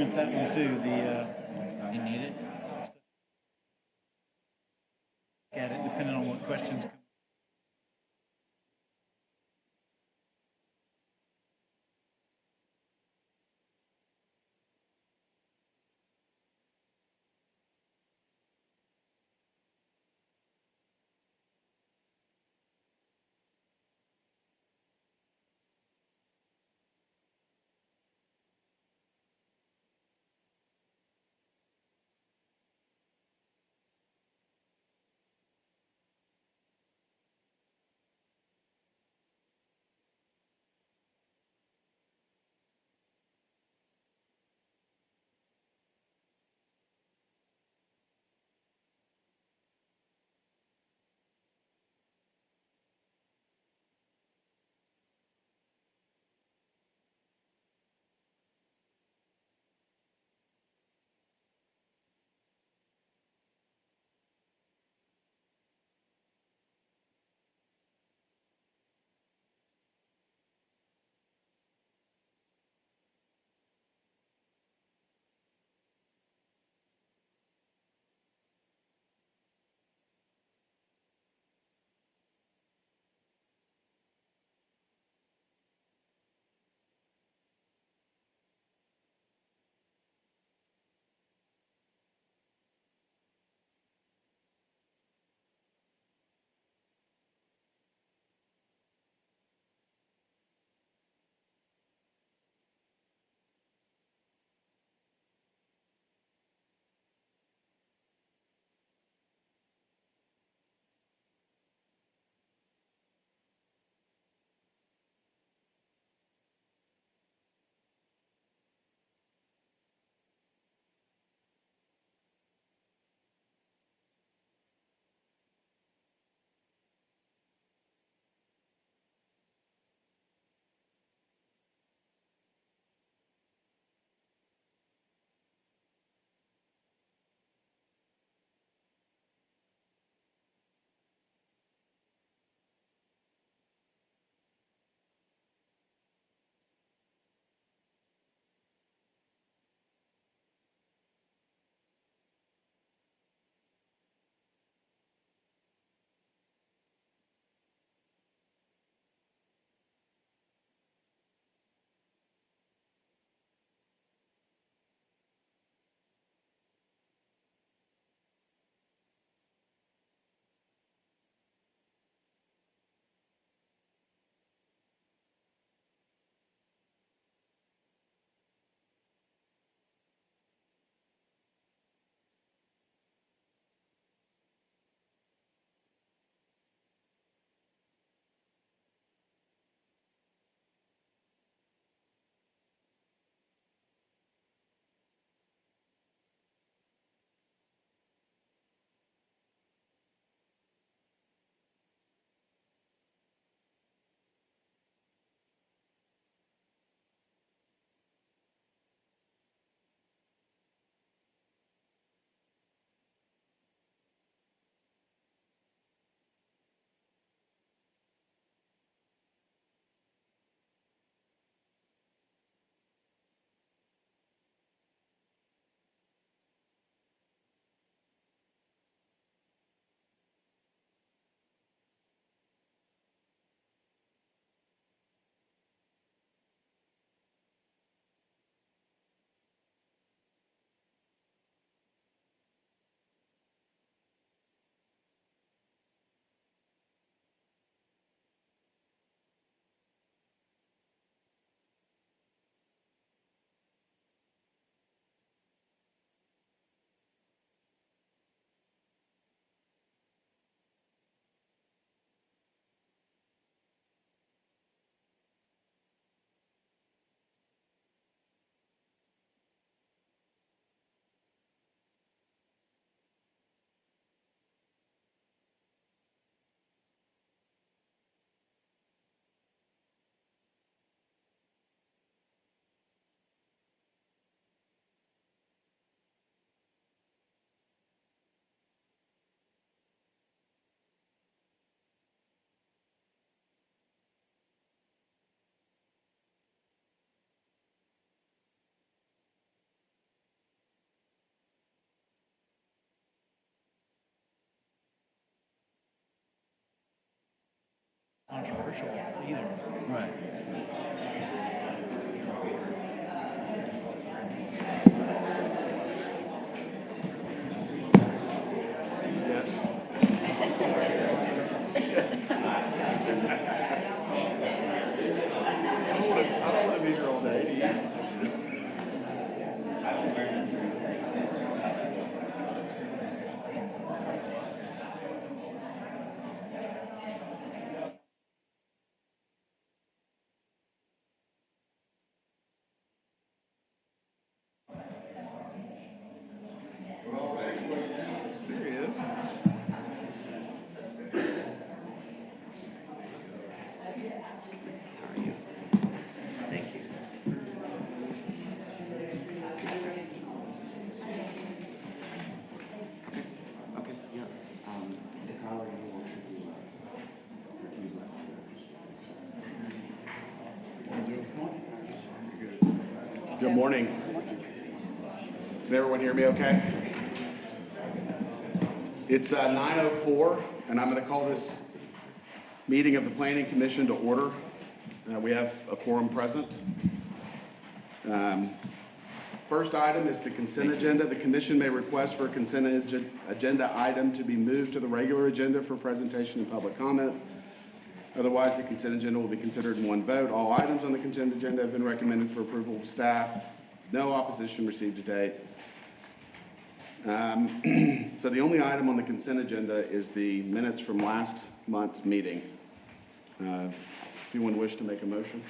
print that one too. You need it? At it depending on what questions come. commercial either. Right. Yes. I don't want to be here all day. Do you? There he is. Thank you. Okay, yeah. How are you all Good morning. Can everyone hear me okay? It's 9:04, and I'm going to call this meeting of the Planning Commission to order. We have a quorum present. First item is the consent agenda. The commission may request for a consent agenda item to be moved to the regular agenda for presentation and public comment. Otherwise, the consent agenda will be considered in one vote. All items on the consent agenda have been recommended for approval of staff. No opposition received to date. So the only item on the consent agenda is the minutes from last month's meeting. Anyone wish to make a motion?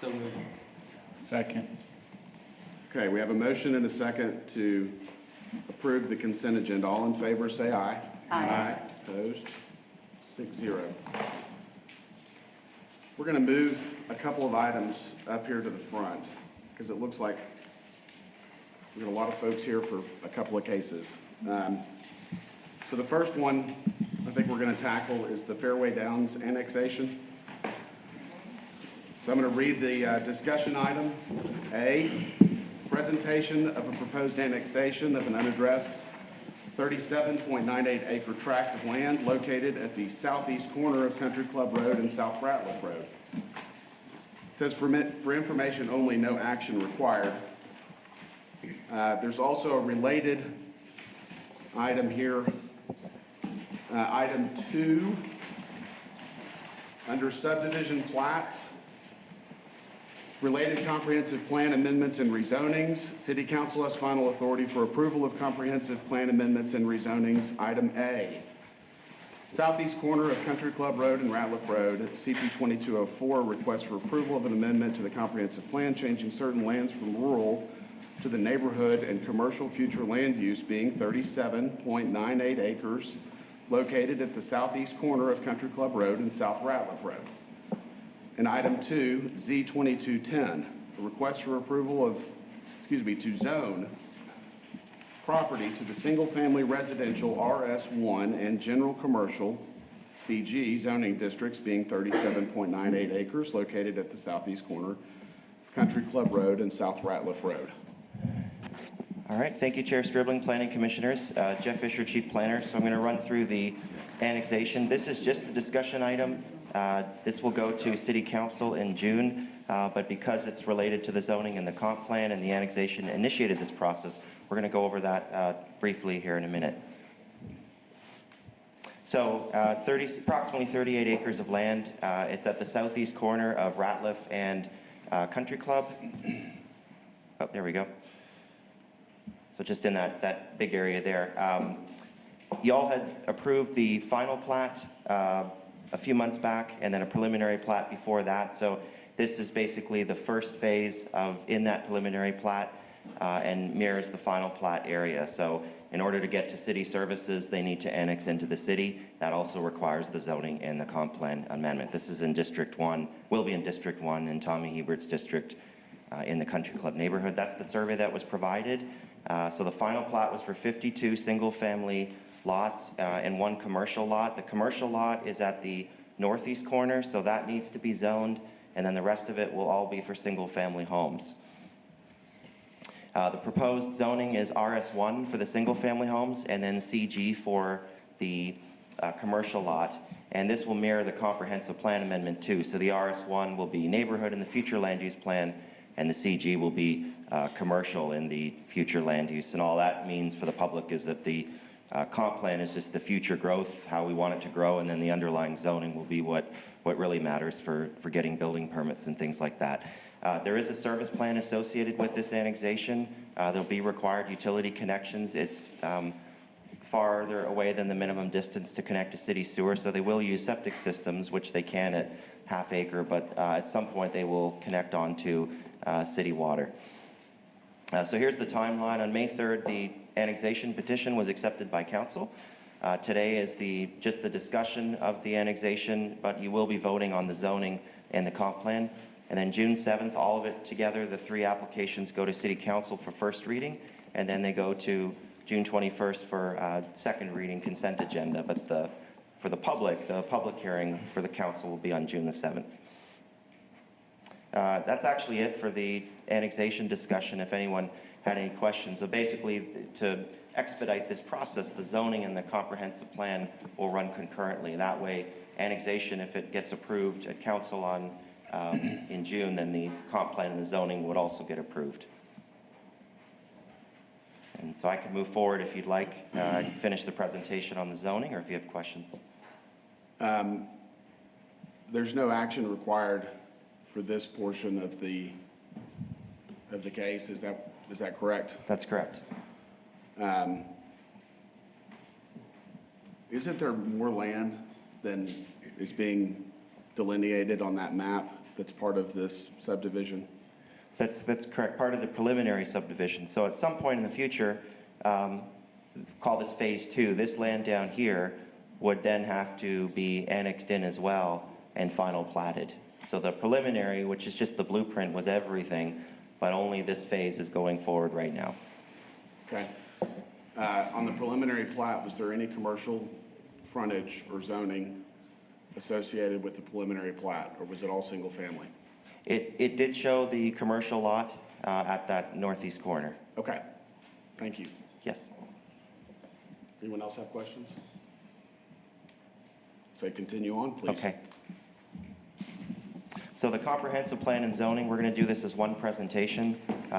So moved. Second. Okay, we have a motion and a second to approve the consent agenda. All in favor, say aye. Aye. Opposed? 6-0. We're going to move a couple of items up here to the front because it looks like we've got a lot of folks here for a couple of cases. So the first one I think we're going to tackle is the Fairway Downs annexation. So I'm going to read the discussion item. A, presentation of a proposed annexation of an unaddressed 37.98 acre tract of land located at the southeast corner of Country Club Road and South Ratliff Road. It says for information only, no action required. There's also a related item here, item 2, under subdivision plats. Related comprehensive plan amendments and rezonings. City Council has final authority for approval of comprehensive plan amendments and rezonings. Item A, southeast corner of Country Club Road and Ratliff Road, CP 2204, request for approval of an amendment to the comprehensive plan changing certain lands from rural to the neighborhood and commercial future land use being 37.98 acres located at the southeast corner of Country Club Road and South Ratliff Road. And item 2, Z2210, a request for approval of, to zone property to the single-family residential RS1 and general commercial CG zoning districts being 37.98 acres located at the southeast corner of Country Club Road and South Ratliff Road. All right, thank you, Chair Stribling, Planning Commissioners. Jeff Fisher, Chief Planner. So I'm going to run through the annexation. This is just a discussion item. This will go to City Council in June, but because it's related to the zoning and the comp plan and the annexation initiated this process, we're going to go over that briefly here in a minute. So approximately 38 acres of land. It's at the southeast corner of Ratliff and Country Club. Oh, there we go. So just in that big area there. Y'all had approved the final plat a few months back, and then a preliminary plat before that. So this is basically the first phase in that preliminary plat and mirrors the final plat area. So in order to get to city services, they need to annex into the city. That also requires the zoning and the comp plan amendment. This is in District 1, will be in District 1 in Tommy Hebert's district in the Country Club neighborhood. That's the survey that was provided. So the final plat was for 52 single-family lots and 1 commercial lot. The commercial lot is at the northeast corner, so that needs to be zoned, and then the rest of it will all be for single-family homes. The proposed zoning is RS1 for the single-family homes, and then CG for the commercial lot. And this will mirror the comprehensive plan amendment too. So the RS1 will be neighborhood in the future land use plan, and the CG will be commercial in the future land use. And all that means for the public is that the comp plan is just the future growth, how we want it to grow, and then the underlying zoning will be what really matters for getting building permits and things like that. There is a service plan associated with this annexation. There'll be required utility connections. It's farther away than the minimum distance to connect to city sewer, so they will use septic systems, which they can at half acre, but at some point they will connect onto city water. So here's the timeline. On May 3rd, the annexation petition was accepted by council. Today is just the discussion of the annexation, but you will be voting on the zoning and the comp plan. And then June 7th, all of it together, the 3 applications go to city council for first reading, and then they go to June 21st for second reading consent agenda. But for the public hearing for the council will be on June the 7th. That's actually it for the annexation discussion, if anyone had any questions. So basically, to expedite this process, the zoning and the comprehensive plan will run concurrently. That way, annexation, if it gets approved at council in June, then the comp plan and the zoning would also get approved. And so I can move forward if you'd like. I can finish the presentation on the zoning, or if you have questions. There's no action required for this portion of the case. Is that correct? That's correct. Isn't there more land than is being delineated on that map that's part of this subdivision? That's correct, part of the preliminary subdivision. So at some point in the future, call this phase 2, this land down here would then have to be annexed in as well and final platted. So the preliminary, which is just the blueprint, was everything, but only this phase is going forward right now. Okay. On the preliminary plat, was there any commercial frontage or zoning associated with the preliminary plat, or was it all single family? It did show the commercial lot at that northeast corner. Okay, thank you. Yes. Anyone else have questions? So continue on, please. Okay. So the comprehensive plan and zoning, we're going to do this as one presentation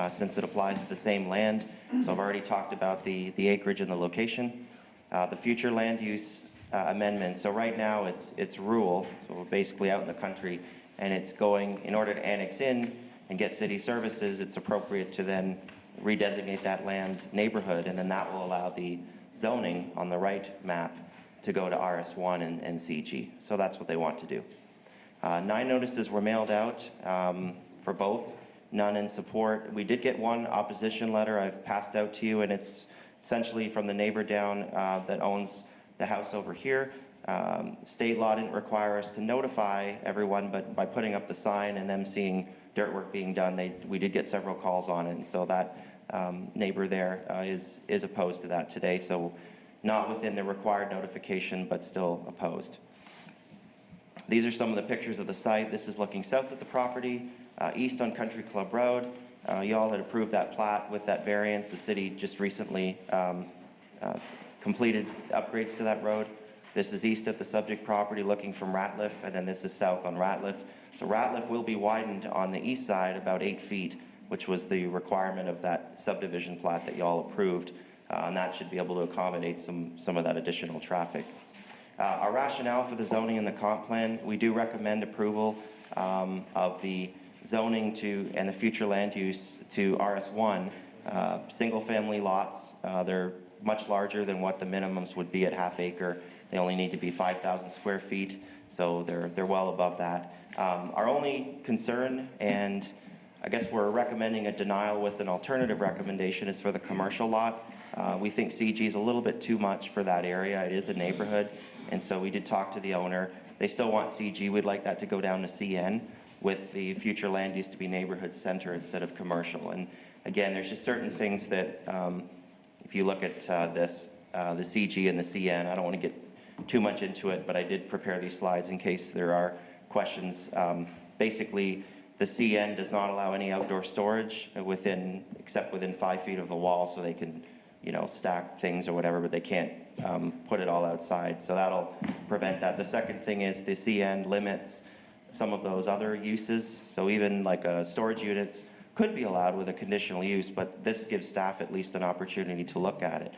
since it applies to the same land. So I've already talked about the acreage and the location. The future land use amendment. So right now it's rural, so we're basically out in the country, and it's going, in order to annex in and get city services, it's appropriate to then redesignate that land neighborhood, and then that will allow the zoning on the right map to go to RS1 and CG. So that's what they want to do. 9 notices were mailed out for both, none in support. We did get 1 opposition letter I've passed out to you, and it's essentially from the neighbor down that owns the house over here. State law didn't require us to notify everyone, but by putting up the sign and them seeing dirt work being done, we did get several calls on it, and so that neighbor there is opposed to that today, so not within the required notification, but still opposed. These are some of the pictures of the site. This is looking south at the property, east on Country Club Road. You all had approved that plat with that variance. The city just recently completed upgrades to that road. This is east at the subject property looking from Ratliff, and then this is south on Ratliff. So Ratliff will be widened on the east side about 8 feet, which was the requirement of that subdivision plat that you all approved, and that should be able to accommodate some of that additional traffic. Our rationale for the zoning and the comp plan, we do recommend approval of the zoning and the future land use to RS1, single-family lots. They're much larger than what the minimums would be at half acre. They only need to be 5,000 square feet, so they're well above that. Our only concern, and I guess we're recommending a denial with an alternative recommendation, is for the commercial lot. We think CG is a little bit too much for that area. It is a neighborhood, and so we did talk to the owner. They still want CG. We'd like that to go down to CN, with the future land use to be neighborhood center instead of commercial. And again, there's just certain things that, if you look at the CG and the CN, I don't want to get too much into it, but I did prepare these slides in case there are questions. Basically, the CN does not allow any outdoor storage except within 5 feet of the wall, so they can stack things or whatever, but they can't put it all outside. So that'll prevent that. The second thing is the CN limits some of those other uses. So even like storage units could be allowed with a conditional use, but this gives staff at least an opportunity to look at it.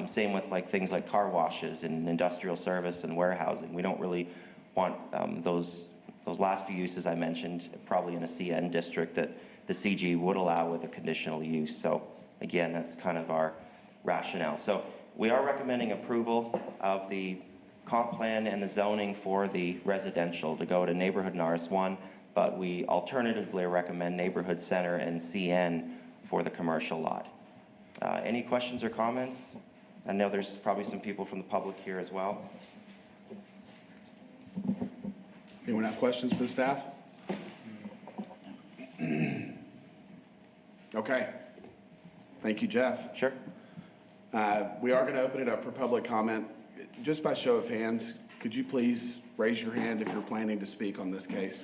Same with like things like car washes and industrial service and warehousing. We don't really want those last few uses I mentioned, probably in a CN district that the CG would allow with a conditional use. So again, that's kind of our rationale. So we are recommending approval of the comp plan and the zoning for the residential to go to neighborhood and RS1, but we alternatively recommend neighborhood center and CN for the commercial lot. Any questions or comments? I know there's probably some people from the public here as well. Anyone have questions for the staff? Okay. Thank you, Jeff. Sure. We are going to open it up for public comment. Just by show of hands, could you please raise your hand if you're planning to speak on this case?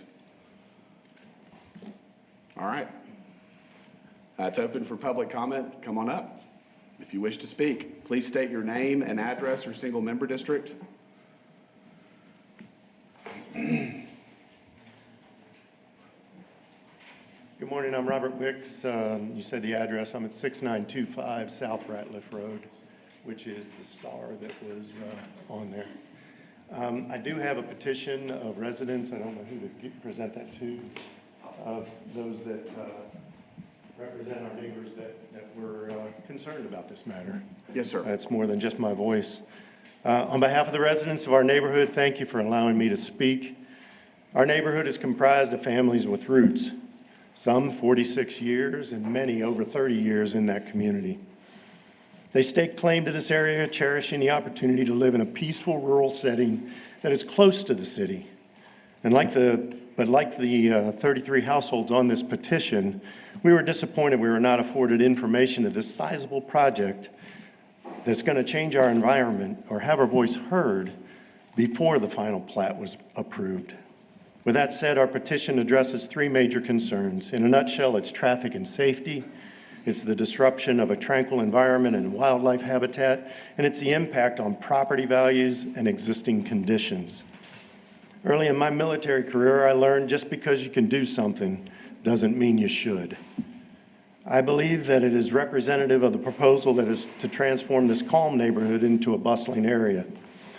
All right. It's open for public comment. Come on up. If you wish to speak, please state your name and address or single member district. Good morning, I'm Robert Wicks. You said the address, I'm at 6925 South Ratliff Road, which is the star that was on there. I do have a petition of residents, I don't know who to present that to, of those that represent our neighbors that were concerned about this matter. Yes, sir. It's more than just my voice. On behalf of the residents of our neighborhood, thank you for allowing me to speak. Our neighborhood is comprised of families with roots, some 46 years and many over 30 years in that community. They stake claim to this area, cherishing the opportunity to live in a peaceful rural setting that is close to the city. And like the 33 households on this petition, we were disappointed we were not afforded information of this sizable project that's going to change our environment or have our voice heard before the final plat was approved. With that said, our petition addresses three major concerns. In a nutshell, it's traffic and safety, it's the disruption of a tranquil environment and wildlife habitat, and it's the impact on property values and existing conditions. Early in my military career, I learned just because you can do something doesn't mean you should. I believe that it is representative of the proposal that is to transform this calm neighborhood into a bustling area.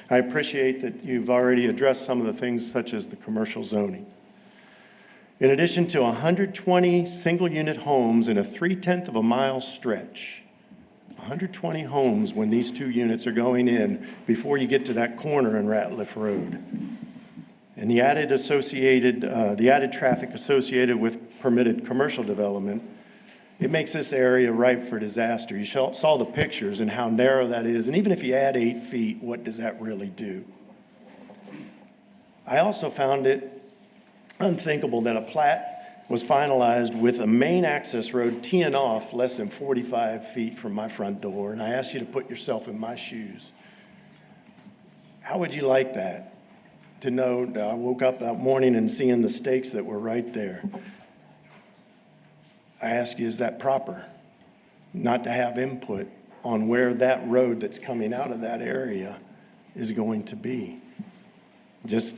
I appreciate that you've already addressed some of the things such as the commercial zoning. In addition to 120 single-unit homes in a 3/10 of a mile stretch, 120 homes when these two units are going in before you get to that corner in Ratliff Road. And the added traffic associated with permitted commercial development, it makes this area ripe for disaster. You saw the pictures and how narrow that is. And even if you add 8 feet, what does that really do? I also found it unthinkable that a plat was finalized with a main access road teeing off less than 45 feet from my front door. And I ask you to put yourself in my shoes. How would you like that? To know that I woke up that morning and seeing the stakes that were right there. I ask you, is that proper? Not to have input on where that road that's coming out of that area is going to be. Just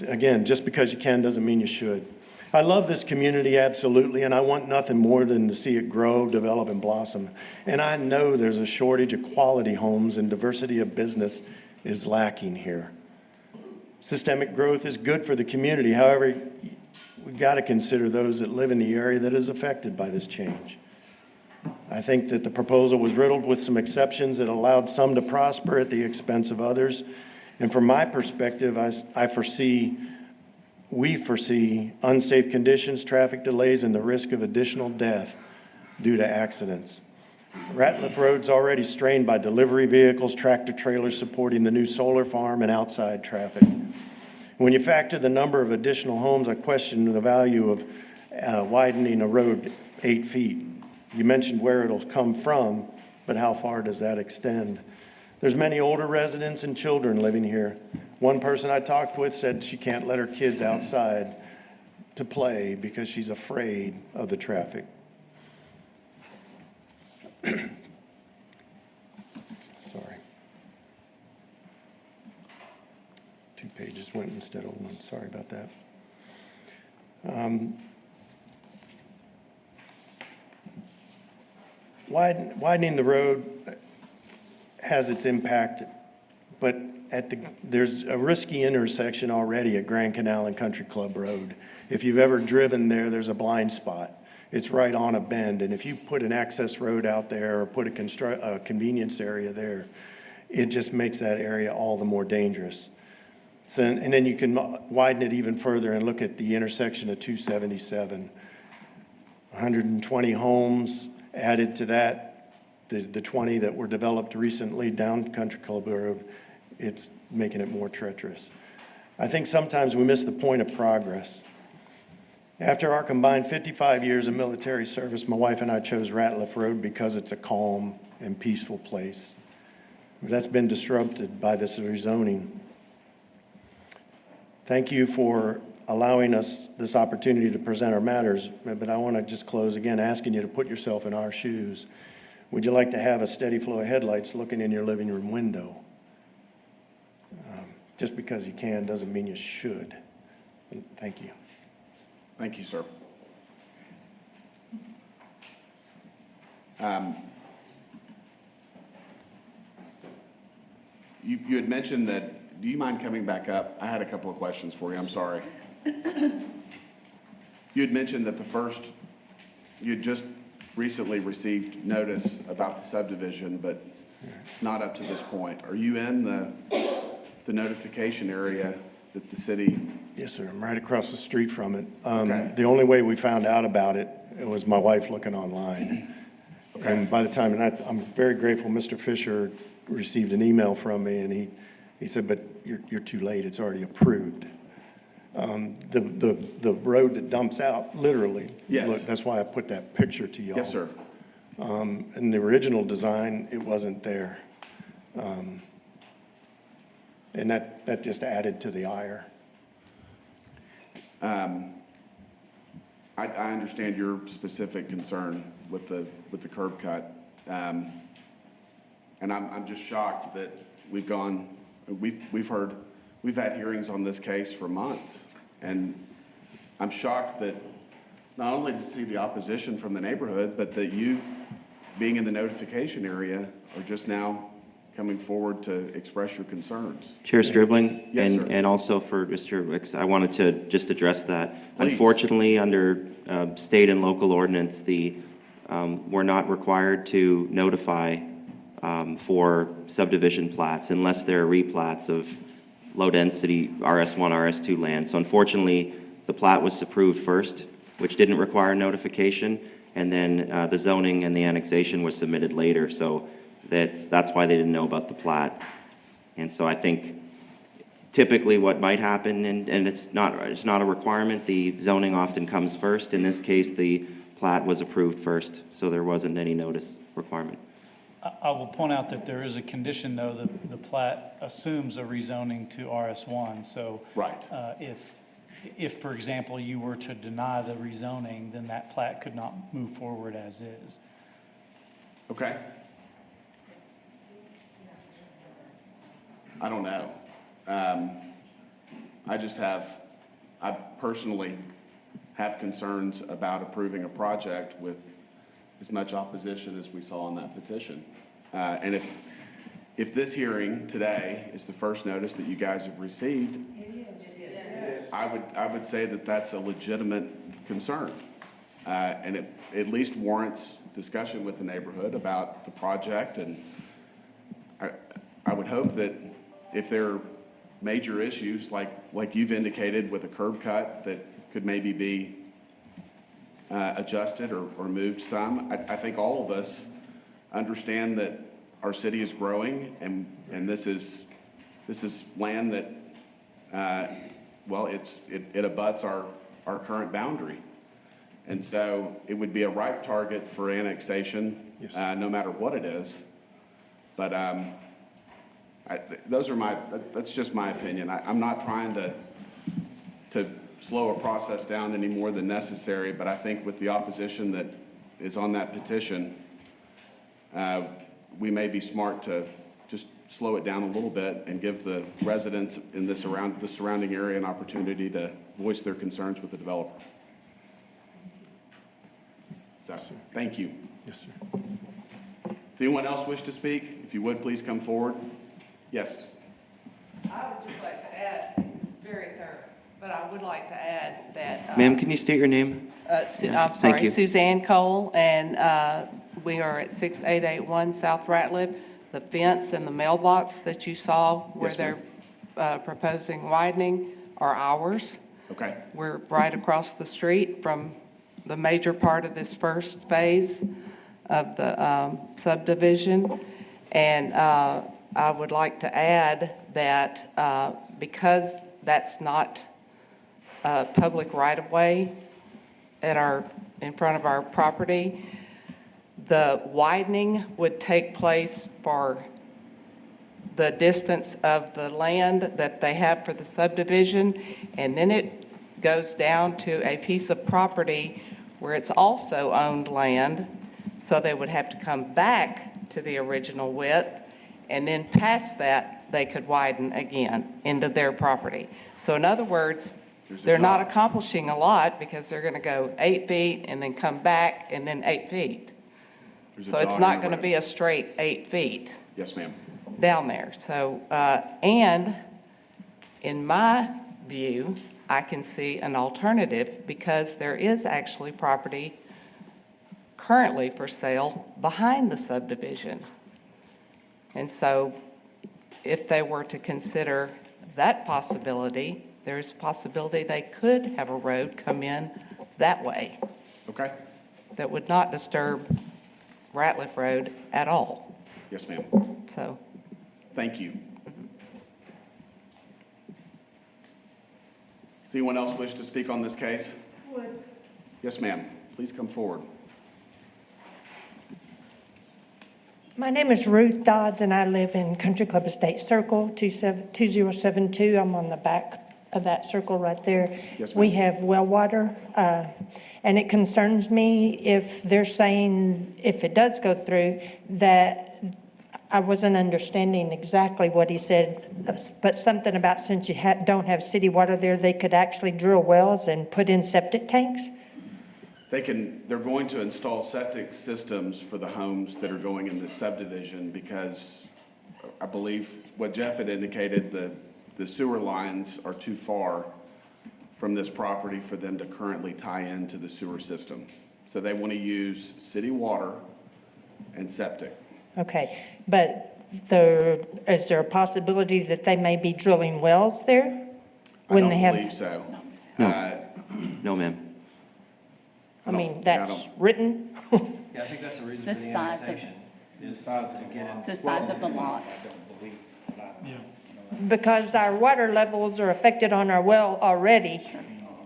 because you can doesn't mean you should. I love this community, absolutely, and I want nothing more than to see it grow, develop, and blossom. And I know there's a shortage of quality homes and diversity of business is lacking here. Systemic growth is good for the community. However, we've got to consider those that live in the area that is affected by this change. I think that the proposal was riddled with some exceptions that allowed some to prosper at the expense of others. And from my perspective, we foresee unsafe conditions, traffic delays, and the risk of additional death due to accidents. Ratliff Road's already strained by delivery vehicles, tractor trailers supporting the new solar farm, and outside traffic. When you factor the number of additional homes, I question the value of widening a road 8 feet. You mentioned where it'll come from, but how far does that extend? There's many older residents and children living here. One person I talked with said she can't let her kids outside to play because she's afraid of the traffic. pages went instead of one. Sorry about that. Widening the road has its impact, but there's a risky intersection already at Grand Canal and Country Club Road. If you've ever driven there, there's a blind spot. It's right on a bend, and if you put an access road out there or put a convenience area there, it just makes that area all the more dangerous. So, and then you can widen it even further and look at the intersection of 277. 120 homes added to that, the 20 that were developed recently down Country Club Road, it's making it more treacherous. I think sometimes we miss the point of progress. After our combined 55 years of military service, my wife and I chose Ratliff Road because it's a calm and peaceful place. That's been disrupted by this rezoning. Thank you for allowing us this opportunity to present our matters, but I want to just close again asking you to put yourself in our shoes. Would you like to have a steady flow of headlights looking in your living room window? Just because you can doesn't mean you should. Thank you. Thank you, sir. You had mentioned that, do you mind coming back up? I had a couple of questions for you, I'm sorry. You had mentioned that you had just recently received notice about the subdivision, but not up to this point. Are you in the notification area that the city? Yes, sir. I'm right across the street from it. Okay. The only way we found out about it, it was my wife looking online. Okay. And by the time, and I'm very grateful, Mr. Fisher received an email from me, and he said, but you're too late, it's already approved. The road that dumps out, literally. Yes. Look, that's why I put that picture to y'all. Yes, sir. In the original design, it wasn't there. And that just added to the ire. I understand your specific concern with the curb cut. And I'm just shocked that we've had hearings on this case for months. And I'm shocked that not only to see the opposition from the neighborhood, but that you, being in the notification area, are just now coming forward to express your concerns. Chair Stribling? Yes, sir. And also for Mr. Wicks, I wanted to just address that. Please. Unfortunately, under state and local ordinance, we're not required to notify for subdivision plats unless there are replats of low-density RS1, RS2 land. So unfortunately, the plat was approved first, which didn't require notification, and then the zoning and the annexation was submitted later. So that's why they didn't know about the plat. And so I think typically what might happen, and it's not a requirement, the zoning often comes first. In this case, the plat was approved first, so there wasn't any notice requirement. I will point out that there is a condition, though, that the plat assumes a rezoning to RS1. So Right. if, for example, you were to deny the rezoning, then that plat could not move forward as is. Okay. I don't know. I personally have concerns about approving a project with as much opposition as we saw on that petition. And if this hearing today is the first notice that you guys have received, I would say that that's a legitimate concern. And it at least warrants discussion with the neighborhood about the project. And I would hope that if there are major issues like you've indicated with a curb cut that could maybe be adjusted or moved some, I think all of us understand that our city is growing, and this is land that it abuts our current boundary, and so it would be a ripe target for annexation. Yes. No matter what it is. But that's just my opinion. I'm not trying to slow a process down any more than necessary, but I think with the opposition that is on that petition, we may be smart to just slow it down a little bit and give the residents in the surrounding area an opportunity to voice their concerns with the developer. So, thank you. Yes, sir. Does anyone else wish to speak? If you would, please come forward. Yes. I would just like to add, very thorough, but I would like to add that. Ma'am, can you state your name? Yeah, I'm thank sorry, you. Suzanne Cole, and we are at 6881 South Ratliff. The fence and the mailbox that you saw where Yes, they're ma'am. proposing widening are ours. Okay. We're right across the street from the major part of this first phase of the subdivision. And I would like to add that because that's not a public right-of-way in front of our property, the widening would take place for the distance of the land that they have for the subdivision, and then it goes down to a piece of property where it's also owned land, so they would have to come back to the original width, and then past that, they could widen again into their property. So in other words, There's a they're not jog. accomplishing a lot because they're gonna go 8 feet and then come back and then 8 feet. There's a So it's jog not in the gonna road. be a straight 8 feet Yes, ma'am. down there. So, and in my view, I can see an alternative because there is actually property currently for sale behind the subdivision. And so if they were to consider that possibility, there's a possibility they could have a road come in that way Okay. that would not disturb Ratliff Road at all. Yes, ma'am. So Thank you. Does anyone else wish to speak on this case? Yes, ma'am. Please come forward. My name is Ruth Dodds, and I live in Country Club Estate Circle, 2072. I'm on the back of that circle right there. Yes, We ma'am. have well water, and it concerns me if they're saying, if it does go through, that I wasn't understanding exactly what he said, but something about since you don't have city water there, they could actually drill wells and put in septic tanks? They're going to install septic systems for the homes that are going in this subdivision because I believe what Jeff had indicated, the sewer lines are too far from this property for them to currently tie into the sewer system. So they want to use city water and septic. Okay, but is there a possibility that they may be drilling wells there? I don't believe so. No, ma'am. I mean, I that's don't- written. Yeah, I think that's the reason The for the size of- annexation, is to get it. It's the size of the lot. Because our water levels are affected on our well already.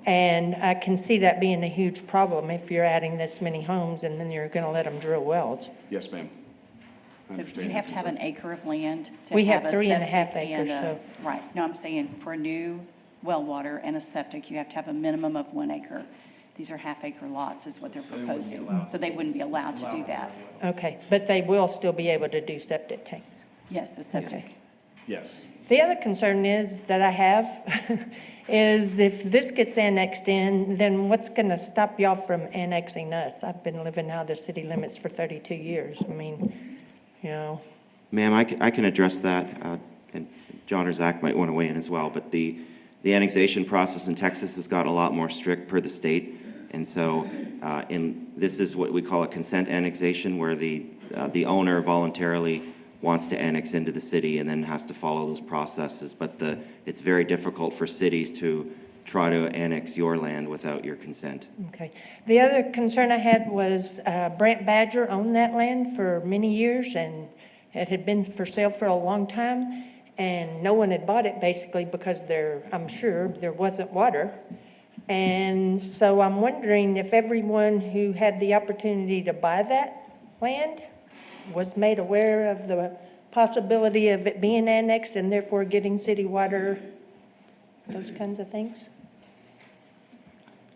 And I can see that being a huge problem if you're adding this many homes and then you're gonna let them drill wells. Yes, ma'am. I So understand you your have to have an concern. acre of land to We have have a 3.5 septic acres, and so. right, no, I'm saying for a new well water and a septic, you have to have a minimum of 1 acre. These are half-acre lots is what they're proposing, so they wouldn't be allowed to do that. Okay, but they will still be able to do septic tanks. Yes, the septic. Yes. The other concern is, that I have, is if this gets annexed in, then what's gonna stop y'all from annexing us? I've been living out of the city limits for 32 years. I mean, you know, Ma'am, I can address that, and John or Zach might want to weigh in as well, but the annexation process in Texas has got a lot more strict per the state, and so this is what we call a consent annexation, where the owner voluntarily wants to annex into the city and then has to follow those processes, but it's very difficult for cities to try to annex your land without your consent. okay. The other concern I had was Brant Badger owned that land for many years, and it had been for sale for a long time, and no one had bought it basically because I'm sure there wasn't water. And so I'm wondering if everyone who had the opportunity to buy that land was made aware of the possibility of it being annexed and therefore getting city water, those kinds of things?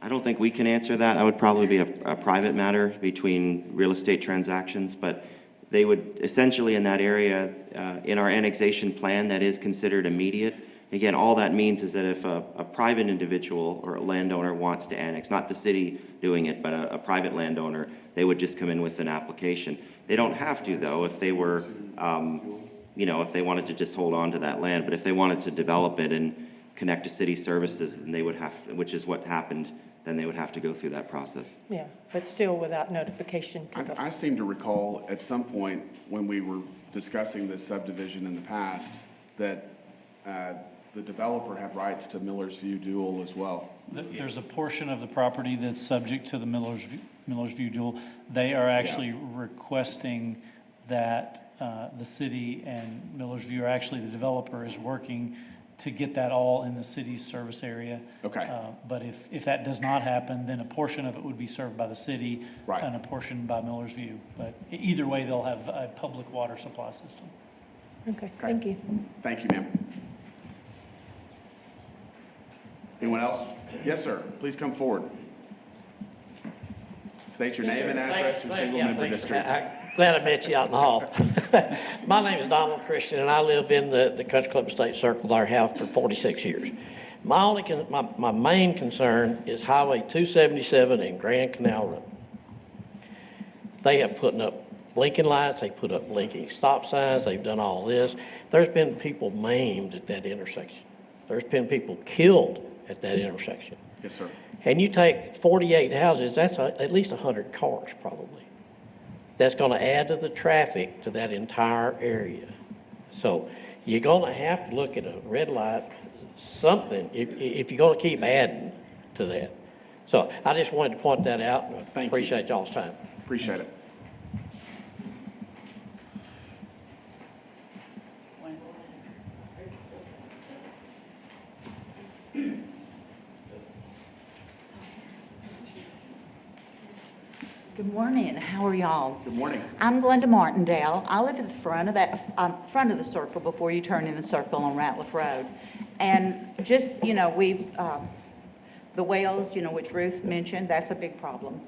I don't think we can answer that. That would probably be a private matter between real estate transactions, but they would essentially in that area, in our annexation plan, that is considered immediate. Again, all that means is that if a private individual or a landowner wants to annex, not the city doing it, but a private landowner, they would just come in with an application. They don't have to, though, if they were, if they wanted to just hold on to that land. But if they wanted to develop it and connect to city services, then they would have, which is what happened, then they would have to go through that process. Yeah, but still without notification to the. I seem to recall at some point when we were discussing this subdivision in the past, that the developer had rights to Miller's View Dual as well. There's a portion of the property that's subject to the Miller's View Dual. They are actually requesting that the city and Miller's View, or actually the developer is working to get that all in the city's service area. Okay. But if that does not happen, then a portion of it would be served by the city. Right. And a portion by Miller's View. But either way, they'll have a public water supply system. Okay, thank you. Thank you, ma'am. Anyone else? Yes, sir. Please come forward. State your name and address, your single member district. Glad I met you out in the hall. My name is Donald Christian, and I live in the Country Club Estate Circle that I have for 46 years. My main concern is Highway 277 and Grand Canal Road. They have put up blinking lights, they put up blinking stop signs, they've done all this. There's been people maimed at that intersection. There's been people killed at that intersection. Yes, sir. And you take 48 houses, that's at least 100 cars probably. That's going to add to the traffic to that entire area. So you're going to have to look at a red light, something, if you're going to keep adding to that. So I just wanted to point that out. And Thank you. Appreciate y'all's time. Appreciate it. Good morning. How are y'all? Good morning. I'm Glenda Martindale. I live at the front of front of the circle before you turn in the circle on Ratliff Road. And just, the wells, which Ruth mentioned, that's a big problem,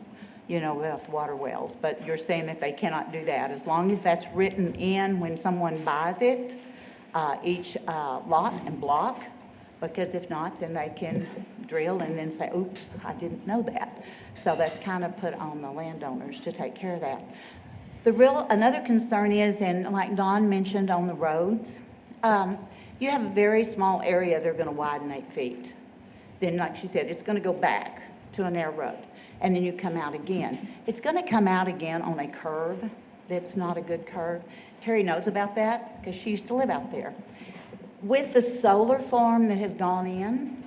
with water wells. But you're saying that they cannot do that. As long as that's written in when someone buys it, each lot and block, because if not, then they can drill and then say, oops, I didn't know that. So that's kind of put on the landowners to take care of that. Another concern is, and like Don mentioned on the roads, you have a very small area, they're gonna widen 8 feet. Then, like she said, it's gonna go back to a narrow road. And then you come out again. It's gonna come out again on a curve that's not a good curve. Terry knows about that because she used to live out there. With the solar farm that has gone in,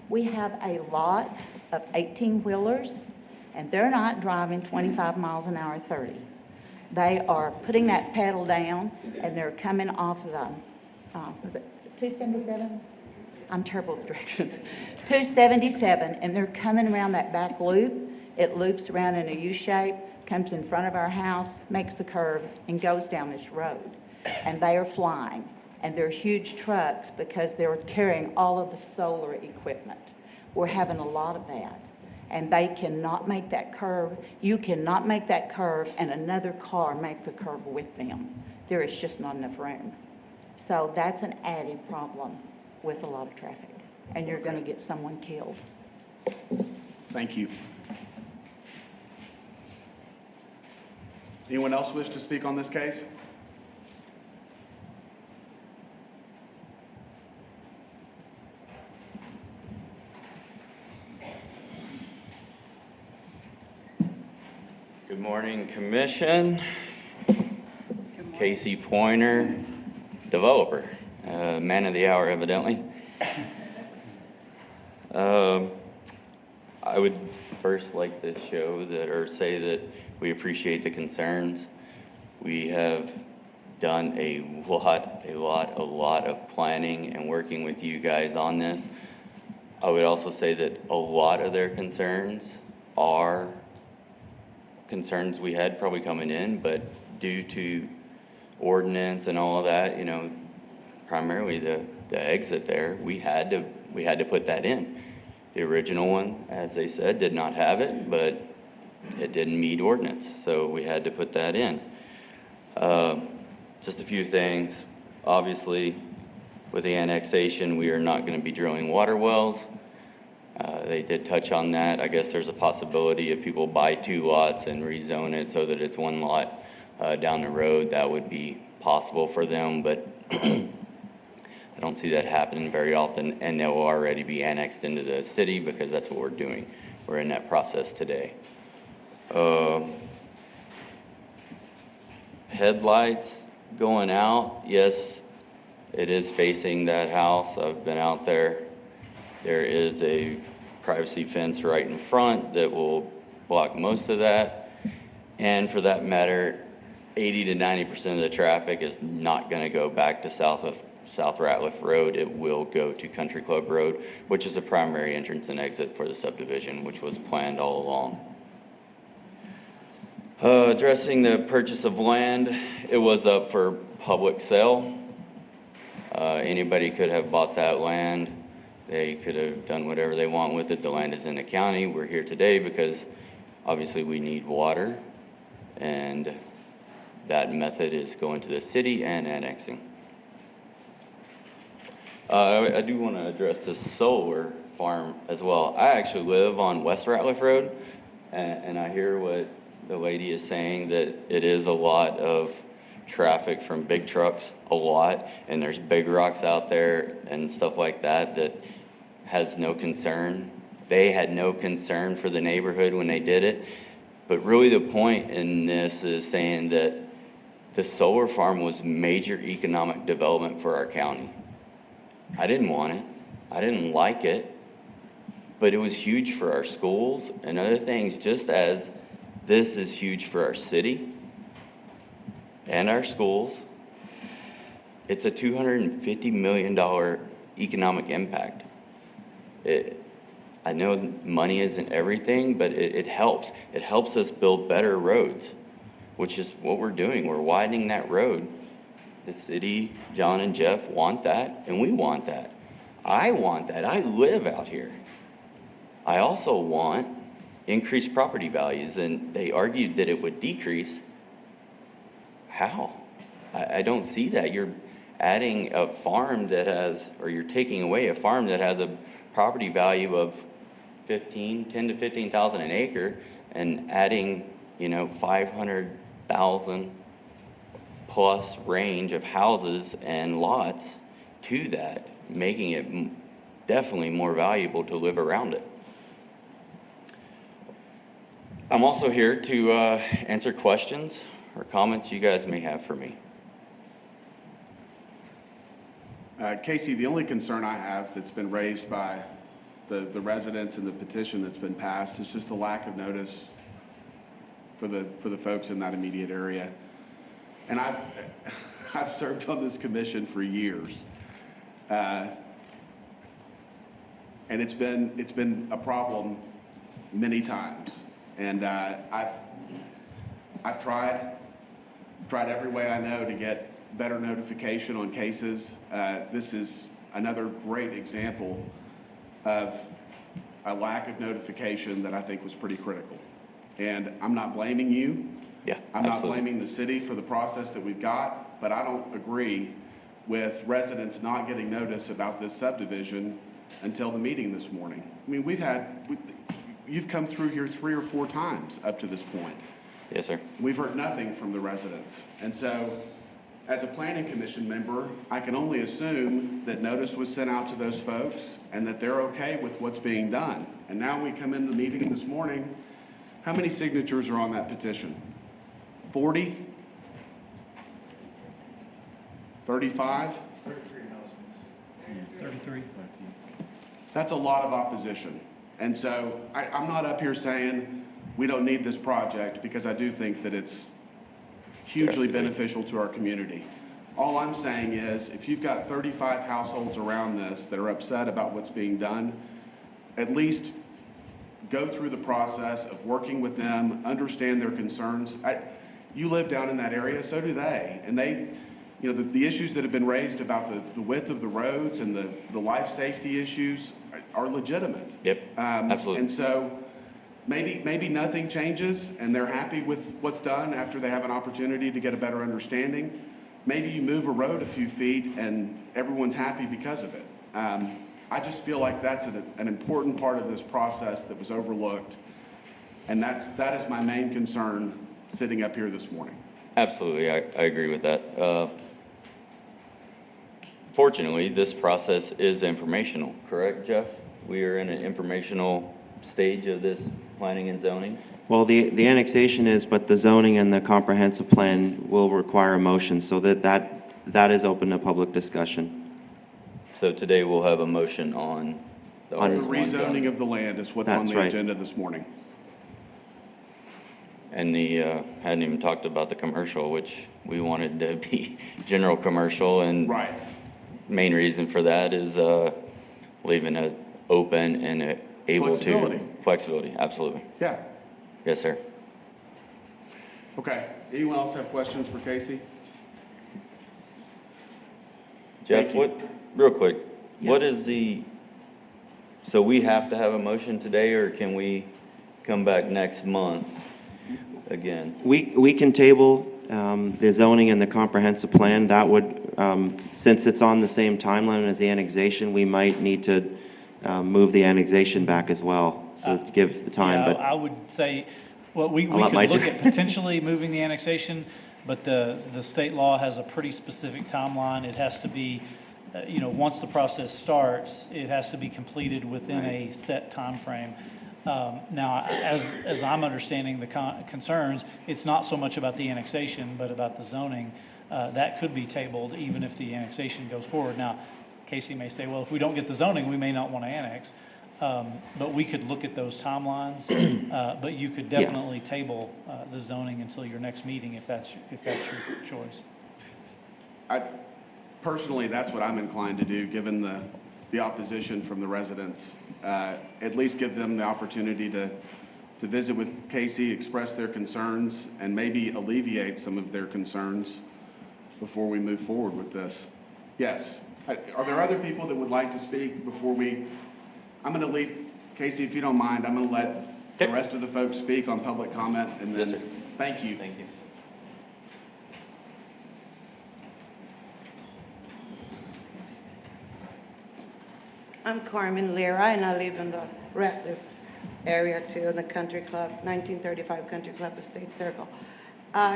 we have a lot of 18-wheelers, and they're not driving 25 miles an hour, 30. They are putting that pedal down, and they're coming off of the, was it 277? I'm terrible with directions. 277, and they're coming around that back loop. It loops around in a U shape, comes in front of our house, makes the curve, and goes down this road. And they are flying. And they're huge trucks because they're carrying all of the solar equipment. We're having a lot of that. And they cannot make that curve. You cannot make that curve and another car make the curve with them. There is just not enough room. So that's an added problem with a lot of traffic. And you're going to get someone killed. Thank you. Anyone else wish to speak on this case? Good morning, Commission. Casey Pointer, developer, man of the hour, evidently. I would first like to show that, or say that we appreciate the concerns. We have done a lot of planning and working with you guys on this. I would also say that a lot of their concerns are concerns we had probably coming in, but due to ordinance and all of that, primarily the exit there, we had to put that in. The original one, as they said, did not have it, but it didn't meet ordinance, so we had to put that in. Just a few things. Obviously, with the annexation, we are not going to be drilling water wells. They did touch on that. I guess there's a possibility if people buy 2 lots and rezone it so that it's 1 lot down the road, that would be possible for them, but I don't see that happening very often, and they'll already be annexed into the city because that's what we're doing. We're in that process today. Headlights going out, yes, it is facing that house. I've been out there. There is a privacy fence right in front that will block most of that. And for that matter, 80 to 90% of the traffic is not going to go back to South Ratliff Road. It will go to Country Club Road, which is the primary entrance and exit for the subdivision, which was planned all along. Addressing the purchase of land, it was up for public sale. Anybody could have bought that land. They could have done whatever they want with it. The land is in the county. We're here today because obviously we need water, and that method is going to the city and annexing. I do want to address this solar farm as well. I actually live on West Ratliff Road, and I hear what the lady is saying, that it is a lot of traffic from big trucks, a lot, and there's big rocks out there and stuff like that that has no concern. They had no concern for the neighborhood when they did it. But really the point in this is saying that the solar farm was major economic development for our county. I didn't want it. I didn't like it. But it was huge for our schools and other things, just as this is huge for our city and our schools. It's a $250 million economic impact. I know money isn't everything, but it helps. It helps us build better roads, which is what we're doing. We're widening that road. The city, John and Jeff want that, and we want that. I want that. I live out here. I also want increased property values, and they argued that it would decrease. How? I don't see that. You're adding a farm that has, or you're taking away a farm that has a property value of 10 to 15,000 an acre, and adding, 500,000 plus range of houses and lots to that, making it definitely more valuable to live around it. I'm also here to answer questions or comments you guys may have for me. Casey, the only concern I have that's been raised by the residents and the petition that's been passed is just the lack of notice for the folks in that immediate area. And I've served on this commission for years, and it's been a problem many times. And I've tried every way I know to get better notification on cases. This is another great example of a lack of notification that I think was pretty critical. And I'm not blaming you. Yeah, I'm absolutely. not blaming the city for the process that we've got, but I don't agree with residents not getting notice about this subdivision until the meeting this morning. I mean, you've come through here 3 or 4 times up to this point. Yes, sir. We've heard nothing from the residents. And so, as a planning commission member, I can only assume that notice was sent out to those folks and that they're okay with what's being done. And now we come in the meeting this morning, how many signatures are on that petition? 40? 35? 33. That's a lot of opposition. And so I'm not up here saying we don't need this project, because I do think that it's hugely beneficial to our community. All I'm saying is, if you've got 35 households around this that are upset about what's being done, at least go through the process of working with them, understand their concerns. You live down in that area, so do they. And they, the issues that have been raised about the width of the roads and the life safety issues are legitimate. Yep, absolutely. And so maybe nothing changes and they're happy with what's done after they have an opportunity to get a better understanding. Maybe you move a road a few feet and everyone's happy because of it. I just feel like that's an important part of this process that was overlooked. And that is my main concern sitting up here this morning. Absolutely, I agree with that. Fortunately, this process is informational, correct, Jeff? We are in an informational stage of this planning and zoning. Well, the annexation is, but the zoning and the comprehensive plan will require a motion, so that is open to public discussion. So today we'll have a motion on the The RS1 rezoning zoning. of the land is what's on That's the right. agenda this morning. And hadn't even talked about the commercial, which we wanted to be general commercial, and Right. main reason for that is leaving it open and able Flexibility. to flexibility. Absolutely, Yeah. yes, sir. Okay. Anyone else have questions for Casey? Jeff, Thank you. what? Real quick, what is the? So we have to have a motion today, or can we come back next month again? We can table the zoning and the comprehensive plan. That would, since it's on the same timeline as the annexation, we might need to move the annexation back as well, so to give the time, Yeah, but I would say, well, we I'll let could Mike look do- at potentially moving the annexation, but the state law has a pretty specific timeline. It has to be, once the process starts, it has to be completed within a set timeframe. Now, as I'm understanding the concerns, it's not so much about the annexation, but about the zoning. That could be tabled even if the annexation goes forward. Now, Casey may say, well, if we don't get the zoning, we may not want to annex. But we could look at those timelines, but you could definitely table the zoning until your next meeting if that's your choice. Personally, that's what I'm inclined to do, given the opposition from the residents. At least give them the opportunity to visit with Casey, express their concerns, and maybe alleviate some of their concerns before we move forward with this. Yes. Are there other people that would like to speak before I'm going to leave, Casey, if you don't mind, I'm going to let the rest of the folks speak on public comment, and then, Yes, sir. thank you. Thank you. I'm Carmen Lira, and I live in the Ratliff area too, in the country club, 1935 Country Club Estate Circle.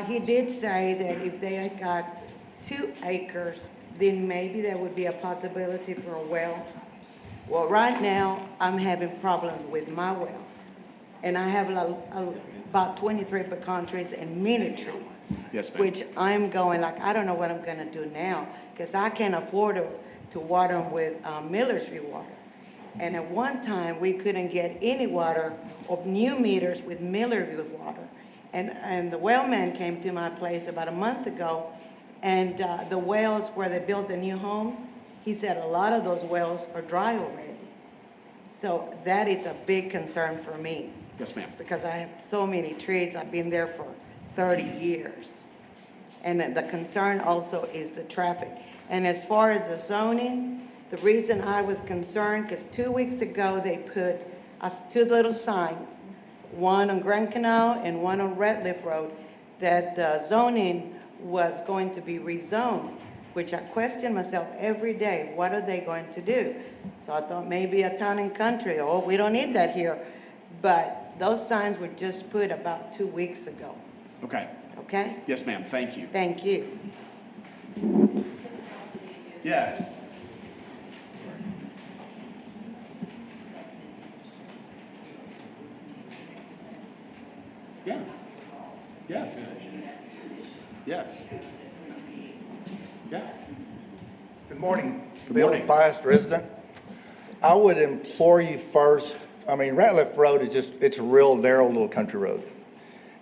He did say that if they had got 2 acres, then maybe there would be a possibility for a well. Well, right now, I'm having problems with my well. And I have about 23 pecan trees and mini trees. Yes, ma'am. Which I'm going like, I don't know what I'm gonna do now, because I can't afford to water them with Millersview water. And at one time, we couldn't get any water or new meters with Millersview water. And the well man came to my place about a month ago, and the wells where they built the new homes, he said a lot of those wells are dry already. So that is a big concern for me. Yes, ma'am. Because I have so many trees, I've been there for 30 years. And the concern also is the traffic. And as far as the zoning, the reason I was concerned, because 2 weeks ago, they put 2 little signs, one on Grand Canal and one on Ratliff Road, that the zoning was going to be rezoned, which I question myself every day, what are they going to do? So I thought maybe a town and country, oh, we don't need that here. But those signs were just put about 2 weeks ago, Okay. okay? Yes, ma'am. Thank you. Thank you. Yes. Yeah. Yes. Yes. Yeah. Good morning. Good Bill, morning. biased resident. I would implore you first, Ratliff Road is it's a real narrow little country road.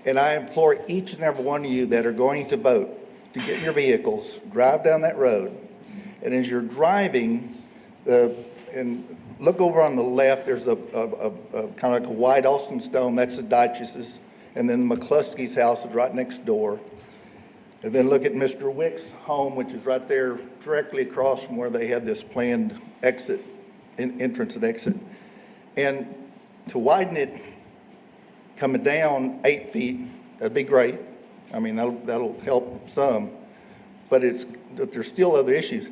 And I implore each and every one of you that are going to vote to get in your vehicles, drive down that road. And as you're driving, and look over on the left, there's a kind of like a white Austin stone, that's the Duchess's. And then McCluskey's house is right next door. And then look at Mr. Wick's home, which is right there directly across from where they have this planned exit, entrance and exit. And to widen it coming down 8 feet, that'd be great. I mean, that'll help some, but there's still other issues.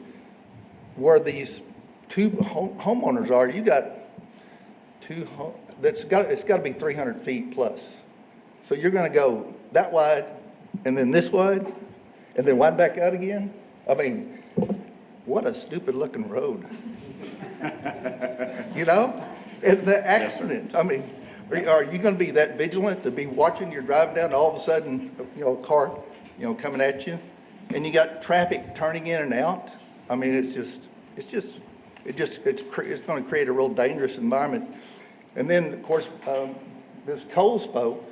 Where these two homeowners are, you got it's got to be 300 feet plus. So you're gonna go that wide, and then this wide, and then wide back out again? I mean, what a stupid looking road. You know? And the accident, I mean, are you gonna be that vigilant to be watching you're driving down, and all of a sudden, a car, coming at you? And you got traffic turning in and out? I mean, it's gonna create a real dangerous environment. And then, of course, Ms. Cole spoke,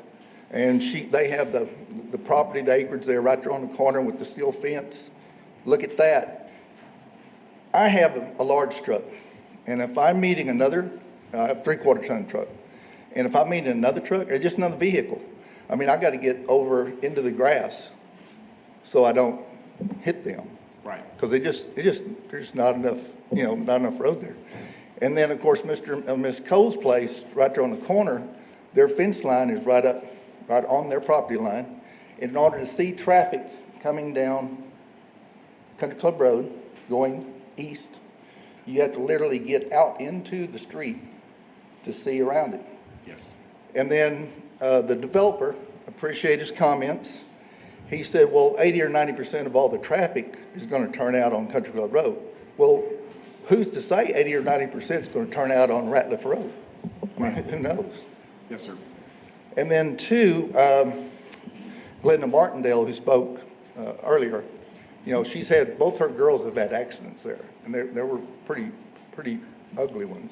and they have the property, the acreage there right there on the corner with the steel fence. Look at that. I have a large truck, and if I'm meeting another, I have a 3/4 ton truck, and if I'm meeting another truck, or just another vehicle, I mean, I gotta get over into the grass so I don't hit them. Right. Because there's not enough, not enough road there. And then, of course, Ms. Cole's place, right there on the corner, their fence line is right on their property line. In order to see traffic coming down Country Club Road, going east, you have to literally get out into the street to see around it. Yes. And then the developer, appreciate his comments. He said, well, 80 or 90% of all the traffic is going to turn out on Country Club Road. Well, who's to say 80 or 90% is going to turn out on Ratliff Road? I mean, who knows? Yes, sir. And then two, Glenda Martindale, who spoke earlier, she's had, both her girls have had accidents there, and there were pretty ugly ones.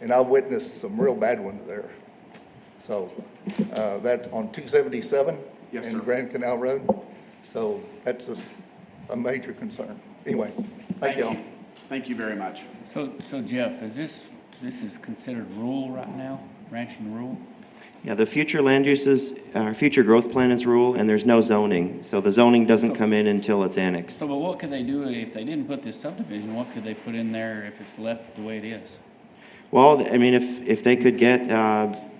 And I witnessed some real bad ones there. So that on 277 Yes, and sir. Grand Canal Road. So that's a major concern. Anyway, thank y'all. Thank you very much. So Jeff, is this is considered rural right now, ranching rural? Yeah, the future land uses, future growth plan is rural, and there's no zoning. So the zoning doesn't come in until it's annexed. So, but what could they do if they didn't put this subdivision? What could they put in there if it's left the way it is? Well, I mean, if they could get,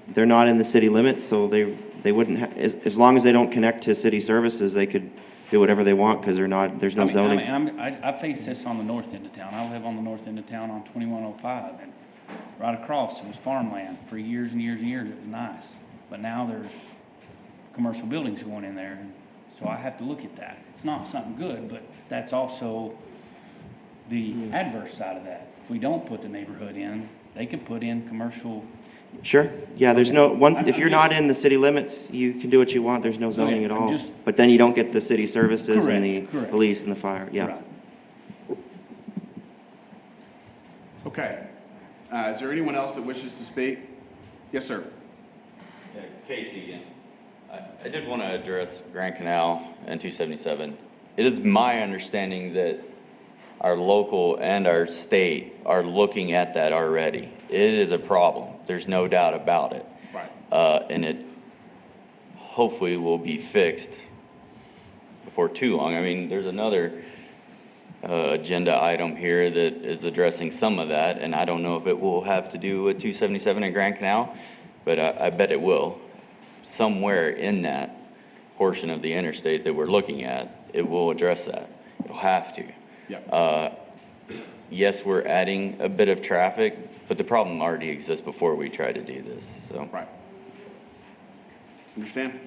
they're not in the city limits, so they wouldn't, as long as they don't connect to city services, they could do whatever they want because there's no zoning. I face this on the north end of town. I live on the north end of town on 2105, and right across, it was farmland for years and years and years. It was nice. But now there's commercial buildings going in there, and so I have to look at that. It's not something good, but that's also the adverse side of that. If we don't put the neighborhood in, they could put in commercial. Sure, yeah, there's if you're not in the city limits, you can do what you want, there's no zoning at all. But then you don't get the city services and the police and the fire, yeah. Right. Okay. Is there anyone else that wishes to speak? Yes, sir. Yeah, Casey again. I did want to address Grand Canal and 277. It is my understanding that our local and our state are looking at that already. It is a problem. There's no doubt about it. Right. And it hopefully will be fixed before too long. I mean, there's another agenda item here that is addressing some of that, and I don't know if it will have to do with 277 and Grand Canal, but I bet it will. Somewhere in that portion of the interstate that we're looking at, it will address that. It'll have to. Yeah. Yes, we're adding a bit of traffic, but the problem already exists before we try to do this, so. Right. Understand?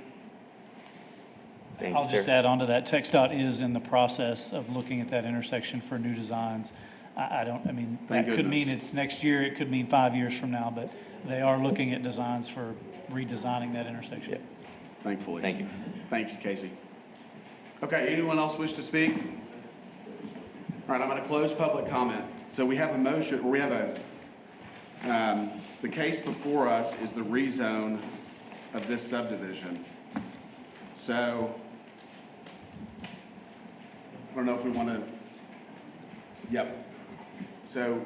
Thank you, I'll just sir. add on to that, TxDOT is in the process of looking at that intersection for new designs. That Thank could goodness. mean it's next year, it could mean 5 years from now, but they are looking at designs for redesigning that intersection. Yep. Thankfully. Thank you. Thank you, Casey. Okay, anyone else wish to speak? All right, I'm going to close public comment. So we have a motion, or we have the case before us is the rezone of this subdivision. So, I don't know if we want to, yep. So,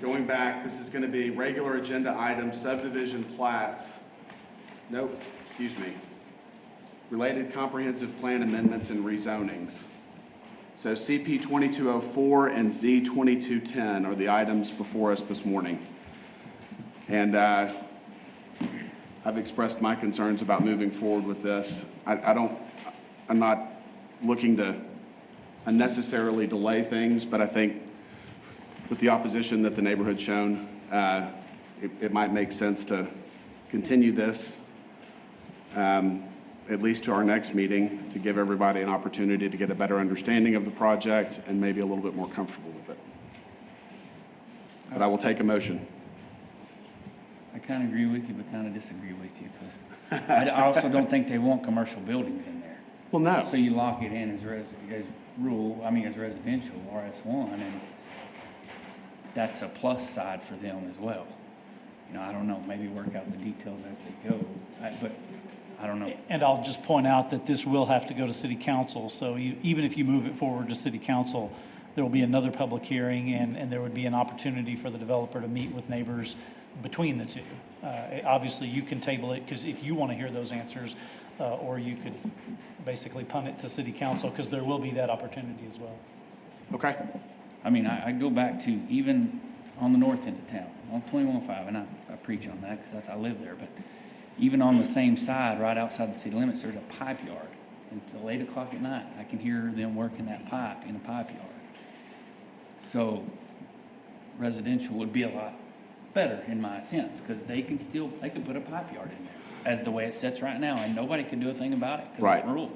going back, this is going to be regular agenda item, subdivision plats. Nope, excuse me. Related comprehensive plan amendments and rezonings. So CP 2204 and Z 2210 are the items before us this morning. And I've expressed my concerns about moving forward with this. I'm not looking to unnecessarily delay things, but I think with the opposition that the neighborhood's shown, it might make sense to continue this, at least to our next meeting, to give everybody an opportunity to get a better understanding of the project and maybe a little bit more comfortable with it. But I will take a motion. I kind of agree with you, but kind of disagree with you, because I also don't think they want commercial buildings in there. Well, no. So you lock it in as as residential, RS1, and that's a plus side for them as well. I don't know, maybe work out the details as they go, but I don't know. And I'll just point out that this will have to go to city council, so even if you move it forward to city council, there will be another public hearing, and there would be an opportunity for the developer to meet with neighbors between the two. Obviously, you can table it, because if you want to hear those answers, or you could basically punt it to city council, because there will be that opportunity as well. Okay. I go back to even on the north end of town, on 2105, and I preach on that because I live there, but even on the same side, right outside the city limits, there's a pipe yard. Until 8 o'clock at night, I can hear them working that pipe in a pipe yard. So residential would be a lot better in my sense, because they can put a pipe yard in there as the way it sits right now, and nobody can do a thing about it because it's ruled.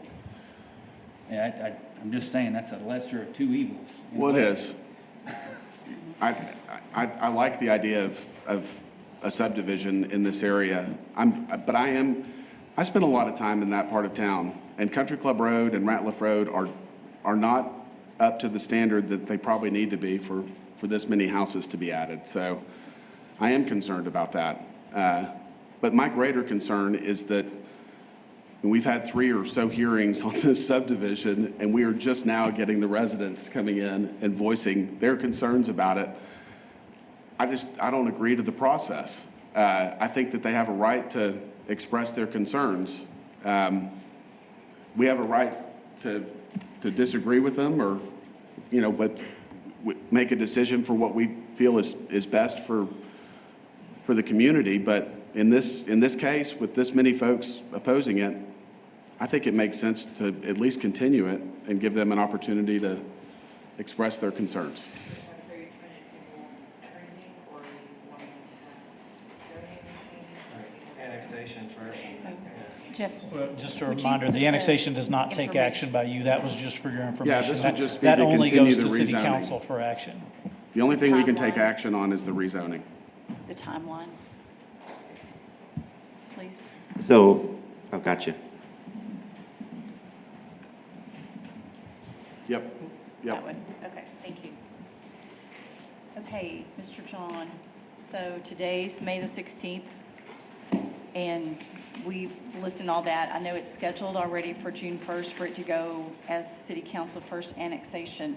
Yeah, I'm just saying that's a lesser of two evils. Well, it is. I like the idea of a subdivision in this area. I spend a lot of time in that part of town, and Country Club Road and Ratliff Road are not up to the standard that they probably need to be for this many houses to be added. So I am concerned about that. But my greater concern is that we've had 3 or so hearings on this subdivision, and we are just now getting the residents coming in and voicing their concerns about it. I don't agree to the process. I think that they have a right to express their concerns. We have a right to disagree with them, or, but make a decision for what we feel is best for the community. But in this case, with this many folks opposing it, I think it makes sense to at least continue it and give them an opportunity to express their concerns. Annexation first. Jeff? Well, just a reminder, the annexation does not take action by you. That was just for your information. Yeah, this would just be That to only continue goes the to city rezoning. council for action. The only thing we can take Timeline. action on is the rezoning. The timeline, please. So, gotcha. Yep. That one, okay, thank you. Okay, Mr. John, so today's May the 16th, and we've listened all that. I know it's scheduled already for June 1st for it to go as city council first annexation.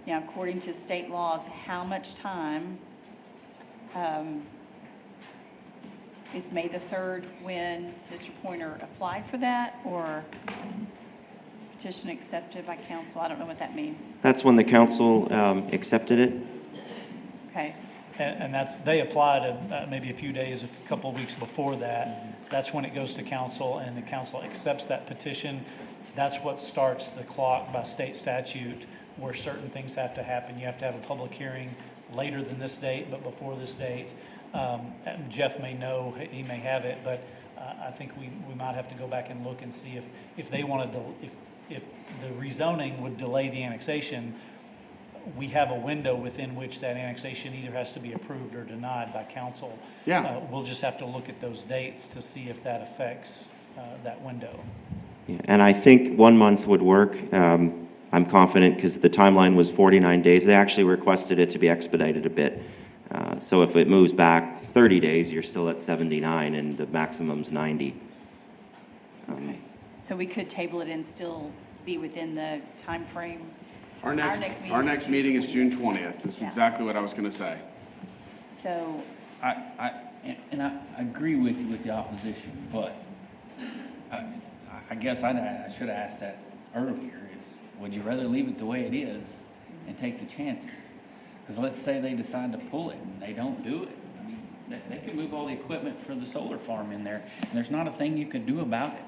Now, according to state laws, how much time is May the 3rd when Mr. Pointer applied for that, or petition accepted by council? I don't know what that means. That's when the council accepted it. Okay. And they applied maybe a few days, a couple of weeks before that. That's when it goes to council, and the council accepts that petition. That's what starts the clock by state statute, where certain things have to happen. You have to have a public hearing later than this date, but before this date. And Jeff may know, he may have it, but I think we might have to go back and look and see if they wanted to, if the rezoning would delay the annexation. We have a window within which that annexation either has to be approved or denied by council. Yeah. We'll just have to look at those dates to see if that affects that window. Yeah, and I think 1 month would work. I'm confident because the timeline was 49 days. They actually requested it to be expedited a bit. So if it moves back 30 days, you're still at 79, and the maximum's 90. Okay. So we could table it and still be within the time frame. Our next meeting is June 20th. That's Yeah. exactly what I was going to say. So, I agree with you with the opposition, but I guess I should have asked that earlier, is would you rather leave it the way it is and take the chances? Because let's say they decide to pull it and they don't do it. I mean, They could move all the equipment for the solar farm in there, and there's not a thing you can do about it.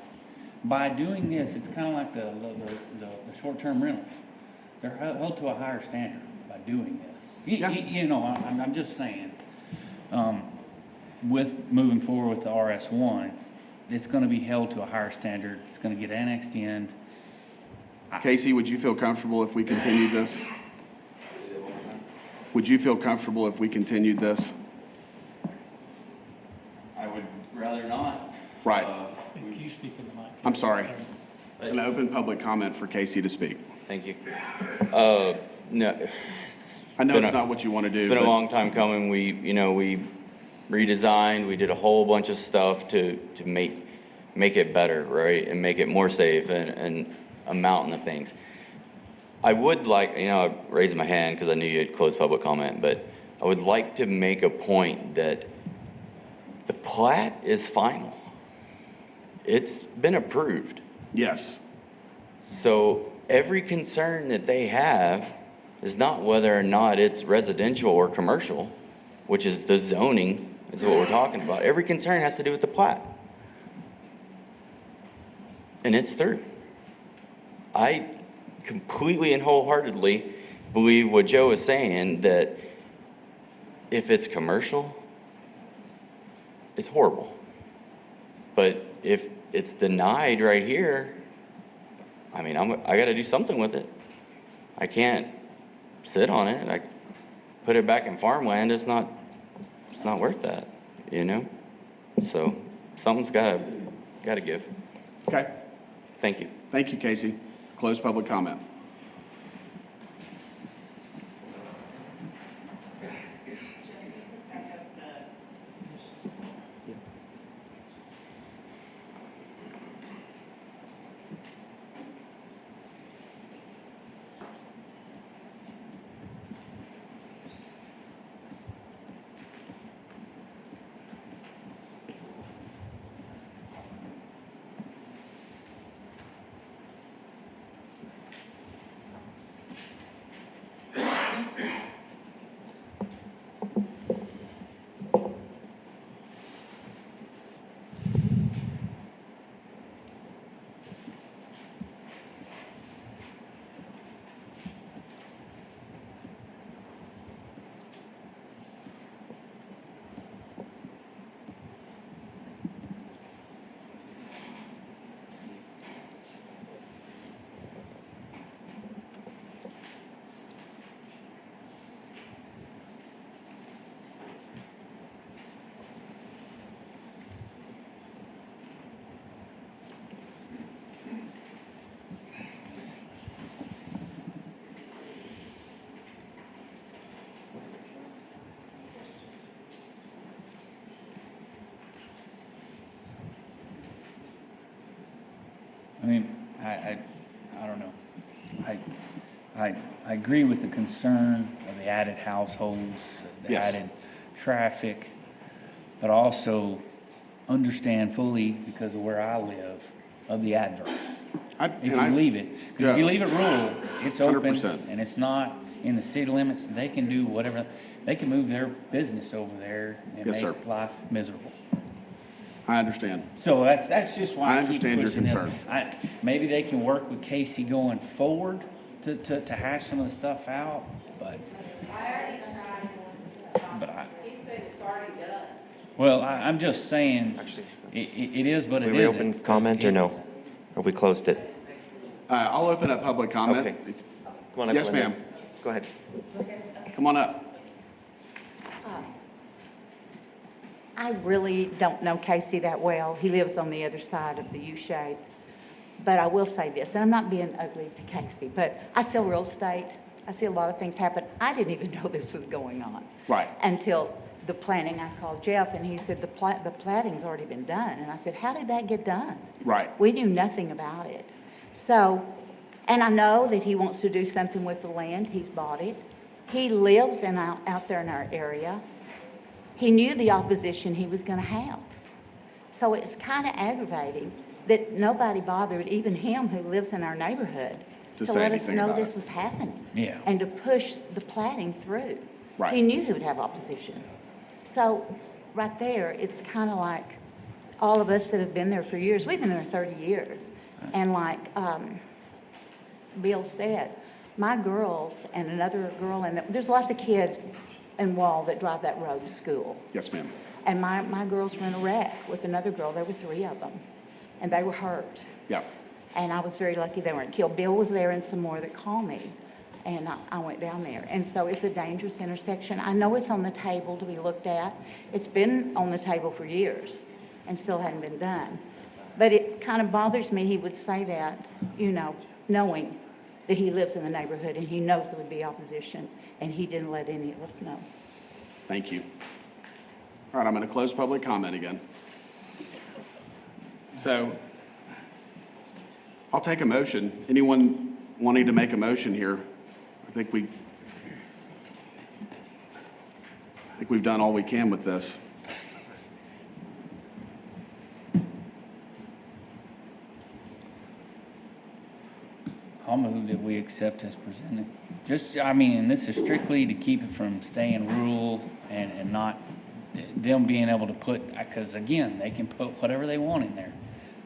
By doing this, it's kind of like the short-term rentals. They're held to a higher standard by doing this. Yeah. You know, I'm just saying, with moving forward with the RS1, it's gonna be held to a higher standard. It's gonna get annexed in. Casey, would you feel comfortable if we continued this? Would you feel comfortable if we continued this? I would rather not. Right. Can you speak in the mic? I'm sorry. An open public comment for Casey to speak. Thank you. No. I know it's not what you want to do. It's been a but- long time coming. We redesigned, we did a whole bunch of stuff to make it better, right? And make it more safe and a mountain of things. I would like, I raised my hand because I knew you had closed public comment, but I would like to make a point that the plat is final. It's been approved. Yes. So every concern that they have is not whether or not it's residential or commercial, which is the zoning, is what we're talking about. Every concern has to do with the plat. And it's through. I completely and wholeheartedly believe what Joe is saying, that if it's commercial, it's horrible. But if it's denied right here, I mean, I got to do something with it. I can't sit on it. I put it back in farmland. It's not worth that, So something's got to give. Okay. Thank you. Thank you, Casey. Close public comment. I mean, I don't know. I agree with the concern of the added households, the Yes. added traffic, but also understand fully, because of where I live, of the adverse. If you leave it, because if you leave it rural, it's open 100%. and it's not in the city limits, they can do whatever, they can move their business over there and Yes, sir. make life miserable. I understand. So that's just why I I keep understand your pushing this. concern. Maybe they can work with Casey going forward to hash some of the stuff out, but. He said it's already done. Well, I'm just saying, it is, but it We isn't. reopened comment or no? Or we closed it? I'll open up public comment. Okay. Come on up, Yes, Linda. ma'am. Go ahead. Come on up. I really don't know Casey that well. He lives on the other side of the U-shape. But I will say this, and I'm not being ugly to Casey, but I sell real estate. I see a lot of things happen. I didn't even know this was going on. Right. Until the planning, I called Jeff, and he said, the platting's already been done. And I said, how did that get done? Right. We knew nothing about it. So, and I know that he wants to do something with the land. He's bought it. He lives out there in our area. He knew the opposition he was going to have. So it's kind of aggravating that nobody bothered, even him who lives in our neighborhood, To to say let us anything know about this it. was happening. Yeah. And to push the platting through. Right. He knew he would have opposition. So right there, it's kind of like all of us that have been there for years, we've been there 30 years. And like Bill said, my girls and another girl, and there's lots of kids in Wall that drive that road to school. Yes, ma'am. And my girls were in a wreck with another girl. There were 3 of them, and they were hurt. Yeah. And I was very lucky they weren't killed. Bill was there and some more that called me, and I went down there. And so it's a dangerous intersection. I know it's on the table to be looked at. It's been on the table for years and still hadn't been done. But it kind of bothers me he would say that, you know, knowing that he lives in the neighborhood and he knows there would be opposition, and he didn't let any of us know. Thank you. All right, I'm going to close public comment again. So I'll take a motion. Anyone wanting to make a motion here? I think we've done all we can with this. I'll move that we accept as presented. Just, I mean, and this is strictly to keep it from staying rural and not, them being able to put, because again, they can put whatever they want in there.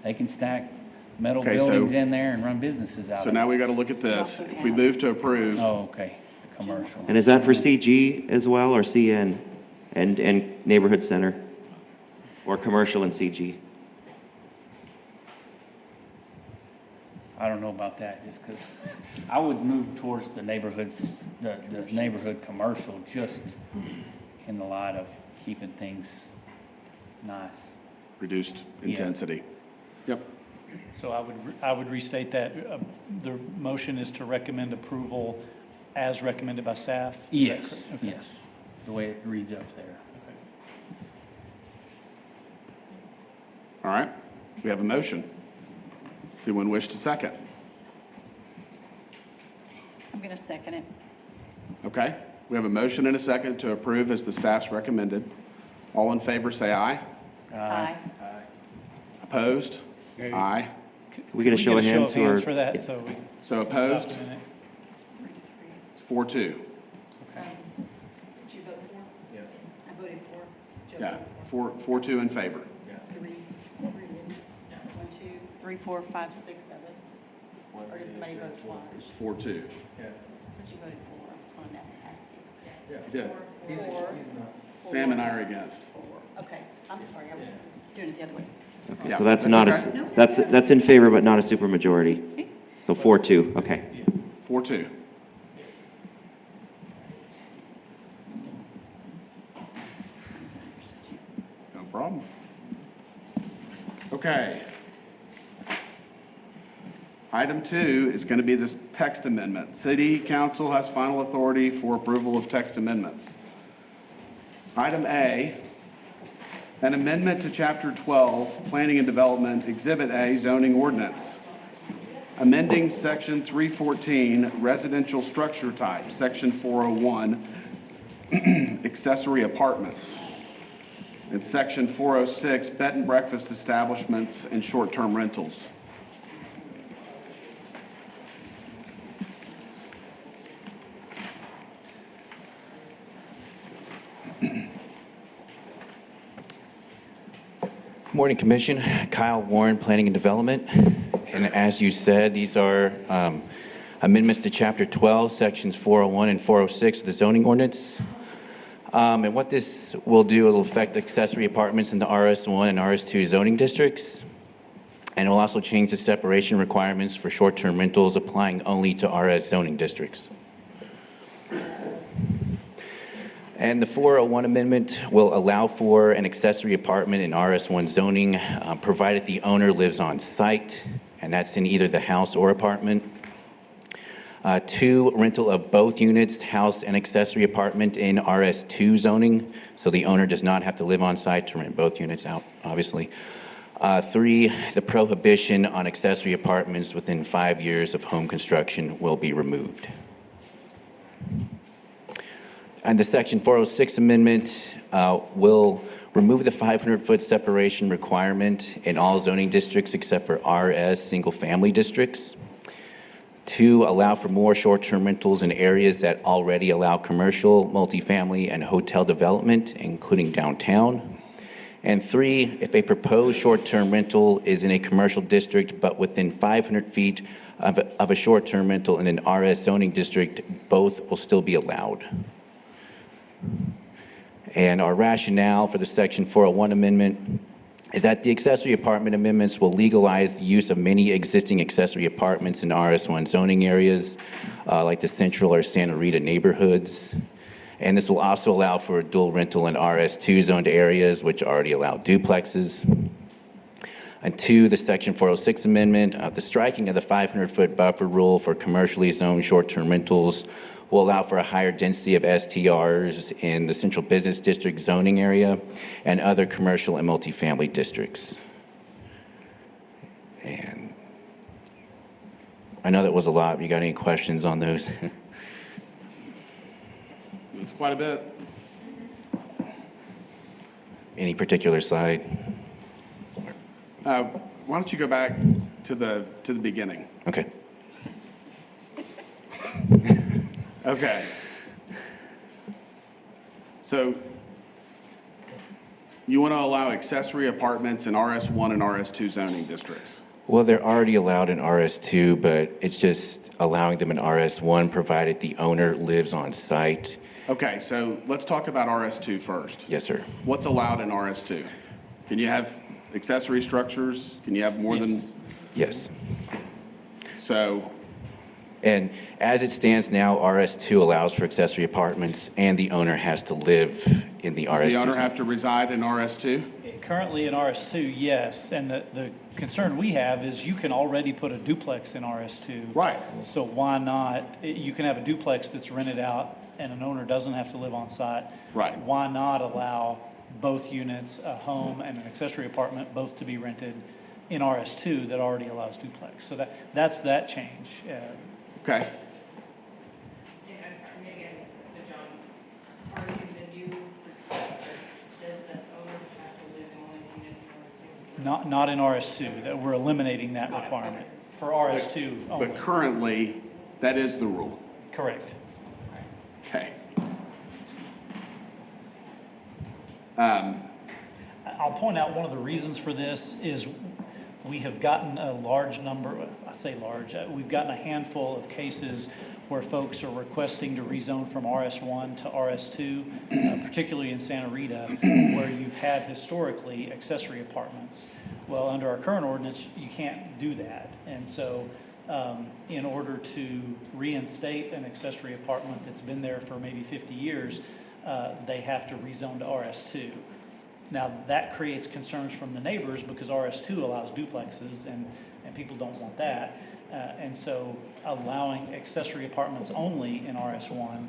They can stack metal Okay, so- buildings in there and run businesses out So of now it. we got to look at this. If we move to approve, Oh, okay, the commercial. And is that for CG as well, or CN and neighborhood center? Or commercial and CG? I don't know about that, just because I would move towards the neighborhoods, the neighborhood commercial, just in the light of keeping things nice. reduced intensity. Yep. So I would restate that. The motion is to recommend approval as recommended by staff? Is that Yes, correct? Okay. yes, the way it reads up there. All right, we have a motion. Does anyone wish to second? I'm going to second it. Okay, we have a motion and a second to approve as the staff's recommended. All in favor, say aye. Aye. Opposed? Aye. Can we get a show of hands who are? for that, so we. So opposed? Document it. It's 4-2. Did you vote for? Yeah. I voted for. Yeah, 4-2 in favor. One, two, three, 4, 5, 6 of us. Or did somebody vote twice? It's 4-2. But you voted for. I just wanted to ask you. You did. Four. Sam and I are against. Okay, I'm sorry, I was doing it the other way. Yeah, So that's not okay. that's in favor, but not a supermajority. So 4-2, okay. 4-2. No problem. Okay. Item 2 is going to be this text amendment. City Council has final authority for approval of text amendments. Item A, an amendment to Chapter 12, Planning and Development, Exhibit A, Zoning Ordinance. Amending Section 314, Residential Structure Type, Section 401, Accessory Apartments, and Section 406, Bed and Breakfast Establishments and Short-Term Rentals. Morning, Commission. Kyle Warren, Planning and Development. And as you said, these are amendments to Chapter 12, Sections 401 and 406 of the zoning ordinance. And what this will do, it'll affect accessory apartments in the RS1 and RS2 zoning districts. And it will also change the separation requirements for short-term rentals applying only to RS zoning districts. And the 401 amendment will allow for an accessory apartment in RS1 zoning, provided the owner lives on site, and that's in either the house or apartment. 2, rental of both units, house and accessory apartment in RS2 zoning, so the owner does not have to live on site to rent both units out, obviously. 3, the prohibition on accessory apartments within 5 years of home construction will be removed. And the Section 406 amendment will remove the 500-foot separation requirement in all zoning districts except for RS single-family districts. 2, allow for more short-term rentals in areas that already allow commercial, multifamily, and hotel development, including downtown. And 3, if a proposed short-term rental is in a commercial district but within 500 feet of a short-term rental in an RS zoning district, both will still be allowed. And our rationale for the Section 401 amendment is that the accessory apartment amendments will legalize the use of many existing accessory apartments in RS1 zoning areas, like the Central or Santa Rita neighborhoods. And this will also allow for dual rental in RS2 zoned areas, which already allow duplexes. And 2, the Section 406 amendment, the striking of the 500-foot buffer rule for commercially zoned short-term rentals will allow for a higher density of STRs in the Central Business District zoning area and other commercial and multifamily districts. And I know that was a lot. You got any questions on those? It's quite a bit. Any particular side? Why don't you go back to the beginning? Okay. Okay. So you want to allow accessory apartments in RS1 and RS2 zoning districts? Well, they're already allowed in RS2, but it's just allowing them in RS1 provided the owner lives on site. Okay, so let's talk about RS2 first. Yes, sir. What's allowed in RS2? Can you have accessory structures? Can you have more than? Yes. So. And as it stands now, RS2 allows for accessory apartments, and the owner has to live in the RS2. Does the owner have to reside in RS2? Currently in RS2, yes, and the concern we have is you can already put a duplex in RS2. Right. So why not, you can have a duplex that's rented out and an owner doesn't have to live on site. Right. Why not allow both units, a home and an accessory apartment, both to be rented in RS2 that already allows duplex? So that's that change. Okay. Yeah, I'm sorry, maybe I missed it. So John, are you the new requester? Does the owner have to live in one of the units in RS2? Not in RS2, that we're eliminating that requirement for RS2 only. But currently, that is the rule. Correct. Okay. I'll point out one of the reasons for this is we have gotten a large number, I say large, we've gotten a handful of cases where folks are requesting to rezone from RS1 to RS2, particularly in Santa Rita, where you've had historically accessory apartments. Well, under our current ordinance, you can't do that. And so in order to reinstate an accessory apartment that's been there for maybe 50 years, they have to rezone to RS2. Now, that creates concerns from the neighbors because RS2 allows duplexes and people don't want that. And so allowing accessory apartments only in RS1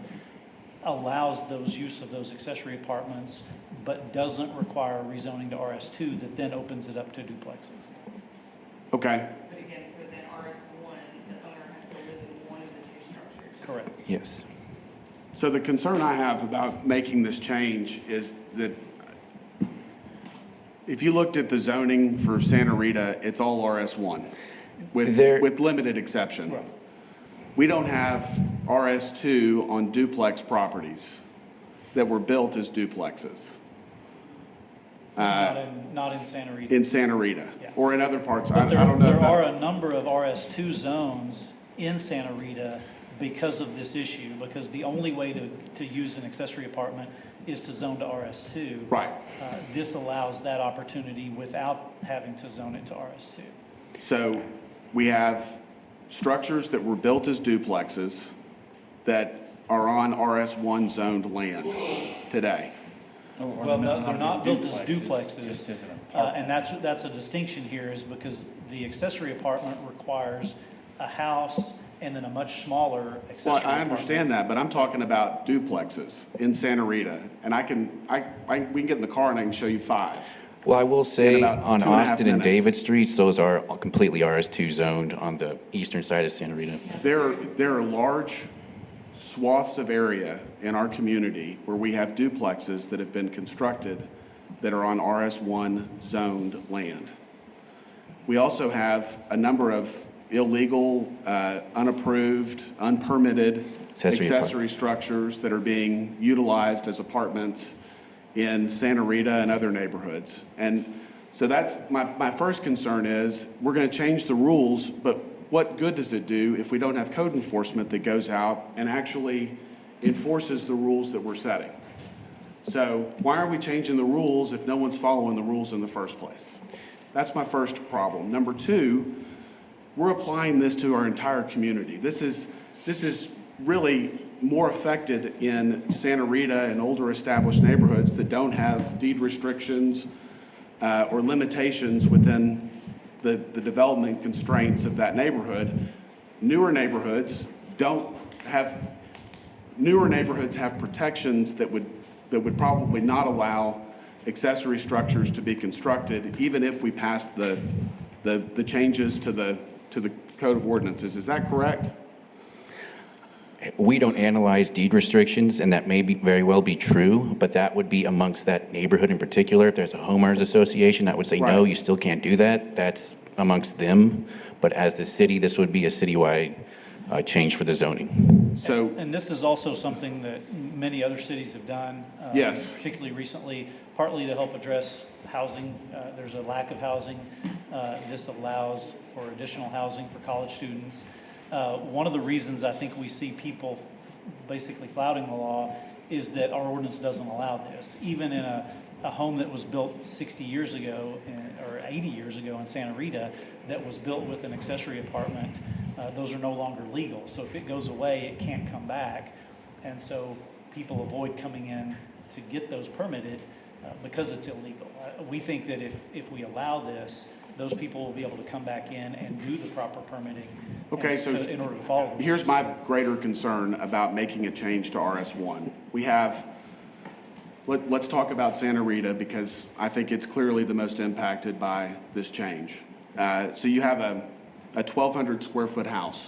allows those use of those accessory apartments, but doesn't require rezoning to RS2 that then opens it up to duplexes. Okay. But again, so then RS1, the owner has to live in one of the two structures. Correct. Yes. So the concern I have about making this change is that if you looked at the zoning for Santa Rita, it's all RS1 with limited exception. Right. We don't have RS2 on duplex properties that were built as duplexes. Not in Santa Rita. In Santa Rita, yeah. Or in other parts. But I don't know. There are a number of RS2 zones in Santa Rita because of this issue, because the only way to use an accessory apartment is to zone to RS2. Right. This allows that opportunity without having to zone it to RS2. So we have structures that were built as duplexes that are on RS1 zoned land today. Well, no, they're not built as duplexes, and that's a distinction here is because the accessory apartment requires a house and then a much smaller accessory apartment. Well, I understand that, but I'm talking about duplexes in Santa Rita, and we can get in the car and I can show you 5. Well, I will say on 2.5 Austin and minutes. David Streets, those are completely RS2 zoned on the eastern side of Santa Rita. There are large swaths of area in our community where we have duplexes that have been constructed that are on RS1 zoned land. We also have a number of illegal, unapproved, unpermitted accessory structures that are being utilized as apartments in Santa Rita and other neighborhoods. And so that's, my first concern is, we're gonna change the rules, but what good does it do if we don't have code enforcement that goes out and actually enforces the rules that we're setting? So why are we changing the rules if no one's following the rules in the first place? That's my first problem. Number two, we're applying this to our entire community. This is really more affected in Santa Rita and older established neighborhoods that don't have deed restrictions or limitations within the development constraints of that neighborhood. Newer neighborhoods have protections that would probably not allow accessory structures to be constructed, even if we pass the changes to the Code of Ordinances. Is that correct? We don't analyze deed restrictions, and that may very well be true, but that would be amongst that neighborhood in particular. If there's a homeowners association that would say, no, you still can't do that, that's amongst them. But as the city, this would be a citywide change for the zoning. So, And this is also something that many other cities have done. Yes. Particularly recently, partly to help address housing. There's a lack of housing. This allows for additional housing for college students. One of the reasons I think we see people basically flouting the law is that our ordinance doesn't allow this. Even in a home that was built 60 years ago or 80 years ago in Santa Rita that was built with an accessory apartment, those are no longer legal. So if it goes away, it can't come back. And so people avoid coming in to get those permitted because it's illegal. We think that if we allow this, those people will be able to come back in and do the proper permitting. okay, so In order to follow the here's my greater concern about making a change to RS1. We have, let's talk about Santa Rita because I think it's clearly the most impacted by this change. So you have a 1,200 square foot house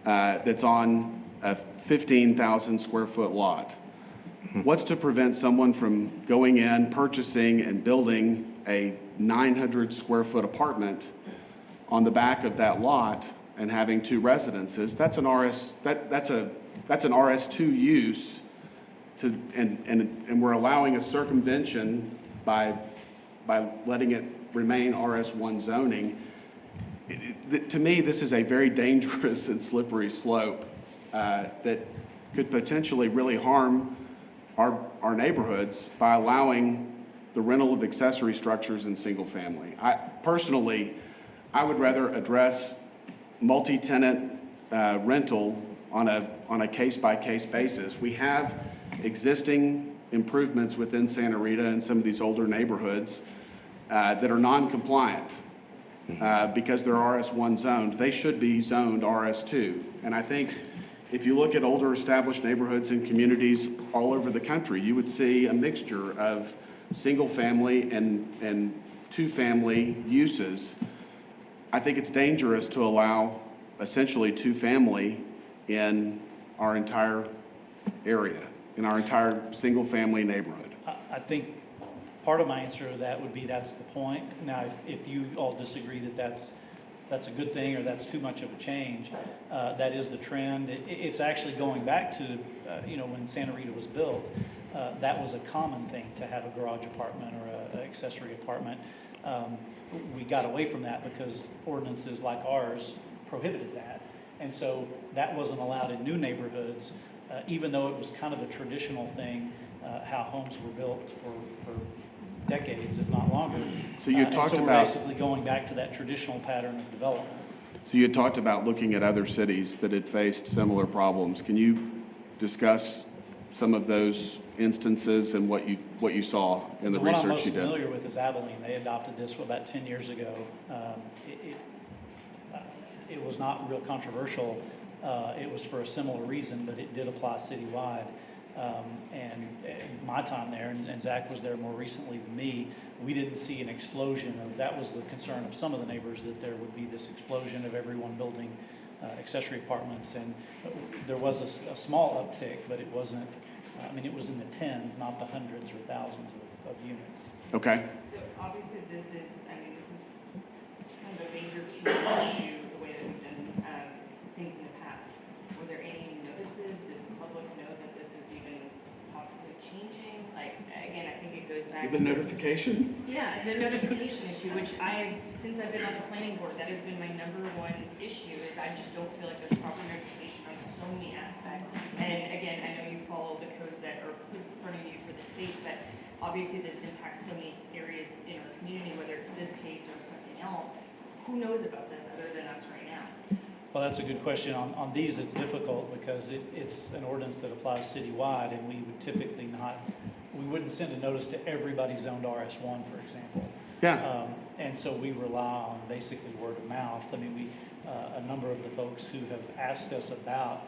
that's on a 15,000 square foot lot. What's to prevent someone from going in, purchasing, and building a 900 square foot apartment on the back of that lot and having two residences? That's an that's an RS2 use, and we're allowing a circumvention by letting it remain RS1 zoning. To me, this is a very dangerous and slippery slope that could potentially really harm our neighborhoods by allowing the rental of accessory structures in single family. Personally, I would rather address multi-tenant rental on a case-by-case basis. We have existing improvements within Santa Rita and some of these older neighborhoods that are non-compliant because they're RS1 zoned. They should be zoned RS2. And I think if you look at older established neighborhoods and communities all over the country, you would see a mixture of single-family and two-family uses. I think it's dangerous to allow essentially two-family in our entire area, in our entire single-family neighborhood. I think part of my answer to that would be that's the point. Now, if you all disagree that that's a good thing or that's too much of a change, that is the trend. It's actually going back to, when Santa Rita was built, that was a common thing to have a garage apartment or an accessory apartment. We got away from that because ordinances like ours prohibited that. And so that wasn't allowed in new neighborhoods, even though it was kind of a traditional thing, how homes were built for decades, if not longer. So you talked we're about basically going back to that traditional pattern of development. So you talked about looking at other cities that had faced similar problems. Can you discuss some of those instances and what you saw in the research you did? The one I'm most familiar with is Abilene. They adopted this about 10 years ago. It was not real controversial. It was for a similar reason, but it did apply citywide. And in my time there, and Zach was there more recently than me, we didn't see an explosion of, that was the concern of some of the neighbors, that there would be this explosion of everyone building accessory apartments. And there was a small uptick, but it wasn't, it was in the tens, not the hundreds or thousands of units. Okay. So obviously this is kind of a major change to the way that we've done things in the past. Were there any notices? Does the public know that this is even possibly changing? Like, again, goes back The to. notification? Yeah, the notification issue, which since I've been on the planning board, that has been my number one issue, is I just don't feel like there's proper notification on so many aspects. And again, I know you follow the codes that are put in front of you for the state, but obviously this impacts so many areas in our community, whether it's this case or something else. Who knows about this other than us right now? Well, that's a good question. On these, it's difficult because it's an ordinance that applies citywide, and we would typically we wouldn't send a notice to everybody zoned RS1, for example. Yeah. And so we rely on basically word of mouth. I mean, a number of the folks who have asked us about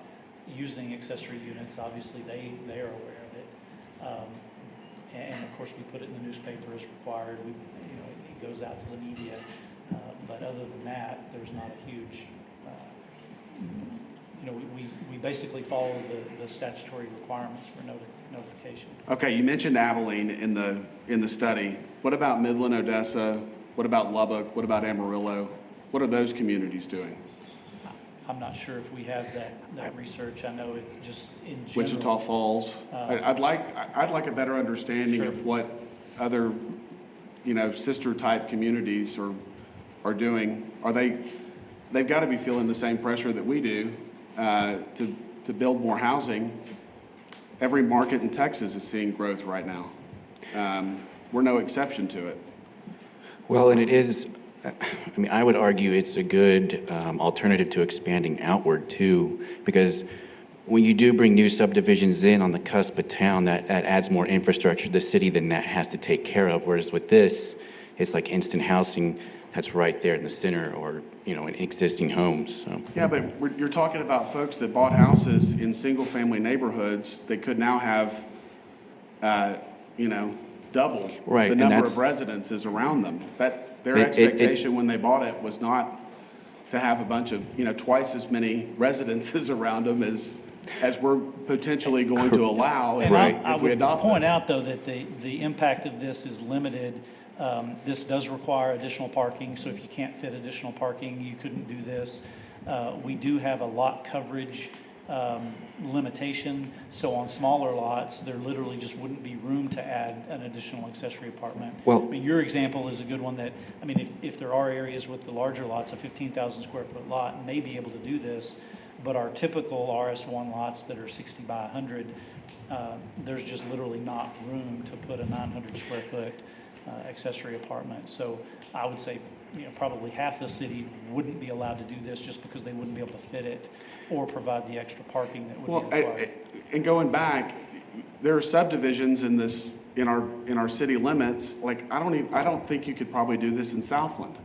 using accessory units, obviously they are aware of it. And of course, we put it in the newspaper as required. It goes out to the media. But other than that, there's not a huge, we basically follow the statutory requirements for notification. Okay, you mentioned Abilene in the study. What about Midland, Odessa? What about Lubbock? What about Amarillo? What are those communities doing? I'm not sure if we have that research. I know it's just in general. Wichita Falls. I'd like a better understanding Sure. of what other, sister type communities are doing. They've got to be feeling the same pressure that we do to build more housing. Every market in Texas is seeing growth right now. We're no exception to it. Well, and it is, I would argue it's a good alternative to expanding outward too, because when you do bring new subdivisions in on the cusp of town, that adds more infrastructure to the city than that has to take care of. Whereas with this, it's like instant housing that's right there in the center, or in existing homes. So. Yeah, but you're talking about folks that bought houses in single-family neighborhoods that could now have, double Right, the and number that's- of residences around them. Their expectation when they bought it was not to have a bunch of, twice as many residences around them as we're potentially going to allow if I we would adopt point this. out, though, that the impact of this is limited. This does require additional parking, so if you can't fit additional parking, you couldn't do this. We do have a lot coverage limitation, so on smaller lots, there literally just wouldn't be room to add an additional accessory apartment. Well- Your example is a good one that, if there are areas with the larger lots, a 15,000 square foot lot may be able to do this, but our typical RS1 lots that are 60 by 100, there's just literally not room to put a 900 square foot accessory apartment. So I would say, probably half the city wouldn't be allowed to do this just because they wouldn't be able to fit it or provide the extra parking that would be required. And going back, there are subdivisions in our city limits. Like I don't think you could probably do this in Southland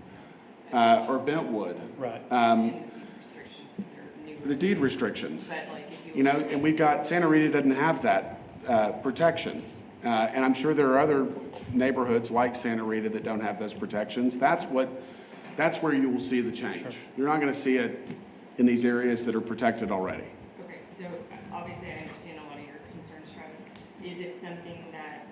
or Bentwood. Right. Restrictions, 'cause they're new. The deed restrictions. But like if you. And we've got Santa Rita doesn't have that protection, and I'm sure there are other neighborhoods like Santa Rita that don't have those protections. That's where you will see the change. You're not going to see it in these areas that are protected already. Okay, so obviously I understand a lot of your concerns, Travis. Is it something that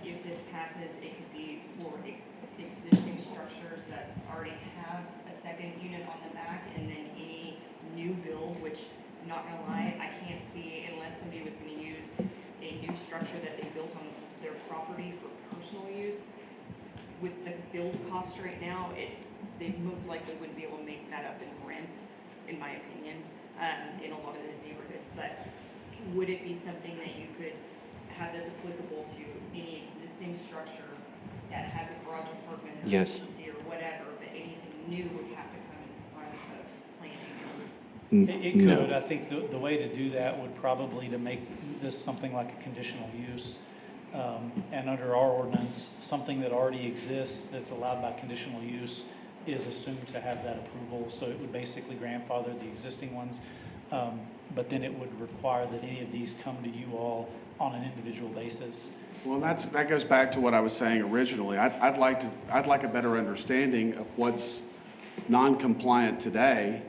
if this passes, it could be for existing structures that already have a second unit on the back, and then any new build, which I'm not gonna lie, I can't see unless somebody was gonna use a new structure that they built on their property for personal use. With the build costs right now, they most likely wouldn't be able to make that up in rent, in my opinion, in a lot of those neighborhoods. But would it be something that you could have this applicable to any existing structure that has a garage apartment or Yes. agency or whatever, but anything new would have to come in front of planning? It could. I think the way to do that would probably to make this something like a conditional use. And under our ordinance, something that already exists that's allowed by conditional use is assumed to have that approval. So it would basically grandfather the existing ones. But then it would require that any of these come to you all on an individual basis. Well, that goes back to what I was saying originally. I'd like a better understanding of what's non-compliant today,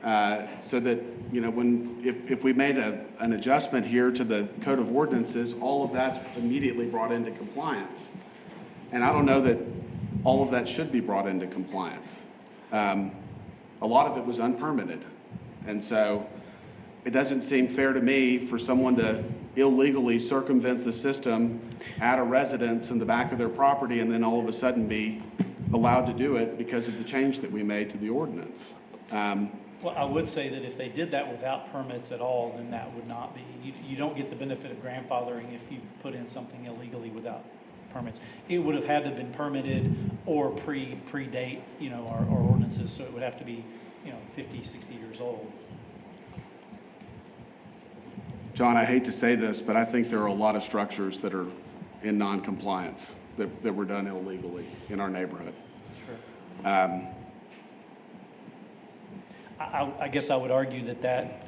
so that if we made an adjustment here to the Code of Ordinances, all of that's immediately brought into compliance. And I don't know that all of that should be brought into compliance. A lot of it was unpermitted, and so it doesn't seem fair to me for someone to illegally circumvent the system, add a residence in the back of their property, and then all of a sudden be allowed to do it because of the change that we made to the ordinance. Well, I would say that if they did that without permits at all, then that would not be, you don't get the benefit of grandfathering if you put in something illegally without permits. It would have had to have been permitted or predate, you know, our ordinances, so it would have to be, you know, 50, 60 years old. John, I hate to say this, but I think there are a lot of structures that are in non-compliance that were done illegally in our neighborhood. Sure. I guess I would argue that that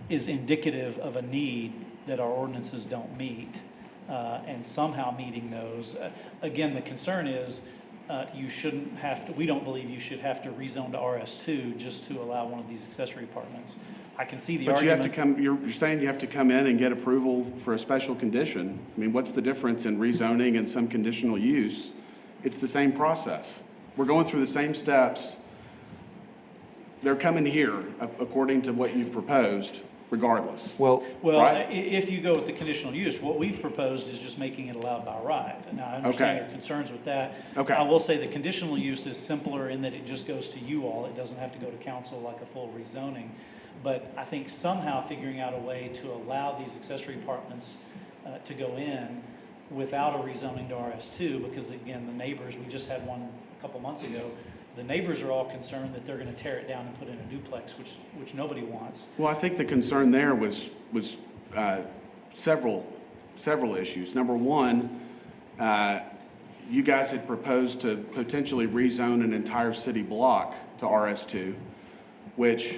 is indicative of a need that our ordinances don't meet, and somehow meeting those. Again, the concern is you shouldn't have to, we don't believe you should have to rezone to RS2 just to allow one of these accessory apartments. I can see the But you argument. have to come, you're saying you have to come in and get approval for a special condition. I mean, what's the difference in rezoning and some conditional use? It's the same process. We're going through the same steps. They're coming here according to what you've proposed regardless. Well, right? if you go with the conditional use, what we've proposed is just making it allowed by right. Now, I understand your concerns with that. Okay. I will say the conditional use is simpler in that it just goes to you all. It doesn't have to go to council like a full rezoning. But I think somehow figuring out a way to allow these accessory apartments to go in without a rezoning to RS2, because again, the neighbors, we just had one a couple months ago, the neighbors are all concerned that they're going to tear it down and put in a duplex, which nobody wants. Well, I think the concern there was several issues. Number one, you guys had proposed to potentially rezone an entire city block to RS2, which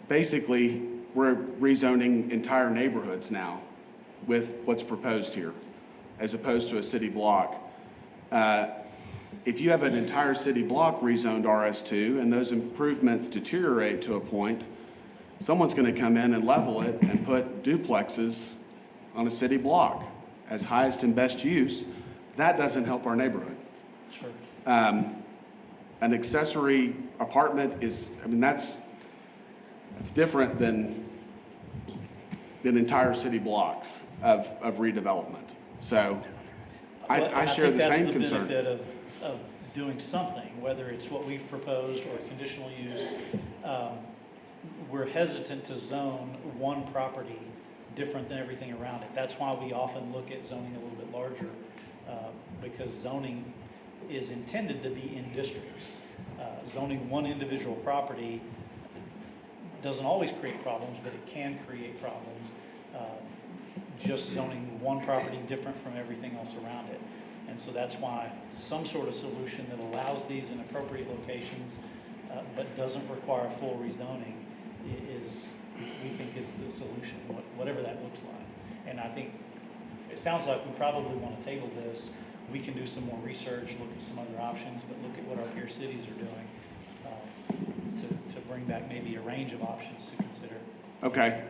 basically we're rezoning entire neighborhoods now with what's proposed here, as opposed to a city block. If you have an entire city block rezoned RS2 and those improvements deteriorate to a point, someone's going to come in and level it and put duplexes on a city block as highest and best use. That doesn't help our neighborhood. Sure. An accessory apartment is, I mean, that's different than entire city blocks of redevelopment. So I share the same concern. I think that's the benefit of doing something, whether it's what we've proposed or conditional use. We're hesitant to zone one property different than everything around it. That's why we often look at zoning a little bit larger, because zoning is intended to be in districts. Zoning one individual property doesn't always create problems, but it can create problems. Just zoning one property different from everything else around it. And so that's why some sort of solution that allows these in appropriate locations, but doesn't require full rezoning is, we think is the solution, whatever that looks like. And I think it sounds like we probably want to table this. We can do some more research, look at some other options, but look at what our peer cities are doing to bring back maybe a range of options to consider. Okay.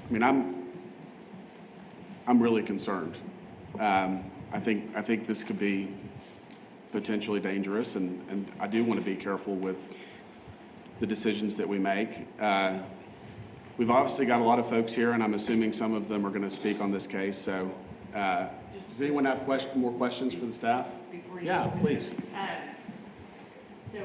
I mean, I'm really concerned. I think this could be potentially dangerous, and I do want to be careful with the decisions that we make. We've obviously got a lot of folks here, and I'm assuming some of them are going to speak on this case. So, does anyone have more questions for the staff? Yeah, please. So,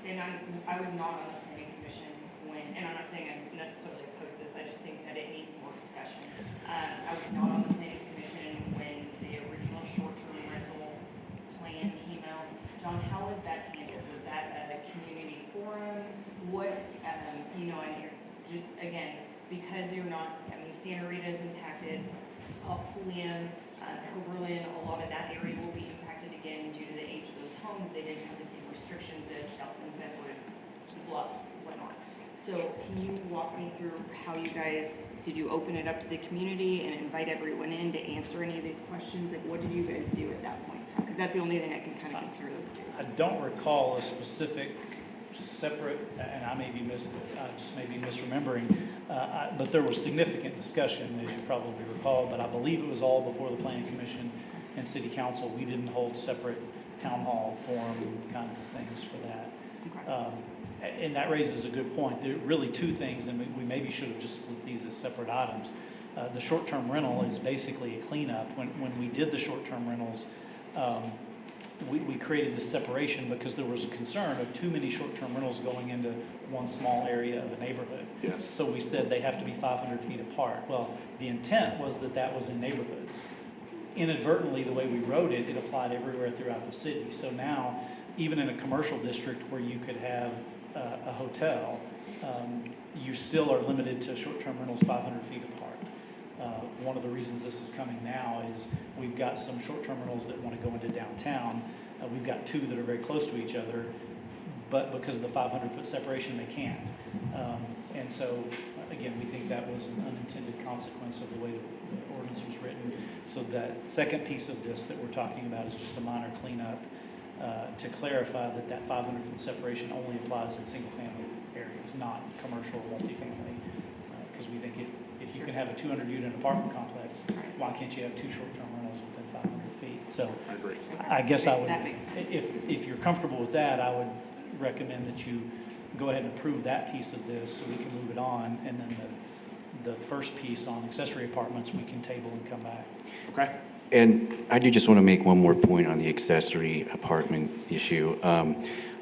and I was not on the planning commission when, and I'm not saying I'm necessarily opposed to this, I just think that it needs more discussion. I was not on the planning commission when the original short-term rental plan came out. John, how was that handled? Was that a community forum? What, you know, and you're just, again, because you're not, I mean, Santa Rita is impacted, Pulliam, Coberlin, a lot of that area will be impacted again due to the age of those homes. They didn't have the same restrictions as Southland, Bedford, Bluffs, whatnot. So can you walk me through how you guys, did you open it up to the community and invite everyone in to answer any of these questions? Like, what did you guys do at that point in time? Because that's the only thing I can kind of compare those to. I don't recall a specific separate, and I just may be misremembering, but there was significant discussion, as you probably recall, but I believe it was all before the Planning Commission and City Council. We didn't hold separate town hall forum kinds of things for that. Okay. And that raises a good point. There are really two things, and we maybe should have just split these as separate items. The short-term rental is basically a cleanup. When we did the short-term rentals, we created this separation because there was a concern of too many short-term rentals going into one small area of a neighborhood. Yes. So we said they have to be 500 feet apart. Well, the intent was that that was in neighborhoods. Inadvertently, the way we wrote it, it applied everywhere throughout the city. So now, even in a commercial district where you could have a hotel, you still are limited to short-term rentals 500 feet apart. One of the reasons this is coming now is we've got some short-term rentals that want to go into downtown. We've got two that are very close to each other, but because of the 500-foot separation, they can't. And so, again, we think that was an unintended consequence of the way the ordinance was written. So that second piece of this that we're talking about is just a minor cleanup to clarify that that 500-foot separation only applies in single-family areas, not commercial or multifamily. Because we think if you can have a 200-unit apartment complex, why can't you have two short-term rentals within 500 feet? So I agree. I guess I would, That makes sense. if you're comfortable with that, I would recommend that you go ahead and approve that piece of this so we can move it on. And then the first piece on accessory apartments, we can table and come back. Okay. And I do just want to make one more point on the accessory apartment issue.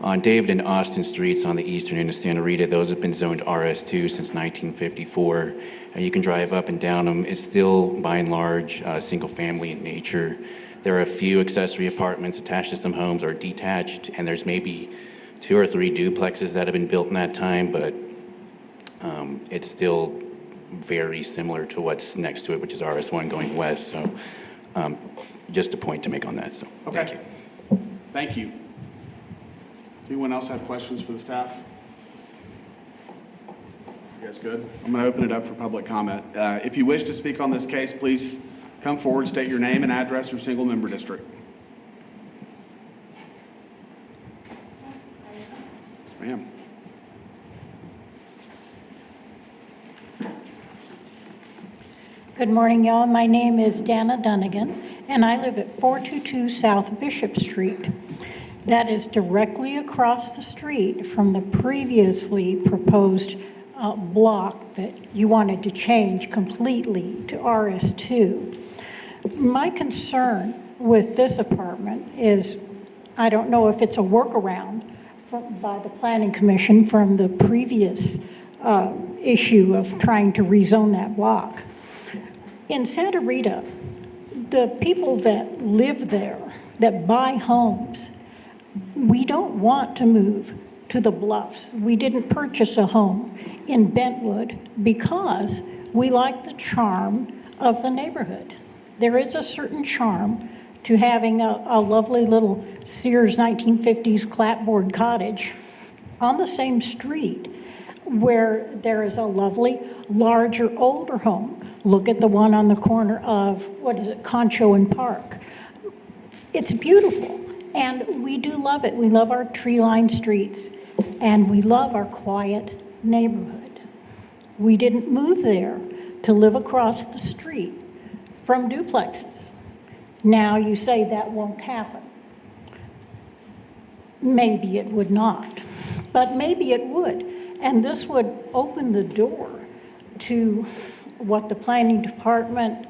On David and Austin Streets on the eastern end of Santa Rita, those have been zoned RS2 since 1954. You can drive up and down them. It's still, by and large, single family in nature. There are a few accessory apartments attached to some homes or detached, and there's maybe 2 or 3 duplexes that have been built in that time, but it's still very similar to what's next to it, which is RS1 going west. So just a point to make on that. So thank you. Thank you. Anyone else have questions for the staff? You guys good? I'm going to open it up for public comment. If you wish to speak on this case, please come forward, state your name and address or single member district. Yes, ma'am. Good morning, y'all. My name is Dana Dunnigan, and I live at 422 South Bishop Street. That is directly across the street from the previously proposed block that you wanted to change completely to RS2. My concern with this apartment is, I don't know if it's a workaround by the Planning Commission from the previous issue of trying to rezone that block. In Santa Rita, the people that live there, that buy homes, we don't want to move to the Bluffs. We didn't purchase a home in Bentwood because we like the charm of the neighborhood. There is a certain charm to having a lovely little Sears 1950s clapboard cottage on the same street where there is a lovely, larger, older home. Look at the one on the corner of, Concho and Park. It's beautiful, and we do love it. We love our tree-lined streets, and we love our quiet neighborhood. We didn't move there to live across the street from duplexes. Now you say that won't happen. Maybe it would not, but maybe it would. And this would open the door to what the planning department,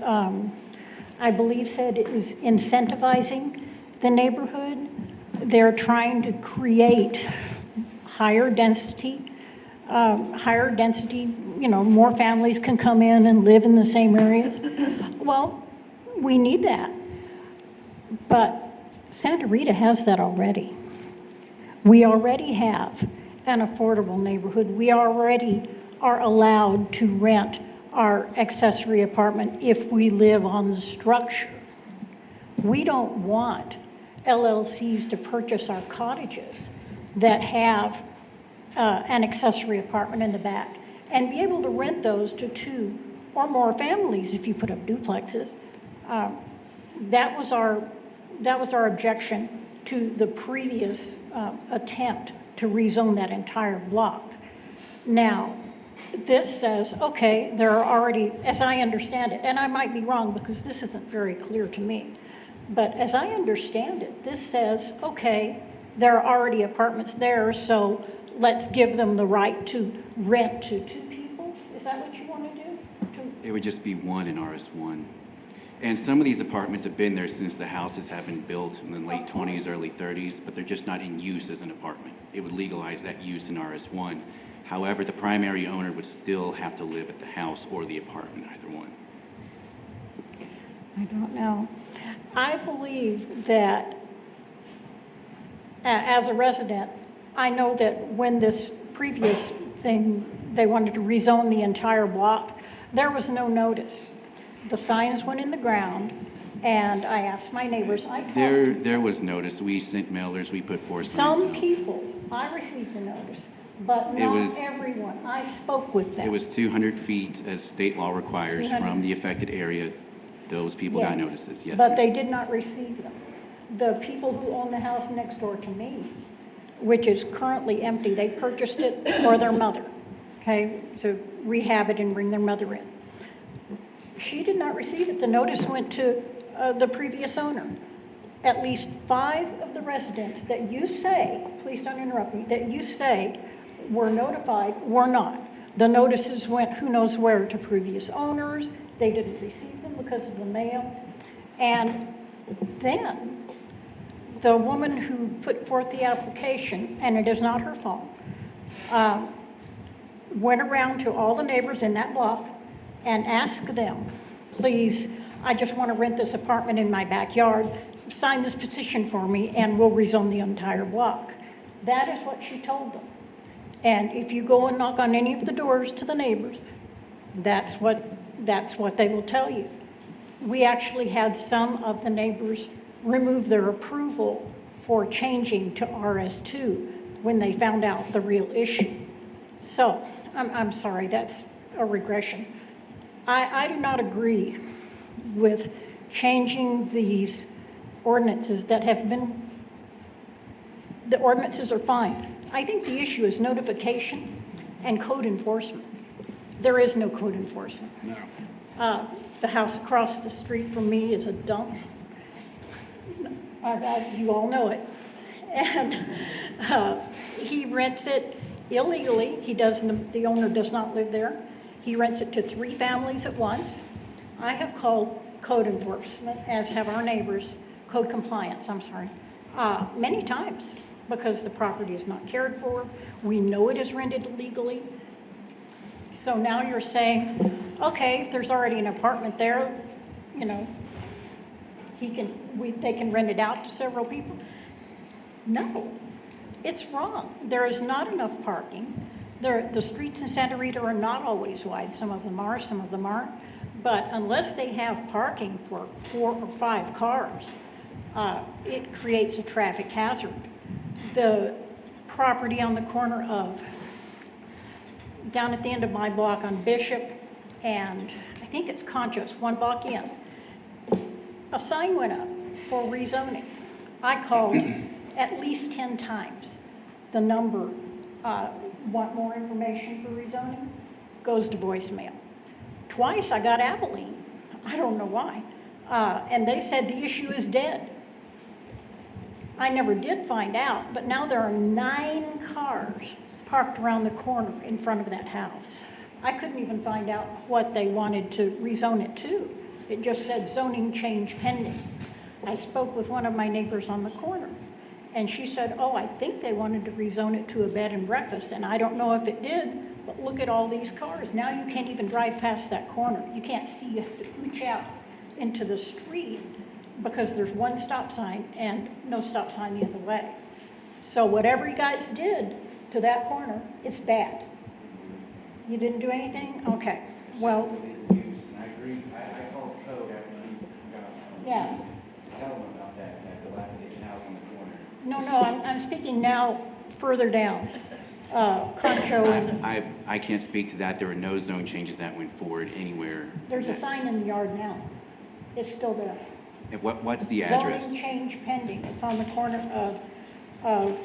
I believe, said it is incentivizing the neighborhood. They're trying to create higher density, more families can come in and live in the same areas. Well, we need that. But Santa Rita has that already. We already have an affordable neighborhood. We already are allowed to rent our accessory apartment if we live on the structure. We don't want LLCs to purchase our cottages that have an accessory apartment in the back and be able to rent those to 2 or more families if you put up duplexes. That was our objection to the previous attempt to rezone that entire block. Now, this says, okay, there are already, as I understand it, and I might be wrong because this isn't very clear to me, but as I understand it, this says, okay, there are already apartments there, so let's give them the right to rent to 2 people? Is that what you want to do? It would just be one in RS1. And some of these apartments have been there since the houses have been built in the late 20s, early 30s, but they're just not in use as an apartment. It would legalize that use in RS1. However, the primary owner would still have to live at the house or the apartment, either one. I don't know. I believe that, as a resident, I know that when this previous thing, they wanted to rezone the entire block, there was no notice. The signs went in the ground, and I asked my neighbors, I talked to There was notice. We sent mailers, we put 4 signs some out. people, I received the notice, but not everyone. I spoke with them. It was 200 feet, as state law requires, 200. from the affected area. Those people got Yes, notices, yes. but ma'am. they did not receive them. The people who own the house next door to me, which is currently empty, they purchased it for their mother, okay, to rehab it and bring their mother in. She did not receive it. The notice went to the previous owner. At least 5 of the residents that you say, please don't interrupt me, that you say were notified were not. The notices went who knows where to previous owners. They didn't receive them because of the mail. And then the woman who put forth the application, and it is not her fault, went around to all the neighbors in that block and asked them, please, I just want to rent this apartment in my backyard, sign this petition for me and we'll rezone the entire block. That is what she told them. And if you go and knock on any of the doors to the neighbors, that's what they will tell you. We actually had some of the neighbors remove their approval for changing to RS2 when they found out the real issue. So, I'm sorry, that's a regression. I do not agree with changing these ordinances that have been, the ordinances are fine. I think the issue is notification and code enforcement. There is no code enforcement. No. The house across the street from me is a dump. You all know it. And he rents it illegally. The owner does not live there. He rents it to 3 families at once. I have called code enforcement, as have our neighbors, code compliance, I'm sorry, many times because the property is not cared for. We know it is rented illegally. So now you're saying, okay, if there's already an apartment there, you know, they can rent it out to several people. No, it's wrong. There is not enough parking. The streets in Santa Rita are not always wide. Some of them are, some of them aren't. But unless they have parking for 4 or 5 cars, it creates a traffic hazard. The property on the corner of, down at the end of my block on Bishop, and I think it's Conchos, 1 block in, a sign went up for rezoning. I called at least 10 times. The number, want more information for rezoning, goes to voicemail. Twice I got Abilene. I don't know why. And they said the issue is dead. I never did find out, but now there are 9 cars parked around the corner in front of that house. I couldn't even find out what they wanted to rezone it to. It just said zoning change pending. I spoke with one of my neighbors on the corner, and she said, oh, I think they wanted to rezone it to a bed and breakfast, and I don't know if it did, but look at all these cars. Now you can't even drive past that corner. You can't see, you have to ooch out into the street because there's 1 stop sign and no stop sign the other way. So whatever you guys did to that corner, it's bad. You didn't do anything? Okay, well. I agree. I called code after you got, Yeah. tell them about that dilapidated house on the corner. No, I'm speaking now further down, Concho and, I can't speak to that. There were no zone changes that went forward anywhere. there's a sign in the yard now. It's still there. And what's the address? Zoning change pending. It's on the corner of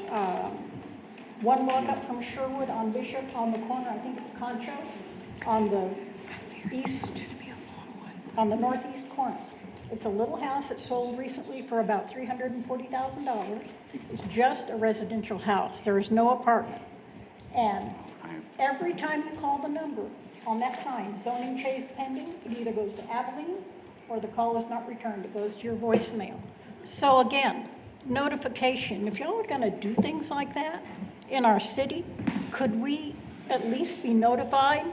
1 block up from Sherwood on Bishop, on the corner, I think it's Concho, on the east, on the northeast corner. It's a little house that sold recently for about $340,000. It's just a residential house. There is no apartment. And every time you call the number on that sign, zoning change pending, it either goes to Abilene or the call is not returned. It goes to your voicemail. So again, notification. If y'all are going to do things like that in our city, could we at least be notified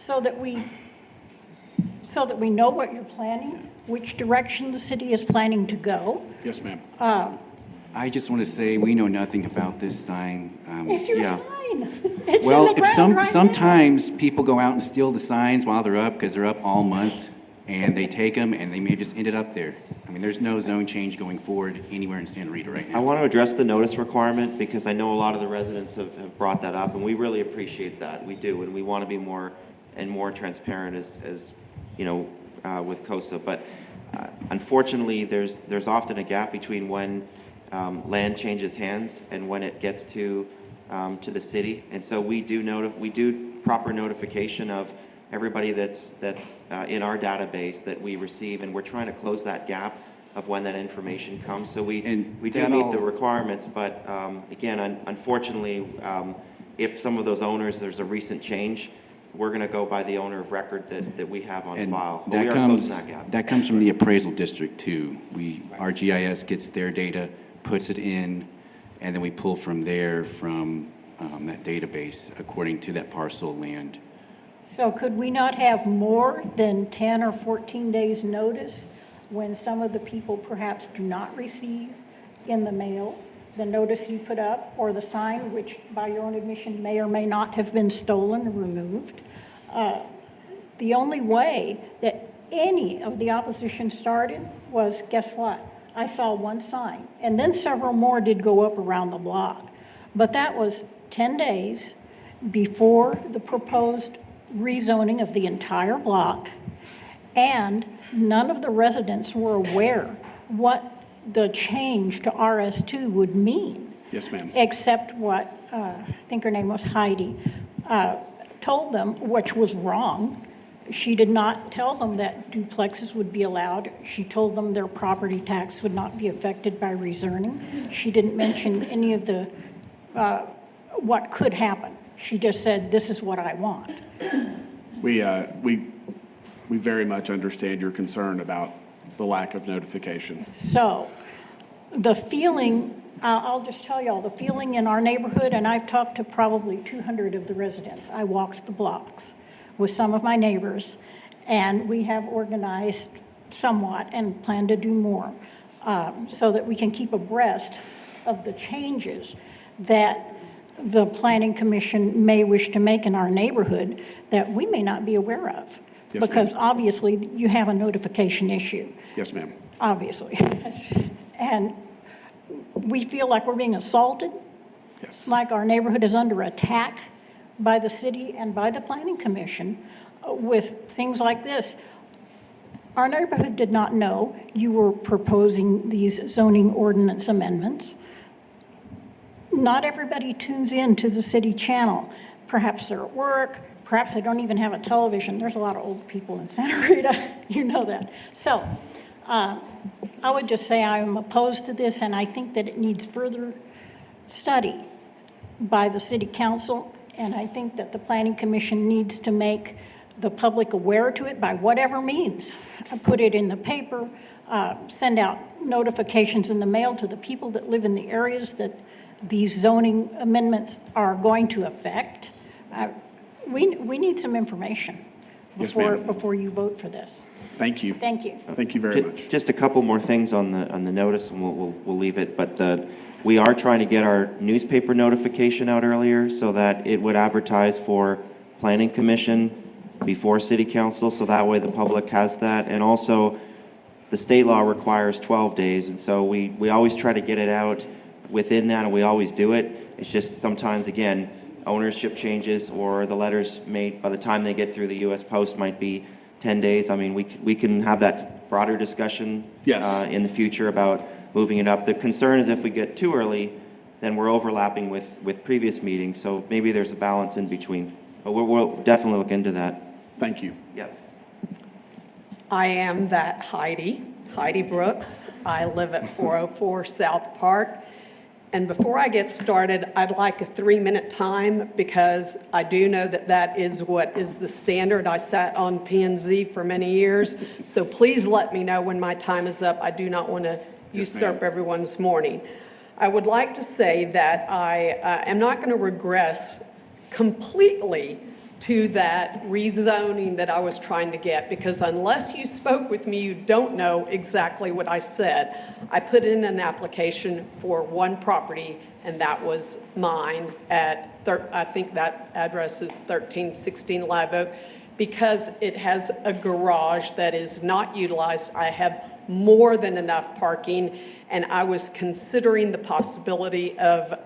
so that we know what you're planning, which direction the city is planning to go? Yes, ma'am. I just want to say, we know nothing about this sign. It's your yeah. sign. It's Well, in the if ground right now. sometimes people go out and steal the signs while they're up, because they're up all month, and they take them, and they may just end it up there. I mean, there's no zone change going forward anywhere in Santa Rita right I now. want to address the notice requirement because I know a lot of the residents have brought that up, and we really appreciate that. We do, and we want to be more transparent as you know, with COSA. But unfortunately, there's often a gap between when land changes hands and when it gets to the city. And so we do proper notification of everybody that's in our database that we receive, and we're trying to close that gap of when that information comes. So we do meet the requirements, but again, unfortunately, if some of those owners, there's a recent change, we're going to go by the owner of record that we have on file. But we are closing that gap. That comes from the appraisal district too. Our GIS gets their data, puts it in, and then we pull from there from that database according to that parcel of land. So could we not have more than 10 or 14 days' notice when some of the people perhaps do not receive in the mail the notice you put up or the sign, which by your own admission may or may not have been stolen or removed? The only way that any of the opposition started was, guess what? I saw one sign, and then several more did go up around the block. But that was 10 days before the proposed rezoning of the entire block, and none of the residents were aware what the change to RS2 would mean. Yes, ma'am. Except what, I think her name was Heidi, told them, which was wrong. She did not tell them that duplexes would be allowed. She told them their property tax would not be affected by rezoning. She didn't mention any of the, what could happen. She just said, this is what I want. We very much understand your concern about the lack of notification. So the feeling, I'll just tell y'all, the feeling in our neighborhood, and I've talked to probably 200 of the residents. I walked the blocks with some of my neighbors, and we have organized somewhat and plan to do more so that we can keep abreast of the changes that the Planning Commission may wish to make in our neighborhood that we may not be aware of. Yes, because ma'am. obviously you have a notification issue. Yes, ma'am. Obviously. And we feel like we're being assaulted, Yes. like our neighborhood is under attack by the city and by the Planning Commission with things like this. Our neighborhood did not know you were proposing these zoning ordinance amendments. Not everybody tunes in to the city channel. Perhaps they're at work, perhaps they don't even have a television. There's a lot of old people in Santa Rita, you know that. So I would just say I am opposed to this, and I think that it needs further study by the city council, and I think that the Planning Commission needs to make the public aware to it by whatever means. Put it in the paper, send out notifications in the mail to the people that live in the areas that these zoning amendments are going to affect. We need some information Yes, ma'am. before you vote for this. Thank you. Thank you. Thank you very much. Just a couple more things on the notice, and we'll leave it. But we are trying to get our newspaper notification out earlier so that it would advertise for Planning Commission before City Council, so that way the public has that. And also, the state law requires 12 days, and so we always try to get it out within that, and we always do it. It's just sometimes, again, ownership changes or the letters made by the time they get through the U.S. Post might be 10 days. I mean, we can have that broader discussion Yes. in the future about moving it up. The concern is if we get too early, then we're overlapping with previous meetings, so maybe there's a balance in between. But we'll definitely look into that. Thank you. Yep. I am that Heidi Brooks. I live at 404 South Park. And before I get started, I'd like a 3-minute time because I do know that that is what is the standard. I sat on P&Z for many years, so please let me know when my time is up. I do not want to usurp everyone's morning. I would like to say that I am not going to regress completely to that rezoning that I was trying to get, because unless you spoke with me, you don't know exactly what I said. I put in an application for one property, and that was mine at, I think that address is 1316 Live Oak, because it has a garage that is not utilized. I have more than enough parking, and I was considering the possibility of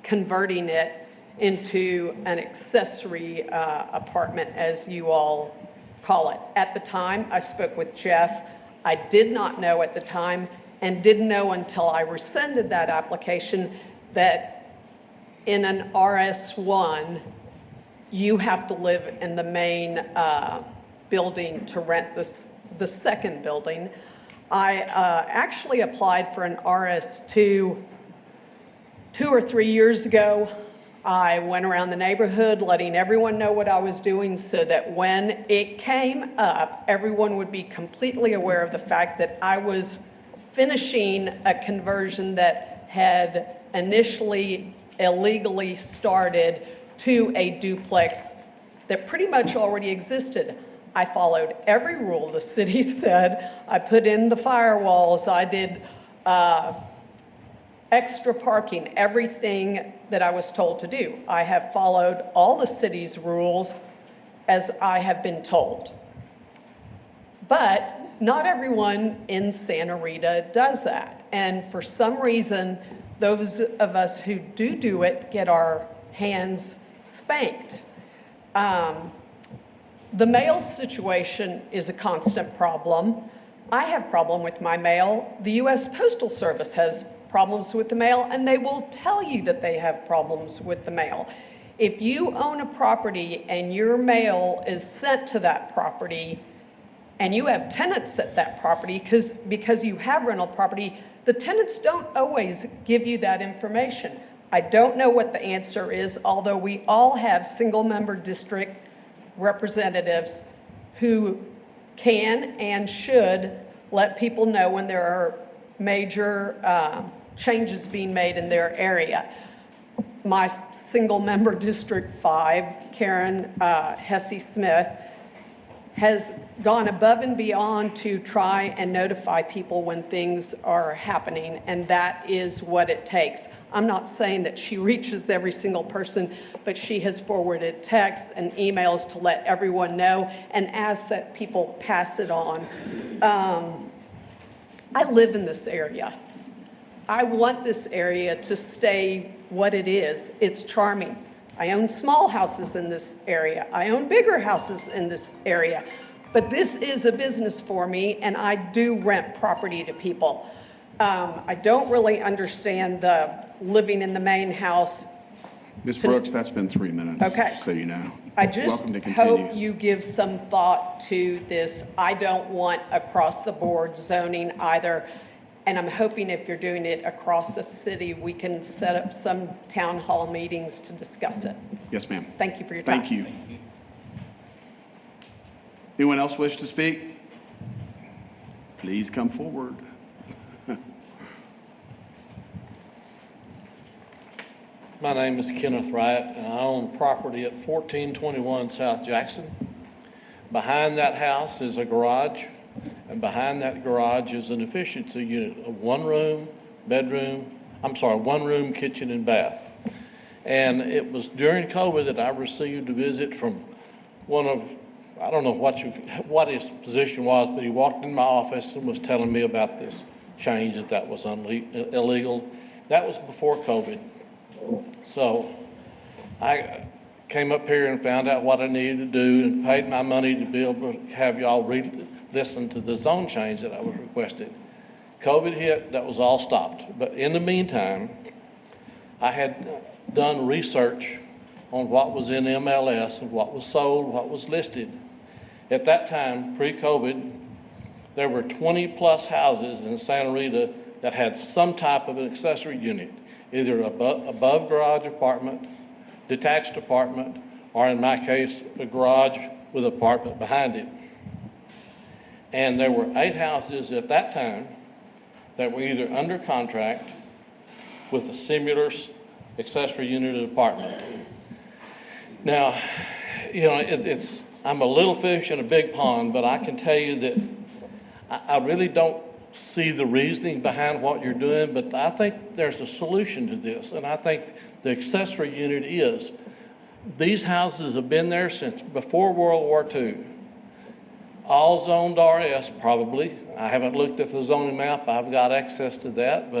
converting it into an accessory apartment, as you all call it. At the time, I spoke with Jeff. I did not know at the time, and didn't know until I rescinded that application, that in an RS1, you have to live in the main building to rent the second building. I actually applied for an RS2 2 or 3 years ago. I went around the neighborhood letting everyone know what I was doing so that when it came up, everyone would be completely aware of the fact that I was finishing a conversion that had initially illegally started to a duplex that pretty much already existed. I followed every rule the city said. I put in the firewalls. I did extra parking, everything that I was told to do. I have followed all the city's rules as I have been told. But not everyone in Santa Rita does that. And for some reason, those of us who do it get our hands spanked. The mail situation is a constant problem. I have problem with my mail. The U.S. Postal Service has problems with the mail, and they will tell you that they have problems with the mail. If you own a property and your mail is sent to that property and you have tenants at that property, because you have rental property, the tenants don't always give you that information. I don't know what the answer is, although we all have single-member district representatives who can and should let people know when there are major changes being made in their area. My single-member District 5, Karen Hesse Smith, has gone above and beyond to try and notify people when things are happening, and that is what it takes. I'm not saying that she reaches every single person, but she has forwarded texts and emails to let everyone know and asks that people pass it on. I live in this area. I want this area to stay what it is. It's charming. I own small houses in this area. I own bigger houses in this area. But this is a business for me, and I do rent property to people. I don't really understand the living in the main house. Ms. Brooks, that's been 3 minutes. Okay. So you know. I just Welcome to continue. hope you give some thought to this. I don't want across-the-board zoning either, and I'm hoping if you're doing it across the city, we can set up some town hall meetings to discuss it. Yes, ma'am. Thank you for your time. Thank you. Anyone else wish to speak? Please come forward. My name is Kenneth Wright, and I own property at 1421 South Jackson. Behind that house is a garage, and behind that garage is an efficiency unit of one room, kitchen, and bath. And it was during COVID that I received a visit from one of, I don't know what his position was, but he walked in my office and was telling me about this change that was illegal. That was before COVID. So I came up here and found out what I needed to do and paid my money to be able to have y'all listen to the zone change that I was requested. COVID hit, that was all stopped. But in the meantime, I had done research on what was in MLS and what was sold, what was listed. At that time, pre-COVID, there were 20 plus houses in Santa Rita that had some type of an accessory unit. either above garage apartment, detached apartment, or in my case, a garage with apartment behind it. And there were 8 houses at that time that were either under contract with a similar accessory unit apartment. Now, you know, I'm a little fish in a big pond, but I can tell you that I really don't see the reasoning behind what you're doing, but I think there's a solution to this, and I think the accessory unit is. These houses have been there since before World War II. All zoned RS probably. I haven't looked at the zoning map. I've got access to that,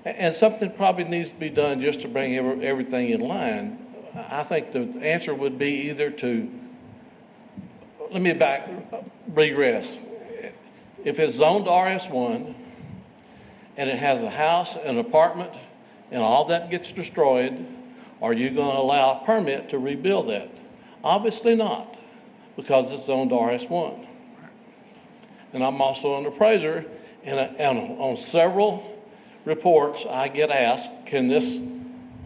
and something probably needs to be done just to bring everything in line. I think the answer would be either to, let me regress. If it's zoned RS1 and it has a house, an apartment, and all that gets destroyed, are you going to allow a permit to rebuild that? Obviously not, because it's zoned RS1. And I'm also an appraiser, and on several reports I get asked, can this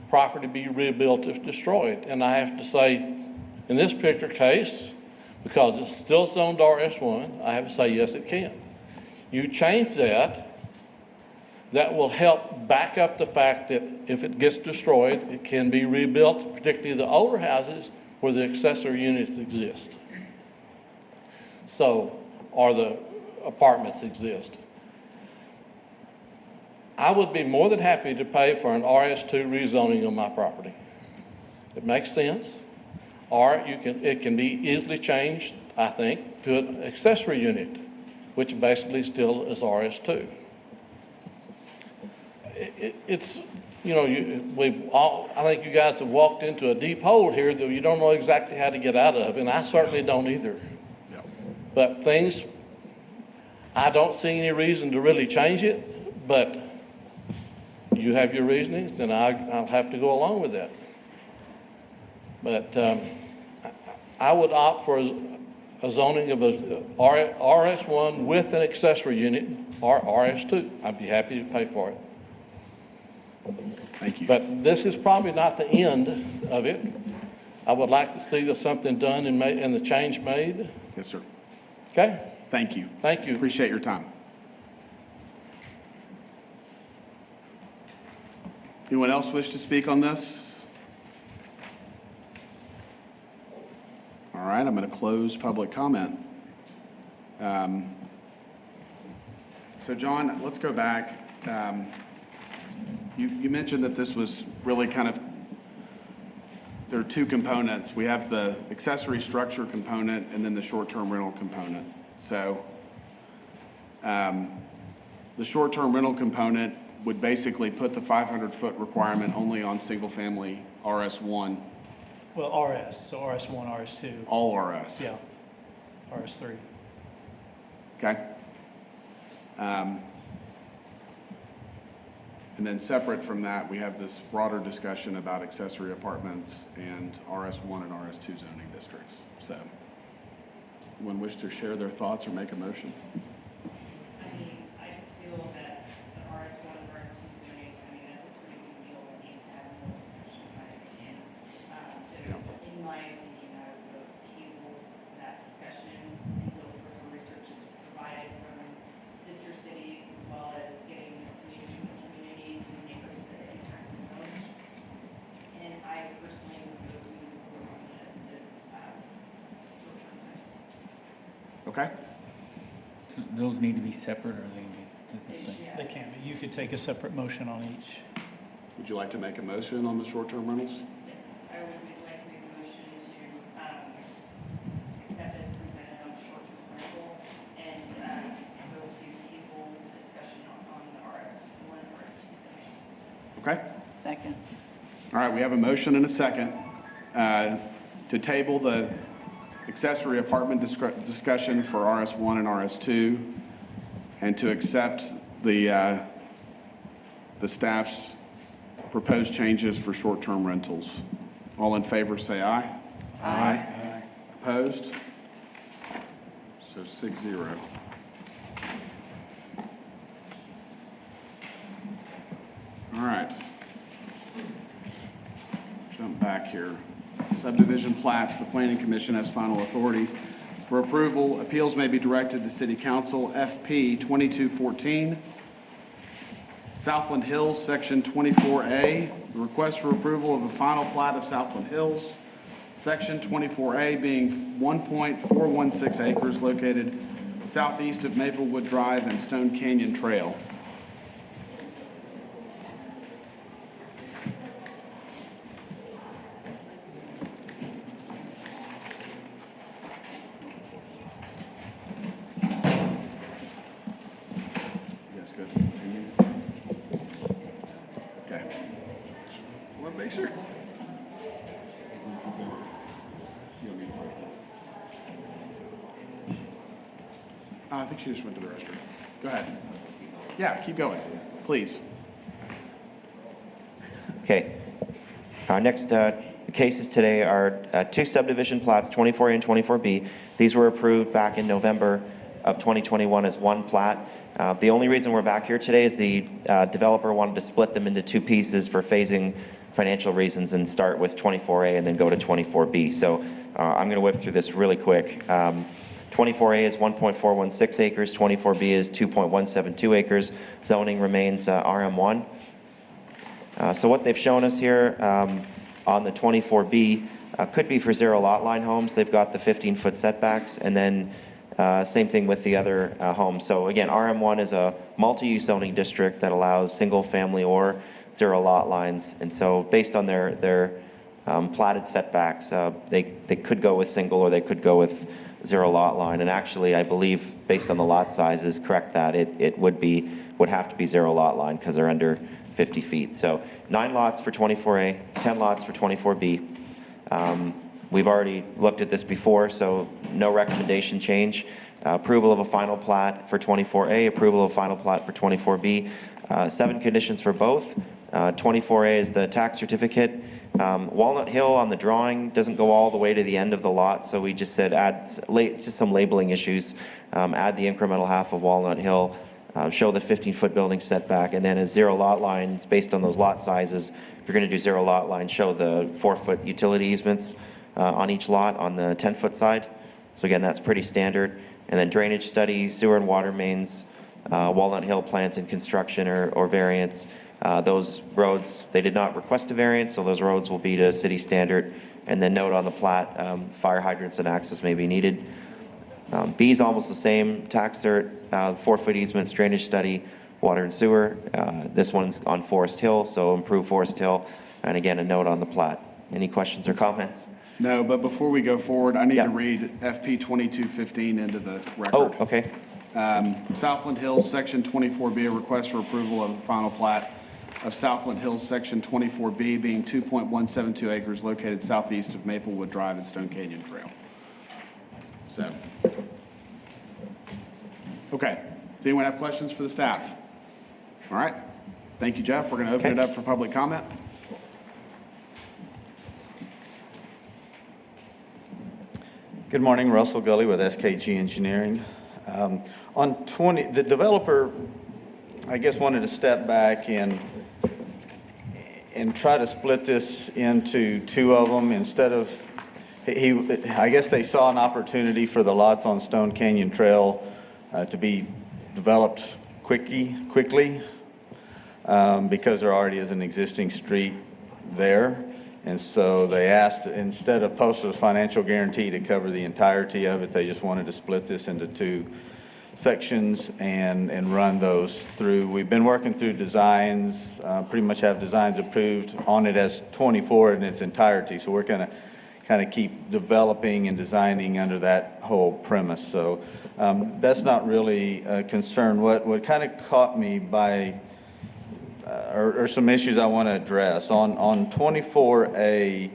property be rebuilt if destroyed? And I have to say, in this particular case, because it's still zoned RS1, I have to say yes, it can. You change that, that will help back up the fact that if it gets destroyed, it can be rebuilt, particularly the older houses where the accessory units exist. So, or the apartments exist. I would be more than happy to pay for an RS2 rezoning on my property. It makes sense. Or it can be easily changed, I think, to an accessory unit, which basically still is RS2. It's, you know, I think you guys have walked into a deep hole here that you don't know exactly how to get out of, and I certainly don't either. Yep. But I don't see any reason to really change it, but you have your reasonings, and I'll have to go along with that. But I would opt for a zoning of a RS1 with an accessory unit, or RS2. I'd be happy to pay for it. Thank you. But this is probably not the end of it. I would like to see something done and the change made. Yes, sir. Okay? Thank you. Thank you. Appreciate your time. Anyone else wish to speak on this? All right, I'm going to close public comment. So John, let's go back. You mentioned that this was really kind of, there are 2 components. We have the accessory structure component and then the short-term rental component. So the short-term rental component would basically put the 500-foot requirement only on single-family RS1. Well, RS, so RS1, RS2. All RS. Yeah, RS3. Okay. And then separate from that, we have this broader discussion about accessory apartments and RS1 and RS2 zoning districts. So, anyone wish to share their thoughts or make a motion? I mean, I just feel that the RS1 and RS2 zoning, I mean, that's a pretty big deal that needs to have more discussion, in my opinion. In my opinion, I would vote to table that discussion until further research is provided from sister cities as well as getting news from the communities and the neighborhoods that it impacts the most. And I personally would go to work on the short-term rental. Okay. Those need to be separate, or they need to be the same? They can, but you could take a separate motion on each. Would you like to make a motion on the short-term rentals? Yes, I would like to make a motion to accept as presented on the short-term rental and go to table discussion on the RS1 and RS2 zoning. Okay. Second. All right, we have a motion and a second to table the accessory apartment discussion for RS1 and RS2 and to accept the staff's proposed changes for short-term rentals. All in favor, say aye. Aye. Opposed? So 6-0. All right. here. Subdivision plats, the Planning Commission has final authority for approval. Appeals may be directed to City Council. FP 2214. Southland Hills, Section 24A. The request for approval of a final plat of Southland Hills, Section 24A being 1.416 acres located southeast of Maplewood Drive and Stone Canyon Trail. Yes, good. Okay. Want to make sure? I think she just went to the restroom. Go ahead. Yeah, keep going, please. Okay. Our next cases today are two subdivision plats, 24A and 24B. These were approved back in November of 2021 as one plat. The only reason we're back here today is the developer wanted to split them into two pieces for phasing financial reasons and start with 24A and then go to 24B. So I'm going to whip through this really quick. 24A is 1.416 acres, 24B is 2.172 acres. Zoning remains RM1. So what they've shown us here on the 24B could be for zero lot line homes. They've got the 15-foot setbacks, and then same thing with the other homes. So again, RM1 is a multi-use zoning district that allows single family or zero lot lines. And so based on their platted setbacks, they could go with single or they could go with zero lot line. And actually, I believe based on the lot sizes, correct that, it would have to be zero lot line because they're under 50 feet. So 9 lots for 24A, 10 lots for 24B. We've already looked at this before, so no recommendation change. Approval of a final plat for 24A, approval of a final plat for 24B. 7 conditions for both. 24A is the tax certificate. Walnut Hill on the drawing doesn't go all the way to the end of the lot, so we just said add just some labeling issues. Add the incremental half of Walnut Hill, show the 15-foot building setback, and then as zero lot lines based on those lot sizes. If you're going to do zero lot lines, show the 4-foot utility easements on each lot on the 10-foot side. So again, that's pretty standard. And then drainage studies, sewer and water mains, Walnut Hill plans and construction or variance. Those roads, they did not request a variance, so those roads will be to city standard. And then note on the plat, fire hydrants and access may be needed. B is almost the same, tax cert, 4-foot easements, drainage study, water and sewer. This one's on Forest Hill, so improve Forest Hill. And again, a note on the plat. Any questions or comments? No, but before we go forward, I need to read FP 2215 into the record. Oh, okay. Southland Hills, Section 24B, a request for approval of the final plat of Southland Hills, Section 24B, being 2.172 acres located southeast of Maplewood Drive and Stone Canyon Trail. So, okay. Does anyone have questions for the staff? All right. Thank you, Jeff. We're going to open it up for public comment. Good morning, Russell Gully with SKG Engineering. The developer, I guess, wanted to step back and try to split this into 2 of them instead of, I guess they saw an opportunity for the lots on Stone Canyon Trail to be developed quickly, because there already is an existing street there. And so they asked, instead of posting a financial guarantee to cover the entirety of it, they just wanted to split this into 2 sections and run those through. We've been working through designs, pretty much have designs approved on it as 24 in its entirety. So we're going to kind of keep developing and designing under that whole premise. So that's not really a concern. What kind of caught me by or some issues I want to address. On 24A,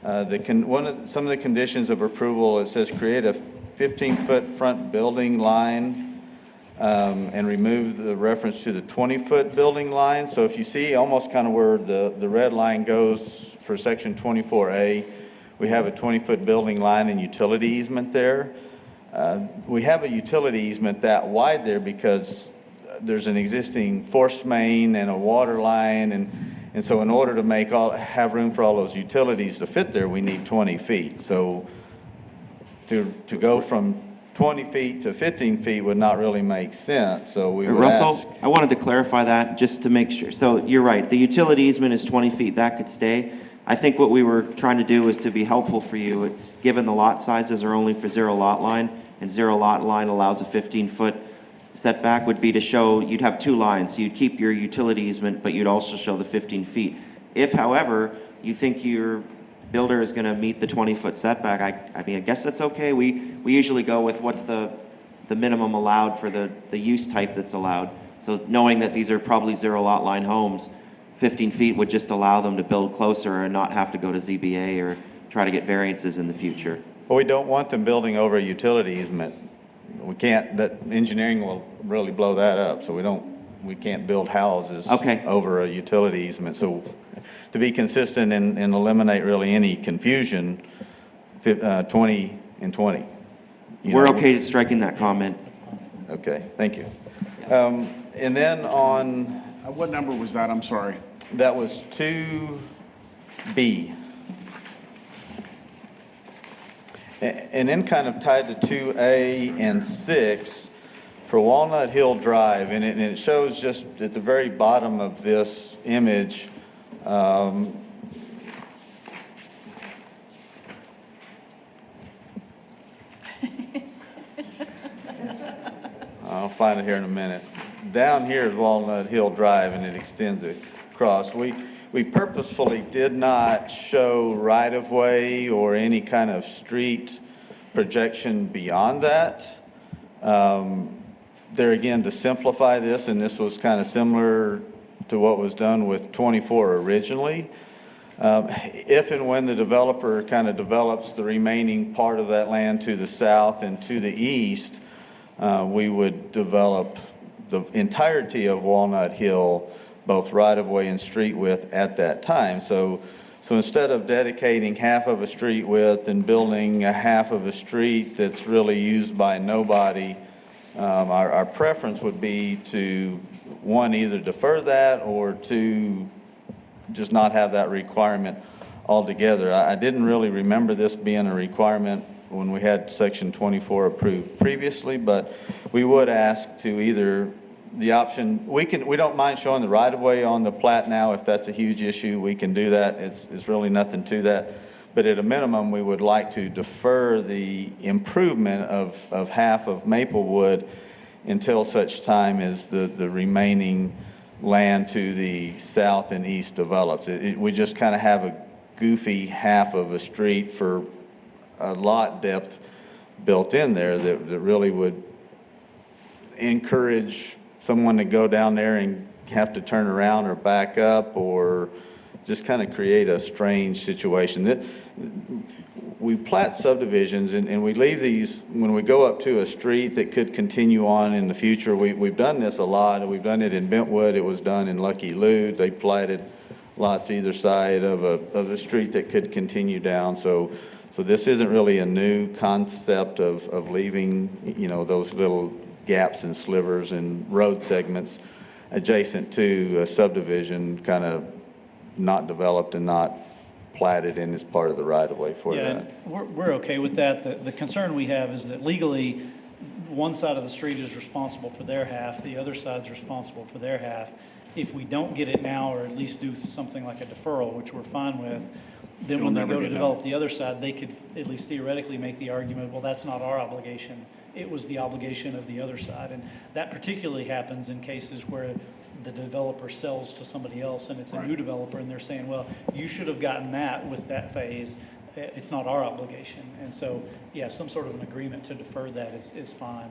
some of the conditions of approval, it says create a 15-foot front building line and remove the reference to the 20-foot building line. So if you see almost kind of where the red line goes for section 24A, we have a 20-foot building line and utility easement there. We have a utility easement that wide there because there's an existing force main and a water line, and And so in order to have room for all those utilities to fit there, we need 20 feet. So to go from 20 feet to 15 feet would not really make sense, so we would ask. Russell, I wanted to clarify that just to make sure. So you're right, the utility easement is 20 feet, that could stay. I think what we were trying to do was to be helpful for you. It's given the lot sizes are only for zero lot line, and zero lot line allows a 15-foot setback, would be to show you'd have two lines. So you'd keep your utility easement, but you'd also show the 15 feet. If, however, you think your builder is going to meet the 20-foot setback, I mean, I guess that's okay. We usually go with what's the minimum allowed for the use type that's allowed. So knowing that these are probably zero lot line homes, 15 feet would just allow them to build closer and not have to go to ZBA or try to get variances in the future. Well, we don't want them building over a utility easement. We can't, that engineering will really blow that up, so we can't build houses over a utility easement. So to be consistent and eliminate really any confusion, 20 and 20. We're okay striking that comment. Okay, thank you. And then on... What number was that? I'm sorry. That was 2B. And then kind of tied to 2A and 6 for Walnut Hill Drive, and it shows just at the very bottom of this image, I'll find it here in a minute. Down here is Walnut Hill Drive, and it extends across. We purposefully did not show right-of-way or any kind of street projection beyond that. There again, to simplify this, and this was kind of similar to what was done with 24 originally. If and when the developer kind of develops the remaining part of that land to the south and to the east, we would develop the entirety of Walnut Hill, both right-of-way and street width at that time. So instead of dedicating half of a street width and building a half of a street that's really used by nobody, our preference would be to, one, either defer that or to just not have that requirement altogether. I didn't really remember this being a requirement when we had Section 24 approved previously, but we would ask to either the option, we don't mind showing the right-of-way on the plat now. If that's a huge issue, we can do that. It's really nothing to that. But at a minimum, we would like to defer the improvement of half of Maplewood until such time as the remaining land to the south and east develops. We just kind of have a goofy half of a street for a lot depth built in there that really would encourage someone to go down there and have to turn around or back up, or just kind of create a strange situation. We plat subdivisions and we leave these, when we go up to a street that could continue on in the future, we've done this a lot. We've done it in Bentwood, it was done in Lucky Lou. They platted lots either side of a street that could continue down. So this isn't really a new concept of leaving, those little gaps and slivers and road segments adjacent to a subdivision kind of not developed and not platted in as part of the right-of-way for that. Yeah, we're okay with that. The concern we have is that legally, one side of the street is responsible for their half, the other side's responsible for their half. If we don't get it now, or at least do something like a deferral, which we're fine with, then when they go to develop the other side, they could at least theoretically make the argument, well, that's not our obligation. It was the obligation of the other side. And that particularly happens in cases where the developer sells to somebody else and it's a new developer and they're saying, well, you should have gotten that with that phase. It's not our obligation. And so, yeah, some sort of an agreement to defer that is fine.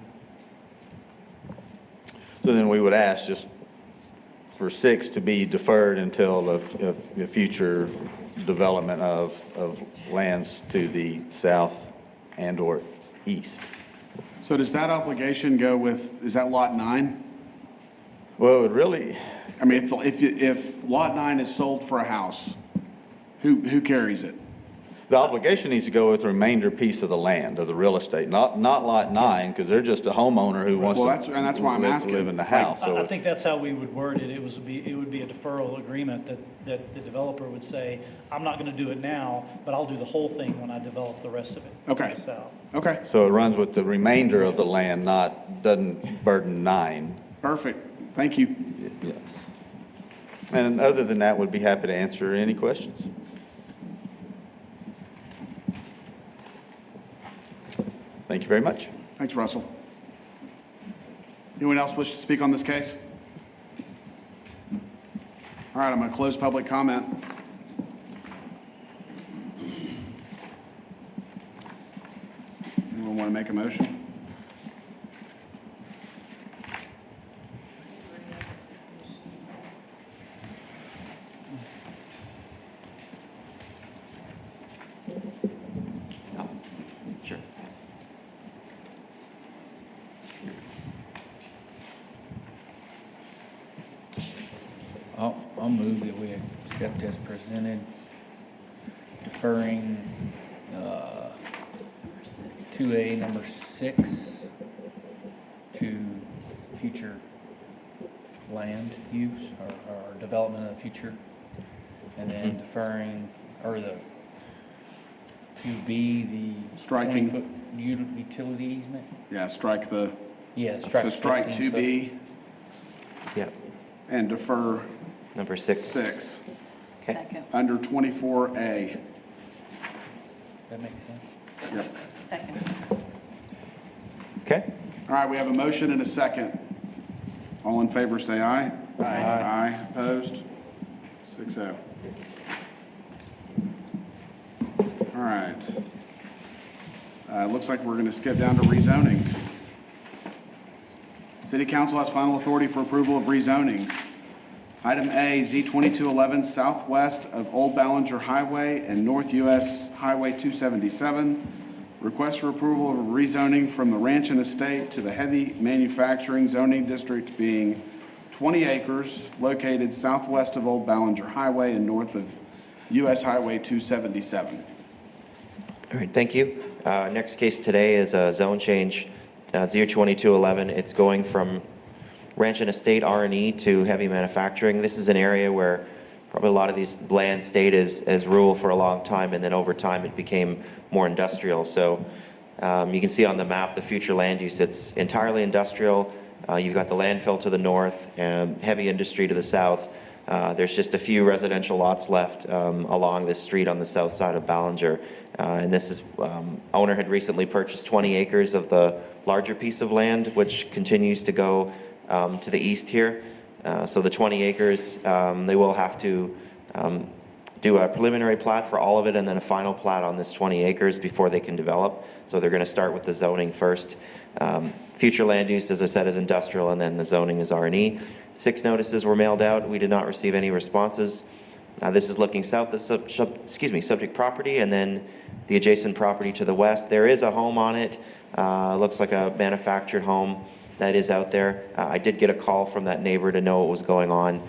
So then we would ask just for 6 to be deferred until the future development of lands to the south and or east. So does that obligation go with, is that lot 9? Well, it would really... I mean, if lot 9 is sold for a house, who carries it? The obligation needs to go with the remainder piece of the land, of the real estate, not lot 9, because they're just a homeowner who wants Well, that's why I'm asking. live in the house. I So think that's how we would word it. It would be a deferral agreement that the developer would say, I'm not going to do it now, but I'll do the whole thing when I develop the rest of it. Okay. So, Okay, so it runs with the remainder of the land, doesn't burden 9. perfect. Thank you. Yes. And other than that, would be happy to answer any questions. Thank you very much. Thanks, Russell. Anyone else wish to speak on this case? All right, I'm going to close public comment. Anyone want to make a motion? Sure. I'll move that we accept as presented, deferring 2A number 6 to future land use or development of the future, and then deferring, or the 2B, the Striking. 20-foot utility easement. Yeah, strike the, Yeah, so strike 15 foot. 2B Yep. and defer Number 6. 6 Second. under 24A. That makes sense. Yep. Second. Okay. All right, we have a motion and a second. All in favor, say aye. Aye. Aye, opposed? 6-0. All right. Looks like we're going to skip down to rezonings. City Council has final authority for approval of rezonings. Item A, Z2211 southwest of Old Ballinger Highway and North US Highway 277. Request for approval of rezoning from the Ranch and Estate to the Heavy Manufacturing Zoning District being 20 acres located southwest of Old Ballinger Highway and north of US Highway 277. All right, thank you. Next case today is a zone change, Z2211. It's going from Ranch and Estate R&E to heavy manufacturing. This is an area where probably a lot of these land stayed as rural for a long time, and then over time it became more industrial. So you can see on the map the future land use. It's entirely industrial. You've got the landfill to the north and heavy industry to the south. There's just a few residential lots left along this street on the south side of Ballinger. And this is, owner had recently purchased 20 acres of the larger piece of land, which continues to go to the east here. So the 20 acres, they will have to do a preliminary plat for all of it and then a final plat on this 20 acres before they can develop. So they're going to start with the zoning first. Future land use, as I said, is industrial, and then the zoning is R&E. 6 notices were mailed out. We did not receive any responses. This is looking south of subject property, and then the adjacent property to the west. There is a home on it. Looks like a manufactured home that is out there. I did get a call from that neighbor to know what was going on.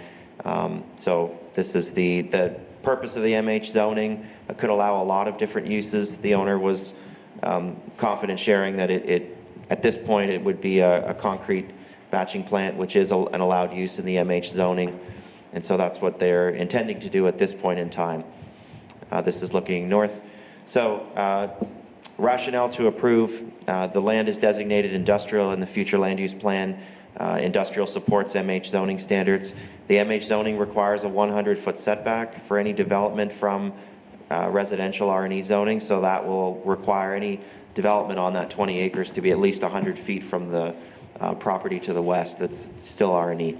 So this is the purpose of the MH zoning. It could allow a lot of different uses. The owner was confident sharing that at this point it would be a concrete batching plant, which is an allowed use in the MH zoning. And so that's what they're intending to do at this point in time. This is looking north. So rationale to approve, the land is designated industrial in the future land use plan. Industrial supports MH zoning standards. The MH zoning requires a 100-foot setback for any development from residential R&E zoning, so that will require any development on that 20 acres to be at least 100 feet from the property to the west that's still R&E.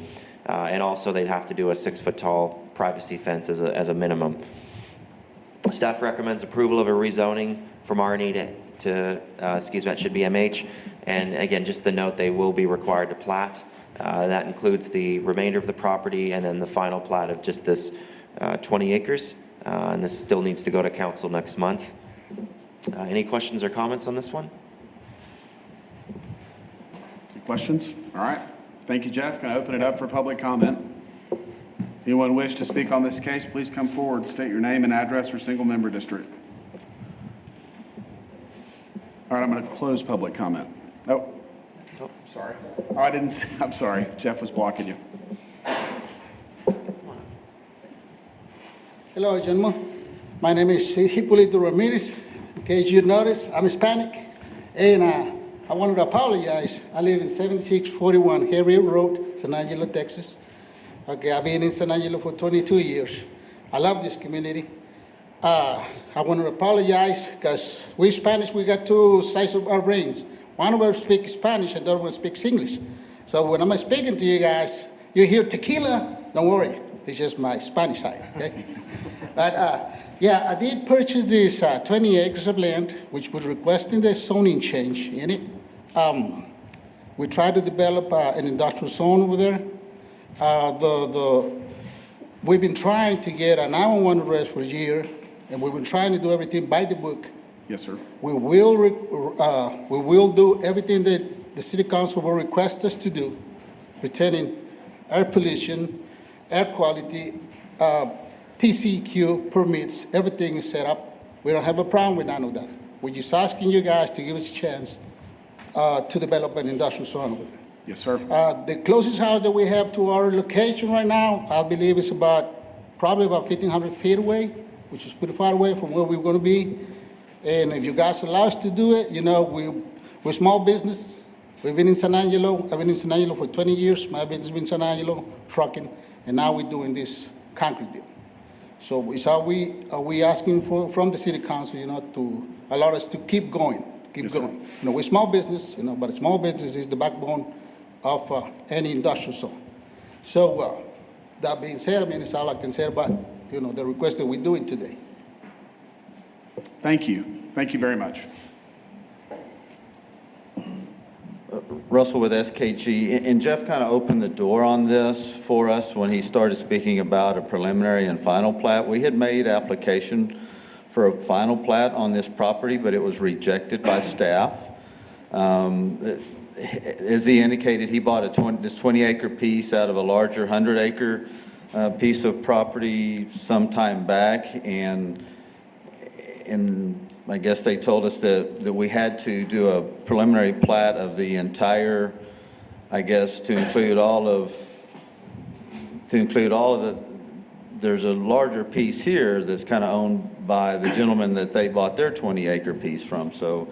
And also they'd have to do a 6-foot tall privacy fence as a minimum. Staff recommends approval of a rezoning from R&E to that should be MH. And again, just the note, they will be required to plat. That includes the remainder of the property and then the final plat of just this 20 acres. And this still needs to go to council next month. Any questions or comments on this one? Any questions? All right. Thank you, Jeff. Going to open it up for public comment. Anyone wish to speak on this case, please come forward. State your name and address or single member district. I'm going to close public comment. Oh, sorry. Oh, I didn't, I'm sorry. Jeff was blocking you. Hello, gentlemen. My name is Hipólito Ramirez. In case you notice, I'm Hispanic, and I wanted to apologize. I live in 7641 Harriet Road, San Angelo, Texas. Okay, I've been in San Angelo for 22 years. I love this community. I want to apologize because we Spanish, we got two sides of our brains. One of us speaks Spanish and the other one speaks English. So when I'm speaking to you guys, you hear tequila, don't worry. It's just my Spanish side, okay? But yeah, I did purchase this 20 acres of land, which was requesting the zoning change in it. We tried to develop an industrial zone over there. We've been trying to get a 911 address for a year, and we've been trying to do everything by the book. Yes, sir. We will do everything that the city council will request us to do, pertaining air pollution, air quality, TCQ permits, everything is set up. We don't have a problem with none of that. We're just asking you guys to give us a chance to develop an industrial zone over there. Yes, sir. The closest house that we have to our location right now, I believe is probably about 1,500 feet away, which is pretty far away from where we're going to be. And if you guys allow us to do it, you know, we're small business. We've been in San Angelo. I've been in San Angelo for 20 years. My business has been in San Angelo, trucking, and now we're doing this concrete deal. So it's how we asking from the city council, you know, to allow us to keep going, Yes, going. You know, we're small business, you know, but small business is the backbone of any industrial zone. So that being said, I mean, it's all I can say about, you know, the request that we're doing today. Thank you. Thank you very much. Russell with SKG, and Jeff kind of opened the door on this for us when he started speaking about a preliminary and final plat. We had made application for a final plat on this property, but it was rejected by staff. As he indicated, he bought this 20-acre piece out of a larger 100-acre piece of property some time back, and I guess they told us that we had to do a preliminary plat of the entire, I guess, to include all of the, there's a larger piece here that's kind of owned by the gentleman that they bought their 20-acre piece from. So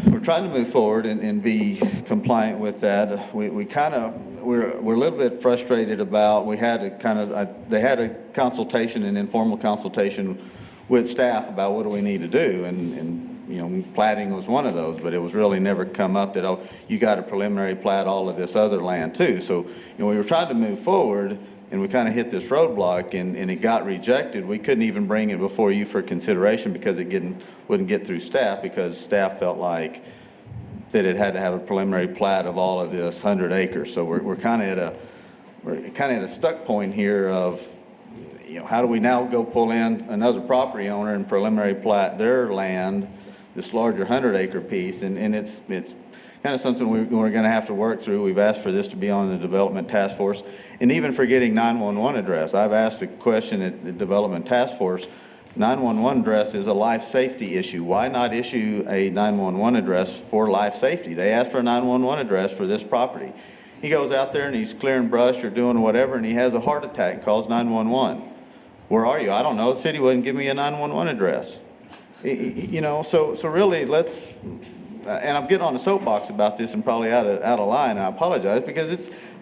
we're trying to move forward and be compliant with that. We're a little bit frustrated about, they had a consultation, an informal consultation with staff about what do we need to do, and you know, platting was one of those, but it was really never come up that, oh, you got a preliminary plat all of this other land too. So, you know, we were trying to move forward, and we kind of hit this roadblock, and it got rejected. We couldn't even bring it before you for consideration because it wouldn't get through staff, because staff felt like that it had to have a preliminary plat of all of this 100 acres. So we're kind of at a stuck point here of, you know, how do we now go pull in another property owner and preliminary plat their land, this larger 100-acre piece, and it's kind of something we're going to have to work through. We've asked for this to be on the Development Task Force, and even for getting 911 address. I've asked the question at the Development Task Force, 911 address is a life safety issue. Why not issue a 911 address for life safety? They asked for a 911 address for this property. He goes out there and he's clearing brush or doing whatever, and he has a heart attack and calls 911. Where are you? I don't know. The city wouldn't give me a 911 address. You know, so really let's, and I'm getting on the soapbox about this and probably out of line, I apologize, because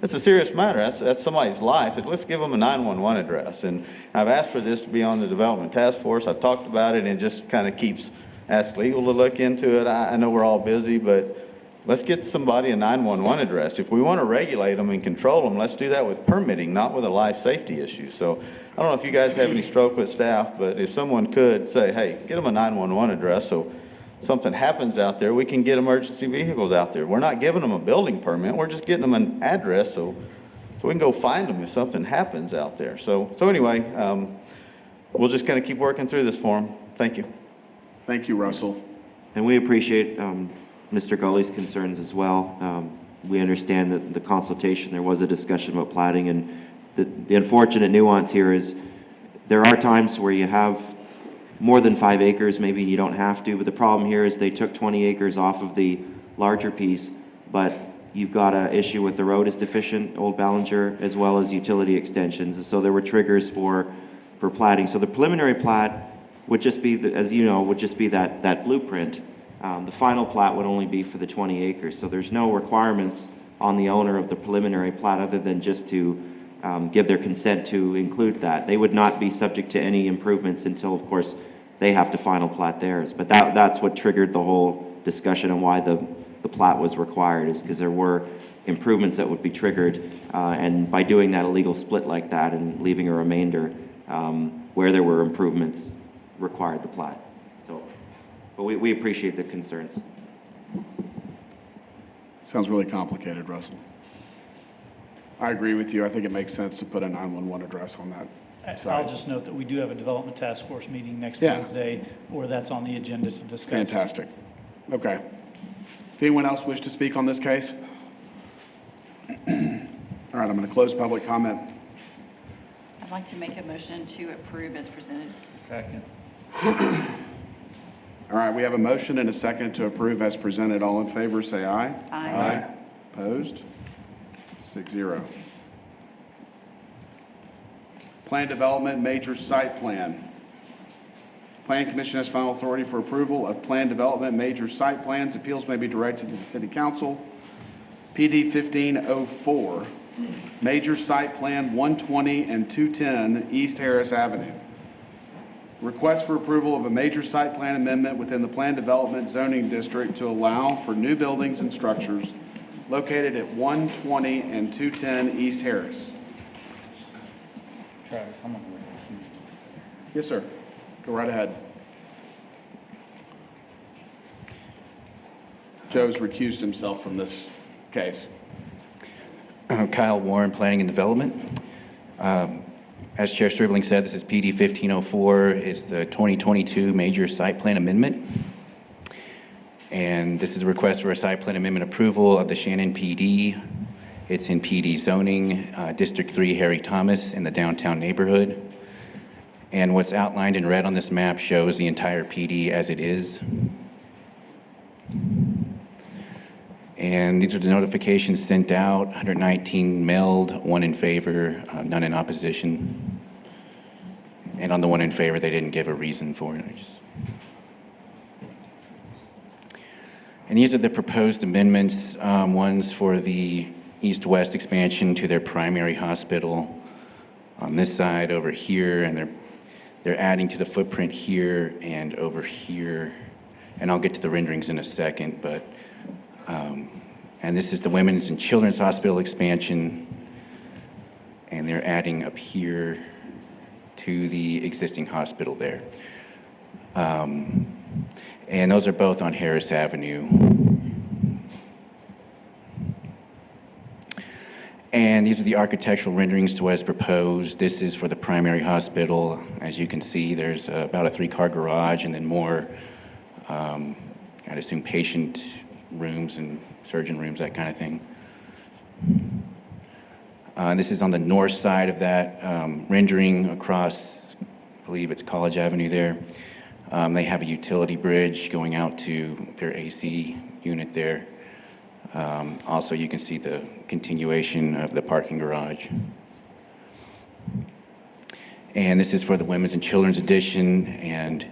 it's a serious matter. That's somebody's life. Let's give them a 911 address. And I've asked for this to be on the Development Task Force. I've talked about it, and it just kind of keeps, asked legal to look into it. I know we're all busy, but let's get somebody a 911 address. If we want to regulate them and control them, let's do that with permitting, not with a life safety issue. So I don't know if you guys have any stroke with staff, but if someone could say, hey, get them a 911 address so something happens out there, we can get emergency vehicles out there. We're not giving them a building permit. We're just getting them an address so we can go find them if something happens out there. So anyway, we'll just kind of keep working through this for them. Thank you. Thank you, Russell. And we appreciate Mr. Gully's concerns as well. We understand that the consultation, there was a discussion about platting, and the unfortunate nuance here is there are times where you have more than 5 acres, maybe you don't have to, but the problem here is they took 20 acres off of the larger piece, but you've got an issue with the road is deficient, Old Ballinger, as well as utility extensions, and so there were triggers for plating. So the preliminary plat would just be, as you know, would just be that blueprint. The final plat would only be for the 20 acres, so there's no requirements on the owner of the preliminary plat other than just to give their consent to include that. They would not be subject to any improvements until, of course, they have to final plat theirs. But that's what triggered the whole discussion and why the plat was required, is because there were improvements that would be triggered, and by doing that illegal split like that and leaving a remainder where there were improvements required the plat. So, but we appreciate the concerns. Sounds really complicated, Russell. I agree with you. I think it makes sense to put a 911 address on that site. I'll just note that we do have a development task force meeting next Yeah. Wednesday, or that's on the agenda to discuss. Fantastic. Okay. If anyone else wish to speak on this case? All right, I'm going to close public comment. I'd like to make a motion to approve as presented. Second. All right, we have a motion and a second to approve as presented. All in favor, say aye. Aye. Opposed? 6-0. Plan development, major site plan. Planning Commission has final authority for approval of plan development, major site plans. Appeals may be directed to the City Council. PD 1504, major site plan 120 and 210 East Harris Avenue. Request for approval of a major site plan amendment within the Plan Development Zoning District to allow for new buildings and structures located at 120 and 210 East Harris. Travis, I'm gonna recuse myself. Yes, sir. Go right ahead. Joe's recused himself from this case. Kyle Warren, Planning and Development. As Chair Stribling said, this is PD 1504. It's the 2022 Major Site Plan Amendment. And this is a request for a site plan amendment approval of the Shannon PD. It's in PD zoning, District 3, Harry Thomas, in the downtown neighborhood. And what's outlined in red on this map shows the entire PD as it is. And these are the notifications sent out, 119 mailed, 1 in favor, none in opposition. And on the 1 in favor, they didn't give a reason for it. And these are the proposed amendments, ones for the east-west expansion to their primary hospital on this side over here, and they're adding to the footprint here and over here. And I'll get to the renderings in a second, but and this is the Women's and Children's Hospital expansion, and they're adding up here to the existing hospital there. And those are both on Harris Avenue. And these are the architectural renderings to what is proposed. This is for the primary hospital. As you can see, there's about a 3-car garage and then more, I'd assume, patient rooms and surgeon rooms, that kind of thing. This is on the north side of that rendering across, I believe it's College Avenue there. They have a utility bridge going out to their AC unit there. Also, you can see the continuation of the parking garage. And this is for the Women's and Children's Edition, and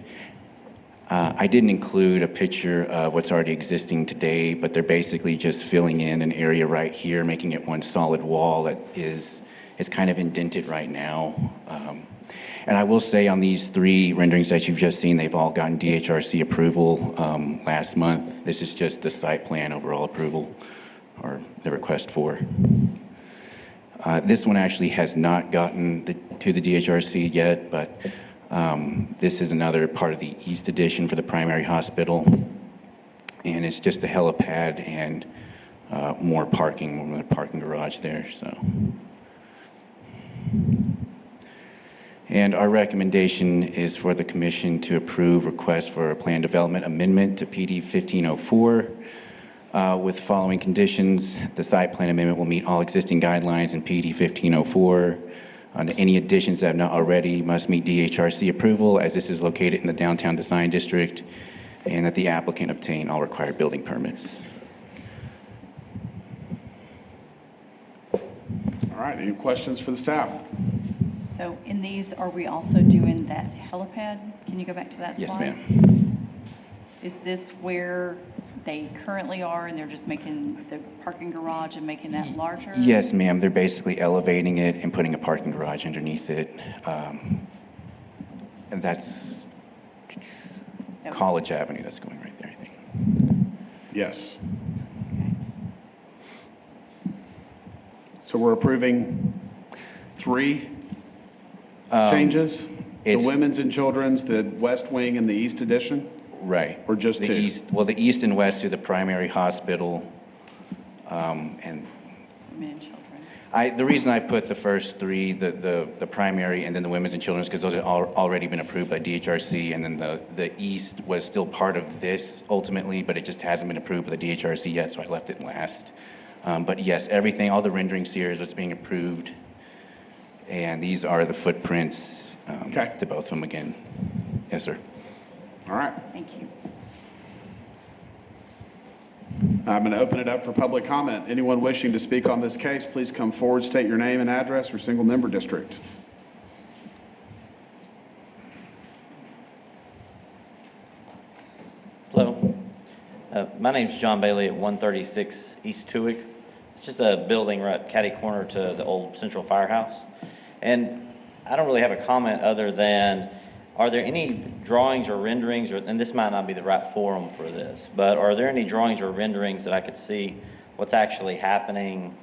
I didn't include a picture of what's already existing today, but they're basically just filling in an area right here, making it one solid wall that is kind of indented right now. And I will say on these 3 renderings that you've just seen, they've all gotten DHRC approval last month. This is just the site plan overall approval, or the request for. This one actually has not gotten to the DHRC yet, but this is another part of the East Addition for the primary hospital. And it's just a helipad and more parking garage there, so. And our recommendation is for the commission to approve request for a plan development amendment to PD 1504 with the following conditions. The site plan amendment will meet all existing guidelines in PD 1504. Any additions that have not already must meet DHRC approval, as this is located in the downtown design district, and that the applicant obtain all required building permits. All right, any questions for the staff? So in these, are we also doing that helipad? Can you go back to that slide? Yes, ma'am. Is this where they currently are and they're just making the parking garage and making that larger? Yes, ma'am. They're basically elevating it and putting a parking garage underneath it. And that's College Avenue that's going right there, I think. Yes. So we're approving 3 changes? The it's- women's and children's, the west wing, and the east addition? Right. Or just the 2? East, well, the east and west to the primary hospital, and Men and children. the reason I put the first 3, the primary and then the women's and children's, because those have already been approved by DHRC, and then the east was still part of this ultimately, but it just hasn't been approved by the DHRC yet, so I left it last. But yes, everything, all the renderings here is what's being approved, and these are the footprints to both of them again. Yes, sir. All right. Thank you. I'm going to open it up for public comment. Anyone wishing to speak on this case, please come forward, state your name and address or single member district. Hello. My name's John Bailey at 136 East Tuick. It's just a building right catty corner to the old Central Firehouse. And I don't really have a comment other than, are there any drawings or renderings, and this might not be the right forum for this, but are there any drawings or renderings that I could see what's actually happening?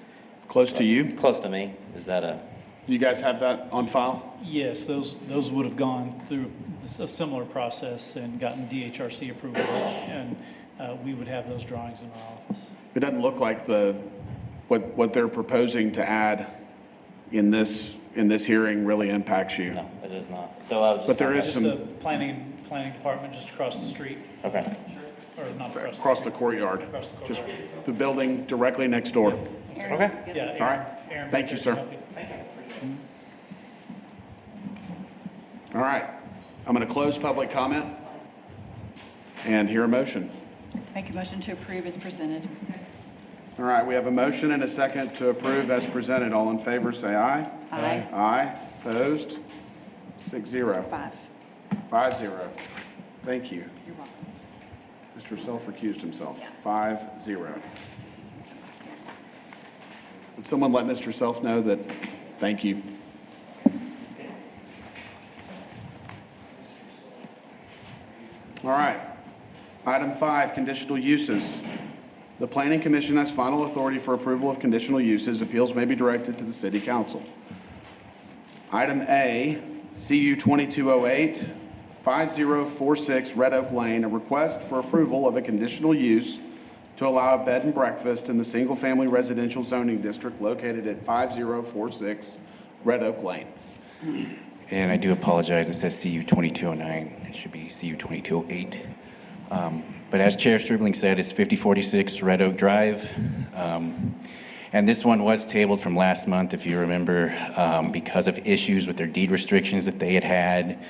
Close to you? Close to me. Is that a... You guys have that on file? Yes, those would have gone through a similar process and gotten DHRC approval, and we would have those drawings in our office. It doesn't look like what they're proposing to add in this hearing really impacts you. No, it is not. So I was just... But there is Just some... the planning department just across the street. Okay. Or not Across the courtyard. Across the Just courtyard. the building directly next door. Okay. Yeah. All right. Aaron, Thank you, sir. All right. I'm going to close public comment and hear a motion. Make a motion to approve as presented. All right, we have a motion and a second to approve as presented. All in favor, say aye. Aye. Aye. Opposed? 6-0. 5. 5-0. Thank you. You're welcome. Mr. Self recused himself. 5-0. Would someone let Mr. Self know that, thank you. All right. Item 5, conditional uses. The Planning Commission has final authority for approval of conditional uses. Appeals may be directed to the City Council. Item A, CU 2208, 5046 Red Oak Lane, a request for approval of a conditional use to allow a bed and breakfast in the single-family residential zoning district located at 5046 Red Oak Lane. And I do apologize, it says CU 2209, it should be CU 2208. But as Chair Stribling said, it's 5046 Red Oak Drive. And this one was tabled from last month, if you remember, because of issues with their deed restrictions that they had,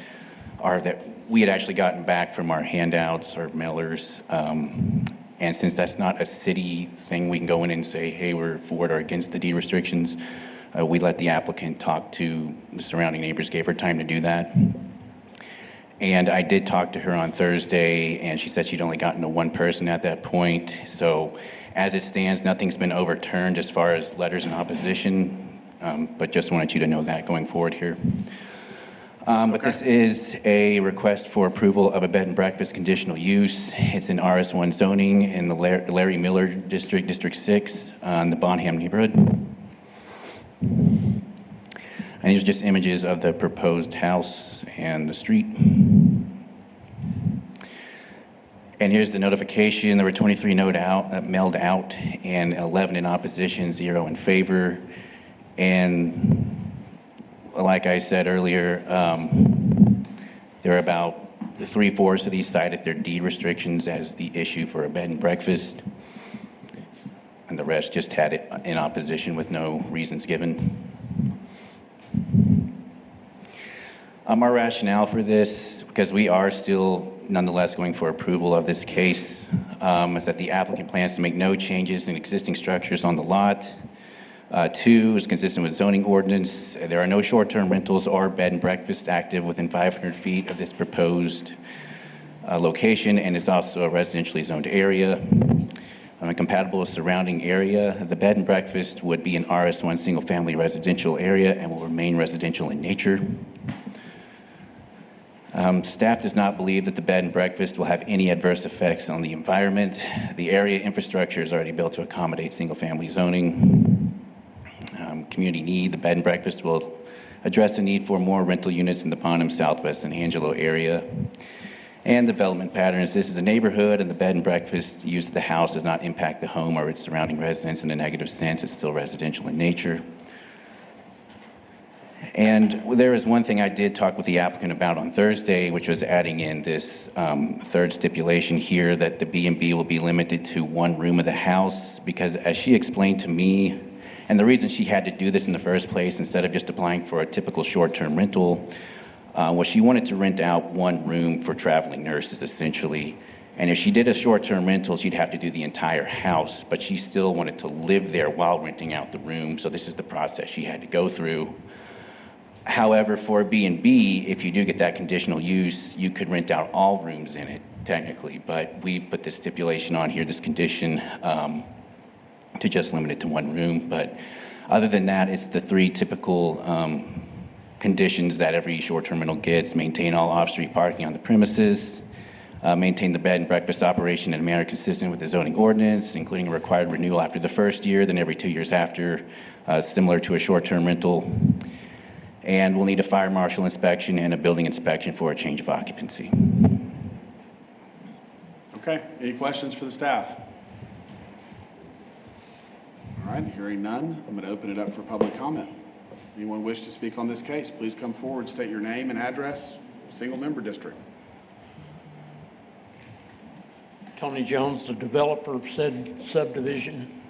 or that we had actually gotten back from our handouts or mailers. And since that's not a city thing, we can go in and say, hey, we're for it or against the deed restrictions. We let the applicant talk to the surrounding neighbors, gave her time to do that. And I did talk to her on Thursday, and she said she'd only gotten to one person at that point. So as it stands, nothing's been overturned as far as letters in opposition, but just wanted you to know that going forward here. But this is a request for approval of a bed and breakfast conditional use. It's in RS1 zoning in the Larry Miller District, District 6, in the Bonham neighborhood. And these are just images of the proposed house and the street. And here's the notification. There were 23 mailed out, and 11 in opposition, 0 in favor. And like I said earlier, there are about 3/4 of these cited their deed restrictions as the issue for a bed and breakfast. And the rest just had it in opposition with no reasons given. Our rationale for this, because we are still nonetheless going for approval of this case, is that the applicant plans to make no changes in existing structures on the lot. 2 is consistent with zoning ordinance. There are no short-term rentals or bed and breakfast active within 500 feet of this proposed location, and is also a residentially zoned area. Compatible with surrounding area, the bed and breakfast would be an RS1 single-family residential area and will remain residential in nature. Staff does not believe that the bed and breakfast will have any adverse effects on the environment. The area infrastructure is already built to accommodate single-family zoning. Community need, the bed and breakfast will address the need for more rental units in the Panem Southwest and Angelo area. And development patterns, this is a neighborhood, and the bed and breakfast use of the house does not impact the home or its surrounding residents in a negative sense. It's still residential in nature. And there is one thing I did talk with the applicant about on Thursday, which was adding in this third stipulation here that the B&B will be limited to one room of the house, because as she explained to me, and the reason she had to do this in the first place instead of just applying for a typical short-term rental was she wanted to rent out one room for traveling nurses, essentially. And if she did a short-term rental, she'd have to do the entire house, but she still wanted to live there while renting out the room, so this is the process she had to go through. However, for a B&B, if you do get that conditional use, you could rent out all rooms in it, technically, but we've put this stipulation on here, this condition, to just limit it to one room. But other than that, it's the 3 typical conditions that every short-term rental gets: maintain all off-street parking on the premises, maintain the bed and breakfast operation in a manner consistent with the zoning ordinance, including a required renewal after the first year, then every 2 years after, similar to a short-term rental. And we'll need a fire marshal inspection and a building inspection for a change of occupancy. Okay, any questions for the staff? All right, hearing none, I'm going to open it up for public comment. Anyone wish to speak on this case, please come forward, state your name and address, single member district. Tony Jones, the developer of said subdivision.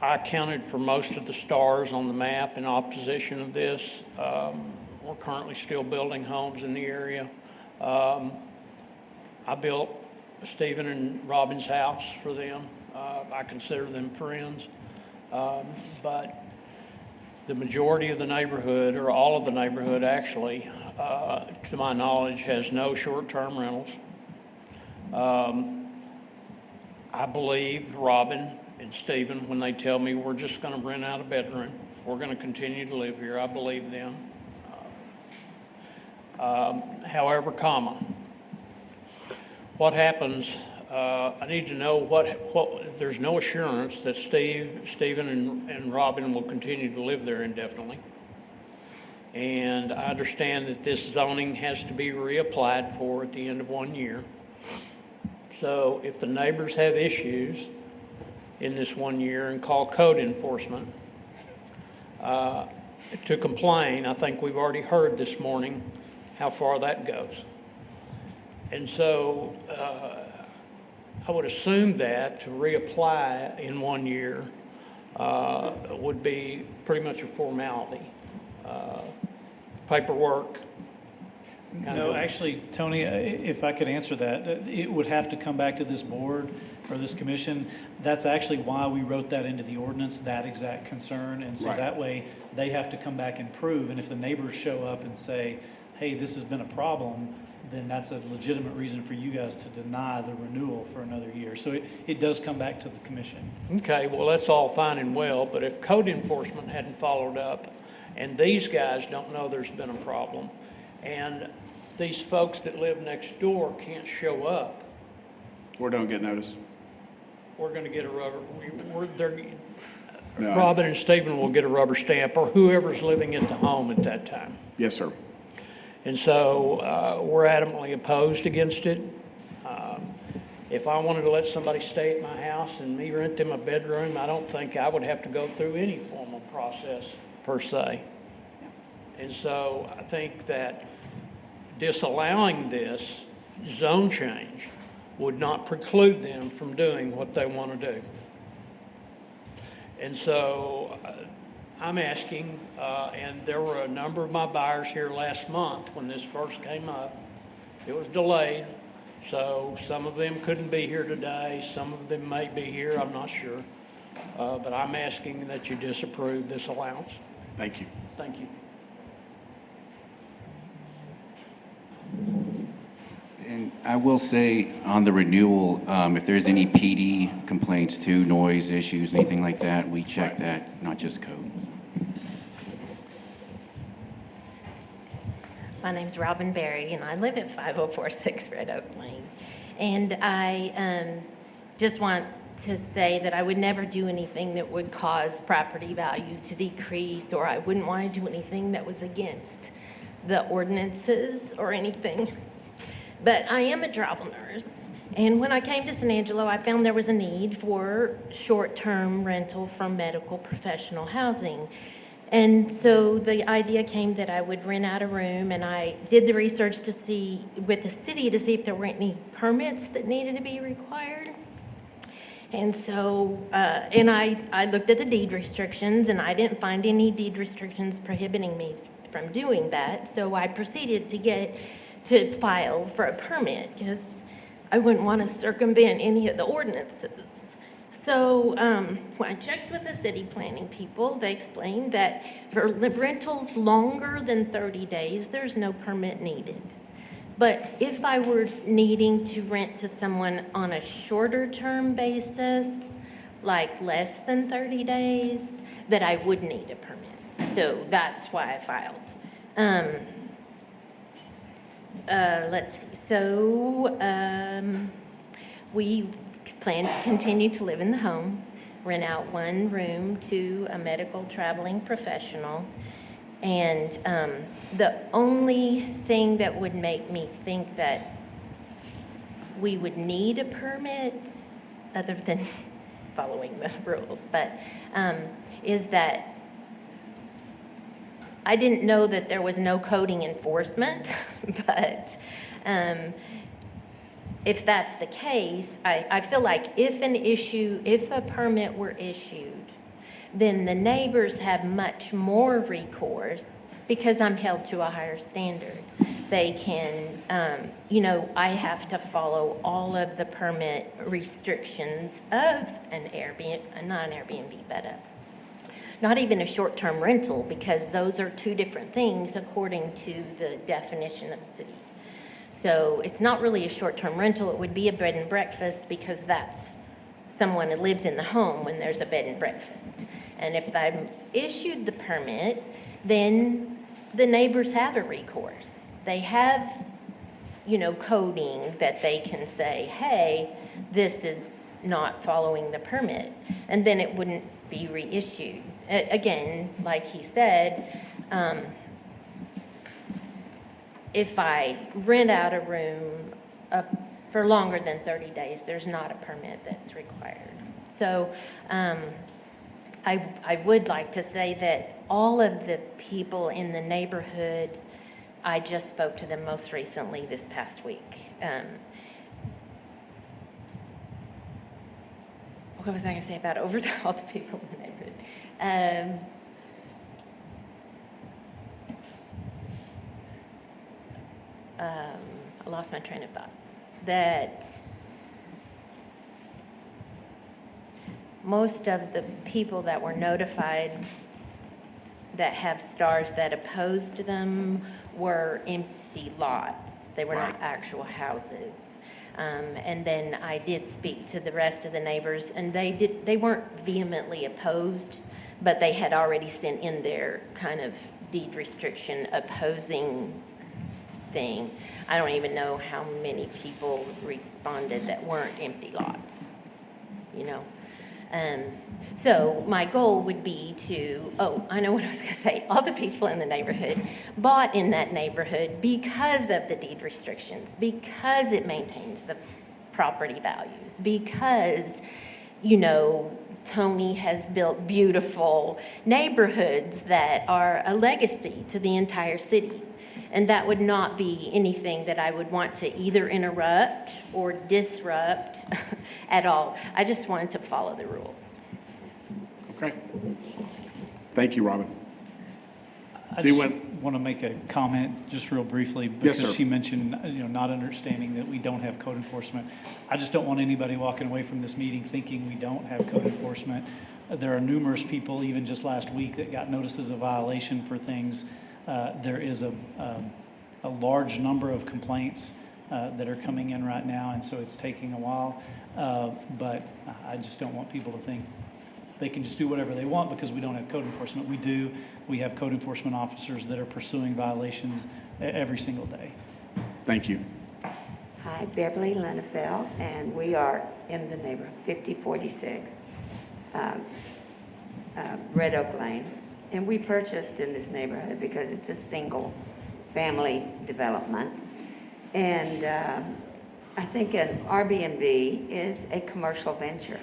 I counted for most of the stars on the map in opposition of this. We're currently still building homes in the area. I built Stephen and Robin's house for them. I consider them friends. But the majority of the neighborhood, or all of the neighborhood actually, to my knowledge, has no short-term rentals. I believe Robin and Stephen when they tell me we're just going to rent out a bedroom. We're going to continue to live here. I believe them. However, what happens, I need to know what there's no assurance that Stephen and Robin will continue to live there indefinitely. And I understand that this zoning has to be reapplied for at the end of 1 year. So if the neighbors have issues in this 1 year and call code enforcement to complain, I think we've already heard this morning how far that goes. And so I would assume that to reapply in 1 year would be pretty much a formality. Paperwork. No, actually, Tony, if I could answer that, it would have to come back to this board or this commission. That's actually why we wrote that into the ordinance, that exact concern. And so that way they have to come back and prove. And if the neighbors show up and say, hey, this has been a problem, then that's a legitimate reason for you guys to deny the renewal for another year. So it does come back to the commission. Okay, well, that's all fine and well, but if code enforcement hadn't followed up and these guys don't know there's been a problem and these folks that live next door can't show up. Or don't get noticed. We're going to get a rubber, Robin and Stephen will get a rubber stamp, or whoever's living at the home at that time. Yes, sir. And so we're adamantly opposed against it. If I wanted to let somebody stay at my house and me rent them a bedroom, I don't think I would have to go through any formal process per se. And so I think that disallowing this zone change would not preclude them from doing what they want to do. And so I'm asking, and there were a number of my buyers here last month when this first came up. It was delayed, so some of them couldn't be here today. Some of them may be here, I'm not sure. But I'm asking that you disapprove this allowance. Thank you. Thank you. And I will say on the renewal, if there's any PD complaints too, noise issues, anything like that, we check that, not just code. My name's Robin Berry, and I live at 5046 Red Oak Lane. And I just want to say that I would never do anything that would cause property values to decrease, or I wouldn't want to do anything that was against the ordinances or anything. But I am a travel nurse, and when I came to San Angelo, I found there was a need for short-term rental from medical professional housing. And so the idea came that I would rent out a room, and I did the research to see, with the city, to see if there weren't any permits that needed to be required. And so, and I looked at the deed restrictions, and I didn't find any deed restrictions prohibiting me from doing that. So I proceeded to file for a permit, because I wouldn't want to circumvent any of the ordinances. So when I checked with the city planning people, they explained that for rentals longer than 30 days, there's no permit needed. But if I were needing to rent to someone on a shorter term basis, like less than 30 days, that I would need a permit. So that's why I filed. Let's see, so we plan to continue to live in the home, rent out one room to a medical traveling professional. And the only thing that would make me think that we would need a permit, other than following the rules, but is that I didn't know that there was no coding enforcement, but if that's the case, I feel like if a permit were issued, then the neighbors have much more recourse because I'm held to a higher standard. They can, I have to follow all of the permit restrictions of an Airbnb, not an Airbnb, but not even a short-term rental, because those are two different things according to the definition of the city. So it's not really a short-term rental, it would be a bed and breakfast, because that's someone that lives in the home when there's a bed and breakfast. And if I'm issued the permit, then the neighbors have a recourse. They have, coding that they can say, hey, this is not following the permit, and then it wouldn't be reissued. Again, like he said, if I rent out a room for longer than 30 days, there's not a permit that's required. So I would like to say that all of the people in the neighborhood, I just spoke to them most recently this past week. What was I going to say about all the people in the neighborhood? I lost my train of thought. That most of the people that were notified that have stars that opposed them were empty lots. They were not actual houses. And then I did speak to the rest of the neighbors, and they weren't vehemently opposed, but they had already sent in their kind of deed restriction opposing thing. I don't even know how many people responded that weren't empty lots, So my goal would be I know what I was going to say. All the people in the neighborhood bought in that neighborhood because of the deed restrictions, because it maintains the property values, because, Tony has built beautiful neighborhoods that are a legacy to the entire city. And that would not be anything that I would want to either interrupt or disrupt at all. I just wanted to follow the rules. Okay. Thank you, Robin. I So you just went- want to make a comment just real briefly. Yes, Because sir. she mentioned, not understanding that we don't have code enforcement. I just don't want anybody walking away from this meeting thinking we don't have code enforcement. There are numerous people, even just last week, that got notices of violation for things. There is a large number of complaints that are coming in right now, and so it's taking a while. But I just don't want people to think they can just do whatever they want because we don't have code enforcement. We do. We have code enforcement officers that are pursuing violations every single day. Thank you. Hi, Beverly Lenefeld, and we are in the neighborhood, 5046 Red Oak Lane. And we purchased in this neighborhood because it's a single-family development. And I think an Airbnb is a commercial venture.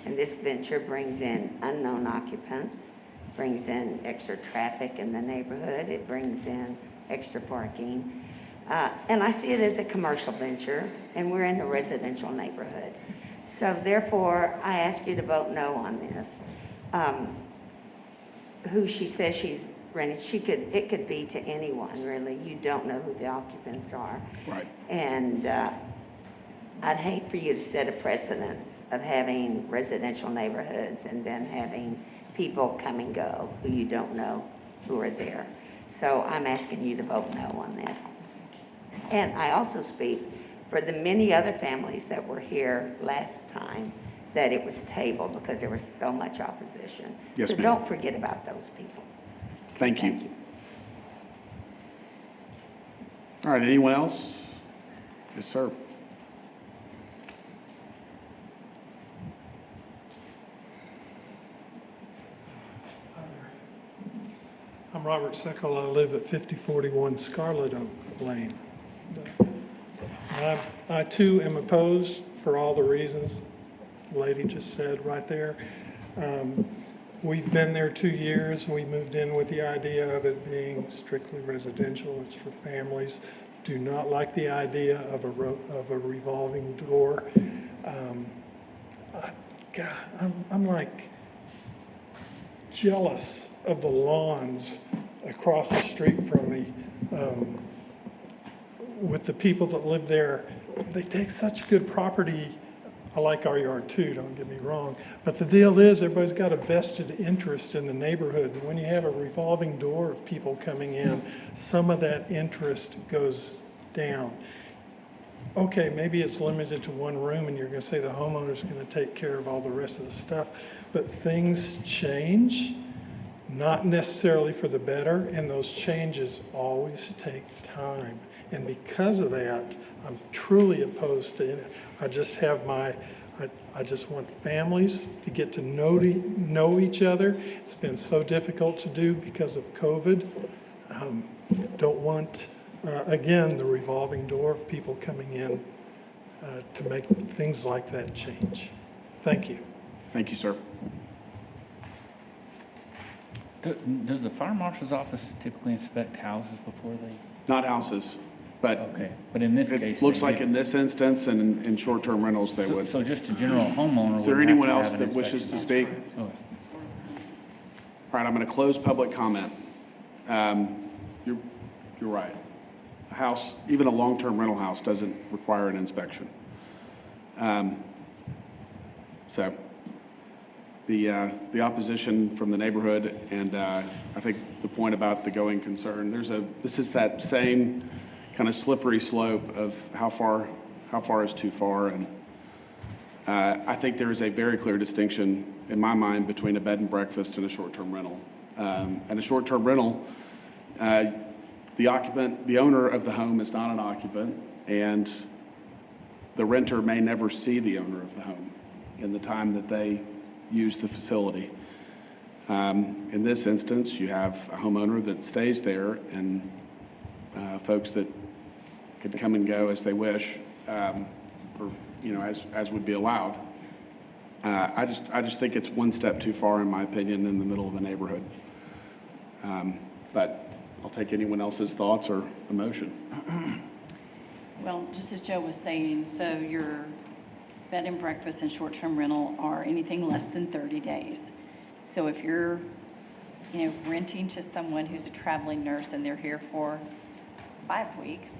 And this venture brings in unknown occupants, brings in extra traffic in the neighborhood, it brings in extra parking. And I see it as a commercial venture, and we're in a residential neighborhood. So therefore, I ask you to vote no on this. Who she says she's renting, it could be to anyone, really. You don't know who the occupants are. Right. And I'd hate for you to set a precedence of having residential neighborhoods and then having people come and go who you don't know who are there. So I'm asking you to vote no on this. And I also speak for the many other families that were here last time that it was tabled because there was so much opposition. Yes, so ma'am. don't forget about those people. Thank you. All right, anyone else? Yes, sir. I'm Robert Seckel. I live at 5041 Scarlet Oak Lane. I too am opposed for all the reasons the lady just said right there. We've been there 2 years. We moved in with the idea of it being strictly residential. It's for families. Do not like the idea of a revolving door. I'm like jealous of the lawns across the street from me with the people that live there. They take such good property. I like our yard too, don't get me wrong. But the deal is everybody's got a vested interest in the neighborhood. And when you have a revolving door of people coming in, some of that interest goes down. Okay, maybe it's limited to one room and you're going to say the homeowner's going to take care of all the rest of the stuff. But things change, not necessarily for the better, and those changes always take time. And because of that, I'm truly opposed to it. I just want families to get to know each other. It's been so difficult to do because of COVID. Don't want, again, the revolving door of people coming in to make things like that change. Thank you. Thank you, sir. Does the fire marshal's office typically inspect houses before they? Not houses, but. Okay, but in this case. It looks they like do. in this instance and in short-term rentals, they would. So just a general homeowner. Is there wouldn't have anyone to else have an that wishes to inspection. speak? Okay. All right, I'm going to close public comment. You're right. A house, even a long-term rental house, doesn't require an inspection. So the opposition from the neighborhood, and I think the point about the going concern, this is that same kind of slippery slope of how far is too far, and I think there is a very clear distinction in my mind between a bed and breakfast and a short-term rental. And a short-term rental, the owner of the home is not an occupant, and the renter may never see the owner of the home in the time that they use the facility. In this instance, you have a homeowner that stays there and folks that can come and go as they wish, or as would be allowed. I just think it's one step too far, in my opinion, in the middle of a neighborhood. But I'll take anyone else's thoughts or emotion. Well, just as Joe was saying, so your bed and breakfast and short-term rental are anything less than 30 days. So if you're, you know, renting to someone who's a traveling nurse and they're here for 5 weeks,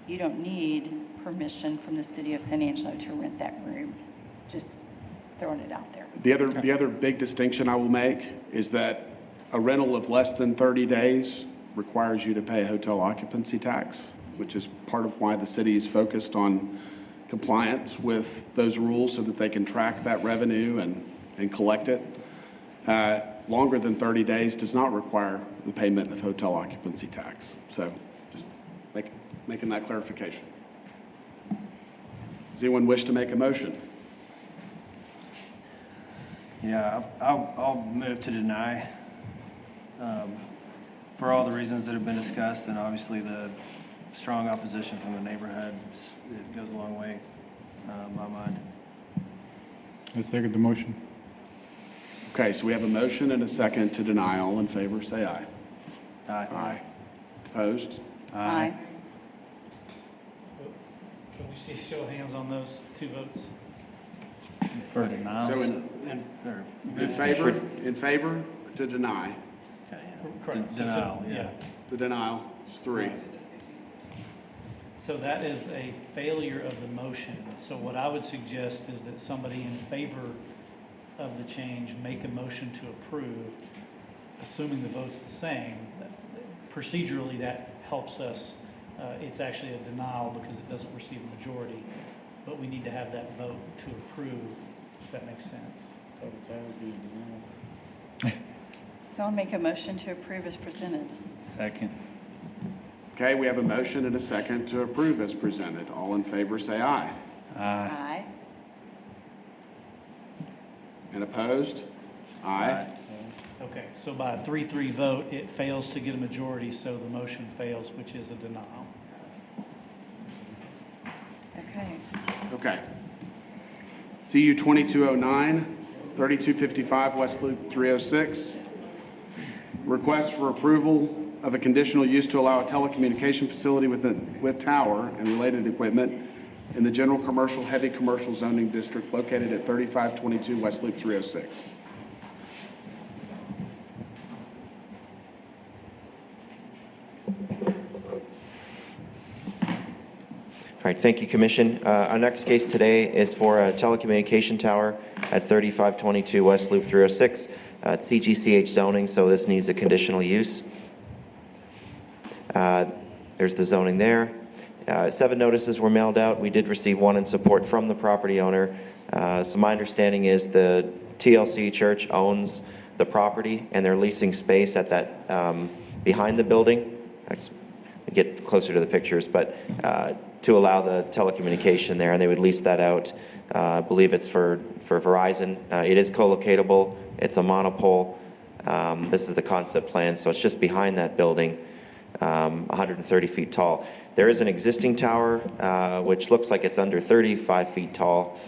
you don't need permission from the city of San Angelo to rent that room. Just throwing it out there. The other big distinction I will make is that a rental of less than 30 days requires you to pay a hotel occupancy tax, which is part of why the city is focused on compliance with those rules so that they can track that revenue and collect it. Longer than 30 days does not require the payment of hotel occupancy tax. So just making that clarification. Does anyone wish to make a motion? Yeah, I'll move to deny for all the reasons that have been discussed, and obviously the strong opposition from the neighborhood. It goes a long way in my mind. I second the motion. Okay, so we have a motion and a second to deny. All in favor, say aye. Aye. Aye. Opposed? Aye. Can we see show of hands on those two votes? For denial. So in favor to deny. Correct. So Denial, yeah. To denial, it's 3. So that is a failure of the motion. So what I would suggest is that somebody in favor of the change make a motion to approve, assuming the vote's the same. Procedurally, that helps us. It's actually a denial because it doesn't receive a majority, but we need to have that vote to approve, if that makes sense. So I'll make a motion to approve as presented. Second. Okay, we have a motion and a second to approve as presented. All in favor, say aye. Aye. And opposed? Aye. Okay, so by a 3-3 vote, it fails to get a majority, so the motion fails, which is a denial. Okay. Okay. CU 2209, 3255 West Loop 306. Request for approval of a conditional use to allow a telecommunication facility with tower and related equipment in the general commercial, heavy commercial zoning district located at 3522 West Loop 306. All right, thank you, Commission. Our next case today is for a telecommunication tower at 3522 West Loop 306. It's CGCH zoning, so this needs a conditional use. There's the zoning there. 7 notices were mailed out. We did receive 1 in support from the property owner. So my understanding is the TLC Church owns the property, and they're leasing space at that behind the building. I get closer to the pictures, but to allow the telecommunication there, and they would lease that out. I believe it's for Verizon. It is co-locatable. It's a monopole. This is the concept plan, so it's just behind that building, 130 feet tall. There is an existing tower, which looks like it's under 35 feet tall,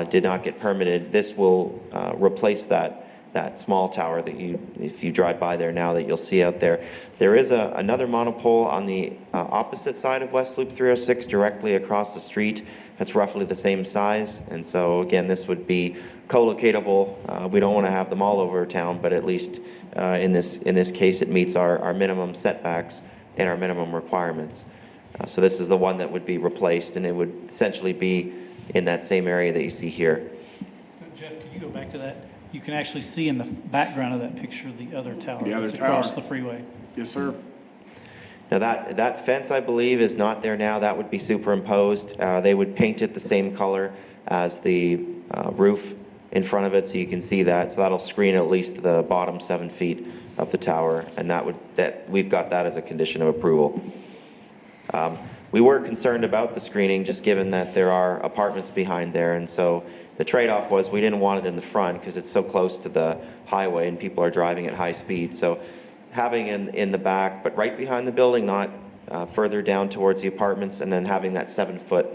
did not get permitted. This will replace that small tower that if you drive by there now, that you'll see out there. There is another monopole on the opposite side of West Loop 306, directly across the street. That's roughly the same size, and so again, this would be co-locatable. We don't want to have them all over town, but at least in this case, it meets our minimum setbacks and our minimum requirements. So this is the one that would be replaced, and it would essentially be in that same area that you see here. Jeff, could you go back to that? You can actually see in the background of that picture the other tower. The other that's tower. across the freeway. Yes, sir. Now that fence, I believe, is not there now. That would be superimposed. They would paint it the same color as the roof in front of it, so you can see that. So that'll screen at least the bottom 7 feet of the tower, and we've got that as a condition of approval. We were concerned about the screening, just given that there are apartments behind there, and so the trade-off was we didn't want it in the front because it's so close to the highway and people are driving at high speed. So having it in the back, but right behind the building, not further down towards the apartments, and then having that 7-foot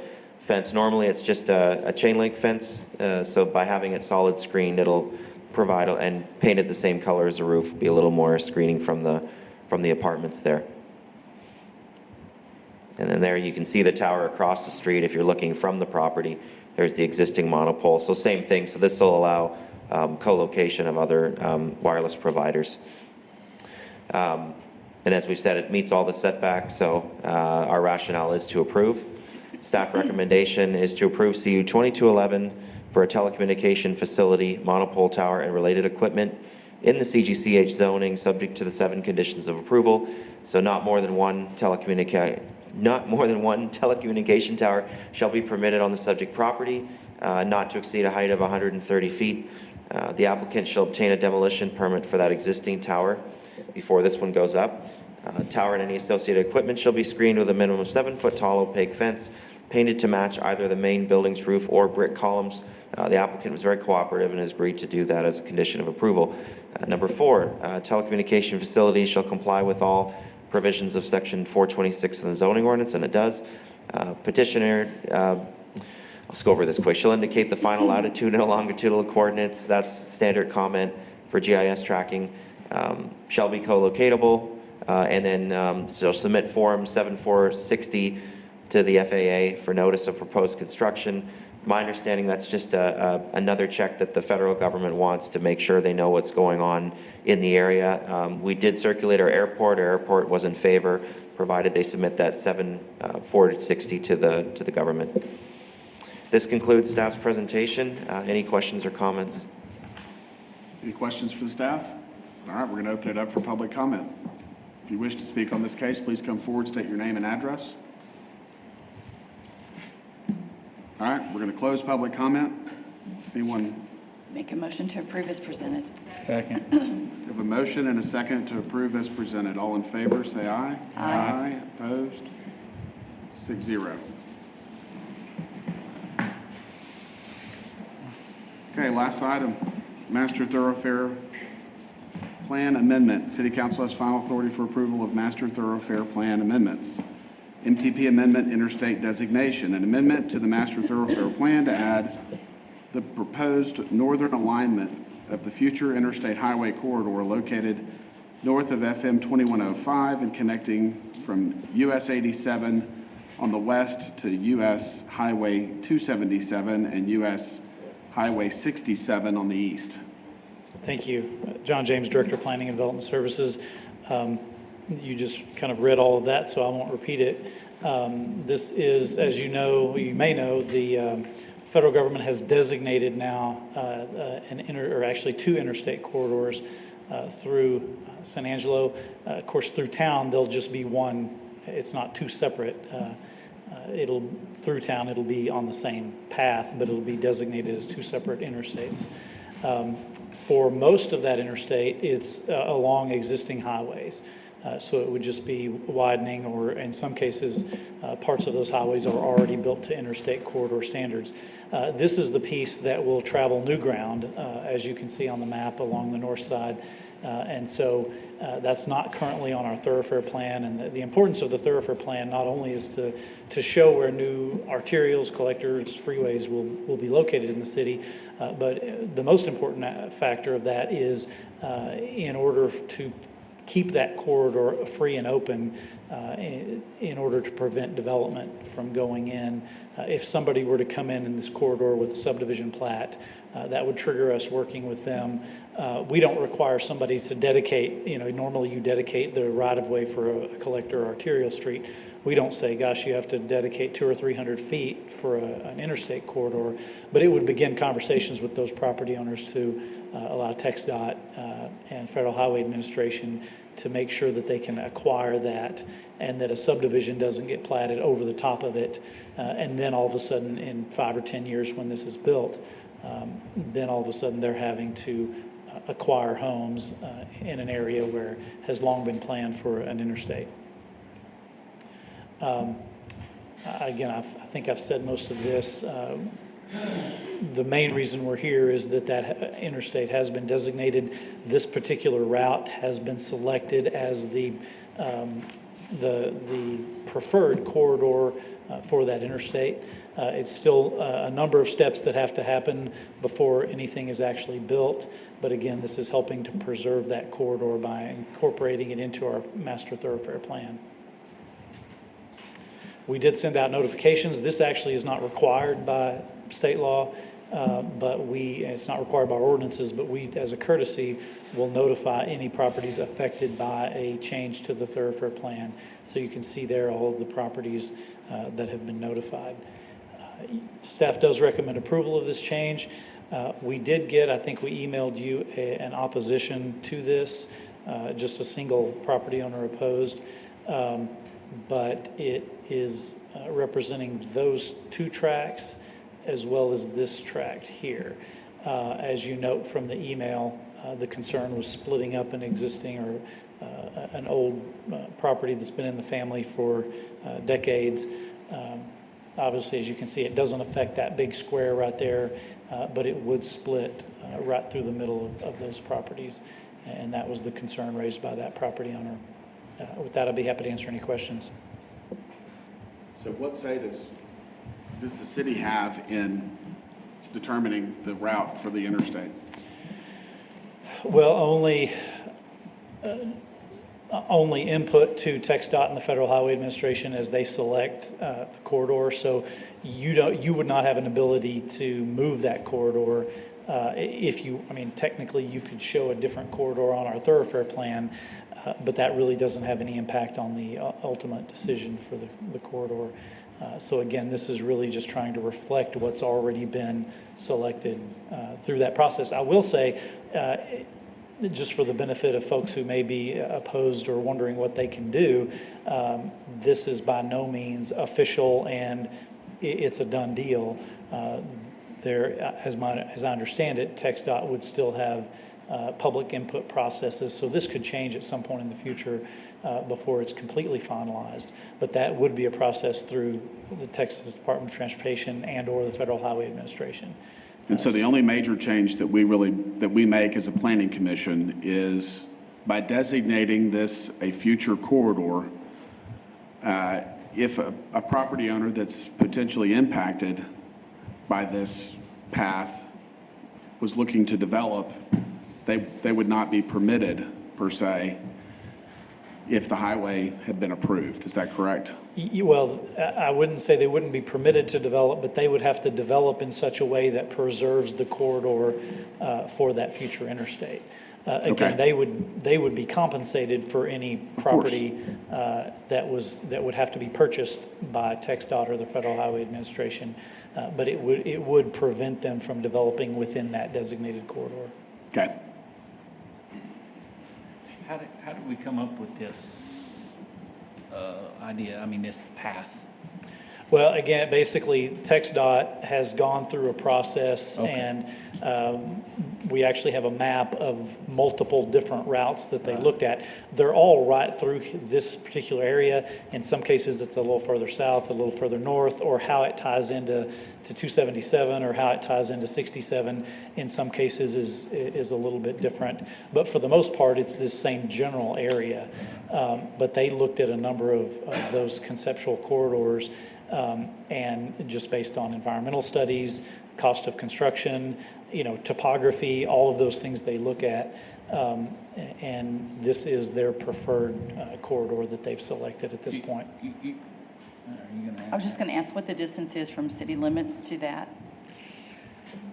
fence. Normally it's just a chain link fence, so by having it solid screened, it'll provide, and painted the same color as the roof, be a little more screening from the apartments there. And then there you can see the tower across the street. If you're looking from the property, there's the existing monopole. So same thing. So this will allow co-location of other wireless providers. And as we've said, it meets all the setbacks, so our rationale is to approve. Staff recommendation is to approve CU 2211 for a telecommunication facility, monopole tower, and related equipment in the CGCH zoning, subject to the 7 conditions of approval. So not more than one telecommunication tower shall be permitted on the subject property, not to exceed a height of 130 feet. The applicant shall obtain a demolition permit for that existing tower before this one goes up. Tower and any associated equipment shall be screened with a minimum of 7-foot tall opaque fence, painted to match either the main building's roof or brick columns. The applicant was very cooperative and has agreed to do that as a condition of approval. Number 4, telecommunication facilities shall comply with all provisions of section 426 of the zoning ordinance, and it does. Petitioner, I'll just go over this quick. She'll indicate the final latitudinal and longitudinal coordinates. That's standard comment for GIS tracking. Shall be co-locatable, and then she'll submit Form 7460 to the FAA for notice of proposed construction. My understanding, that's just another check that the federal government wants to make sure they know what's going on in the area. We did circulate our airport. Our airport was in favor, provided they submit that 7460 to the government. This concludes staff's presentation. Any questions or comments? Any questions for the staff? All right, we're going to open it up for public comment. If you wish to speak on this case, please come forward, state your name and address. All right, we're going to close public comment. Anyone? Make a motion to approve as presented. Second. We have a motion and a second to approve as presented. All in favor, say aye. Aye. Opposed? 6-0. Okay, last item, Master Thoroughfare Plan Amendment. City Council has final authority for approval of Master Thoroughfare Plan amendments. MTP Amendment Interstate Designation, an amendment to the Master Thoroughfare Plan to add the proposed northern alignment of the future interstate highway corridor located north of FM 2105 and connecting from US 87 on the west to US Highway 277 and US Highway 67 on the east. Thank you. John James, Director of Planning and Development Services. You just kind of read all of that, so I won't repeat it. This is, as you know, you may know, the federal government has designated now actually 2 interstate corridors through San Angelo. Of course, through town, there'll just be one. It's not 2 separate. Through town, it'll be on the same path, but it'll be designated as 2 separate interstates. For most of that interstate, it's along existing highways. So it would just be widening, or in some cases, parts of those highways are already built to interstate corridor standards. This is the piece that will travel new ground, as you can see on the map along the north side. And so that's not currently on our thoroughfare plan. And the importance of the thoroughfare plan not only is to show where new arterials, collectors, freeways will be located in the city, but the most important factor of that is in order to keep that corridor free and open in order to prevent development from going in. If somebody were to come in this corridor with a subdivision plat, that would trigger us working with them. We don't require somebody to dedicate, normally you dedicate the right-of-way for a collector or arterial street. We don't say, gosh, you have to dedicate 200 or 300 feet for an interstate corridor, but it would begin conversations with those property owners to allow TxDOT and Federal Highway Administration to make sure that they can acquire that and that a subdivision doesn't get platted over the top of it. And then all of a sudden, in 5 or 10 years when this is built, then all of a sudden they're having to acquire homes in an area where has long been planned for an interstate. Again, I think I've said most of this. The main reason we're here is that interstate has been designated. This particular route has been selected as the preferred corridor for that interstate. It's still a number of steps that have to happen before anything is actually built. But again, this is helping to preserve that corridor by incorporating it into our master thoroughfare plan. We did send out notifications. This actually is not required by state law. but it's not required by our ordinances, but we, as a courtesy, will notify any properties affected by a change to the thoroughfare plan. So you can see there all of the properties that have been notified. Staff does recommend approval of this change. We did get, I think we emailed you an opposition to this, just a single property owner opposed, but it is representing those two tracts as well as this tract here. As you note from the email, the concern was splitting up an existing or an old property that's been in the family for decades. Obviously, as you can see, it doesn't affect that big square right there, but it would split right through the middle of those properties. And that was the concern raised by that property owner. With that, I'd be happy to answer any questions. So what say does the city have in determining the route for the interstate? Well, only input to TxDOT and the Federal Highway Administration as they select the corridor. So you would not have an ability to move that corridor. Technically you could show a different corridor on our thoroughfare plan, but that really doesn't have any impact on the ultimate decision for the corridor. So again, this is really just trying to reflect what's already been selected through that process. I will say, just for the benefit of folks who may be opposed or wondering what they can do, this is by no means official and it's a done deal. As I understand it, TxDOT would still have public input processes, so this could change at some point in the future before it's completely finalized. But that would be a process through the Texas Department of Transportation and or the Federal Highway Administration. And so the only major change that we make as a planning commission is by designating this a future corridor, if a property owner that's potentially impacted by this path was looking to develop, they would not be permitted, per se, if the highway had been approved. Is that correct? Well, I wouldn't say they wouldn't be permitted to develop, but they would have to develop in such a way that preserves the corridor for that future interstate. Again, they would be compensated for any property that would have to be purchased by TxDOT or the Federal Highway Administration, but it would prevent them from developing within that designated corridor. Okay. How did we come up with this idea, this path? Well, again, basically, TxDOT has gone through a process, and we actually have a map of multiple different routes that they looked at. They're all right through this particular area. In some cases, it's a little further south, a little further north, or how it ties into 277 or how it ties into 67 in some cases is a little bit different. But for the most part, it's this same general area. But they looked at a number of those conceptual corridors, and just based on environmental studies, cost of construction, topography, all of those things they look at. And this is their preferred corridor that they've selected at this point. I was just going to ask what the distance is from city limits to that.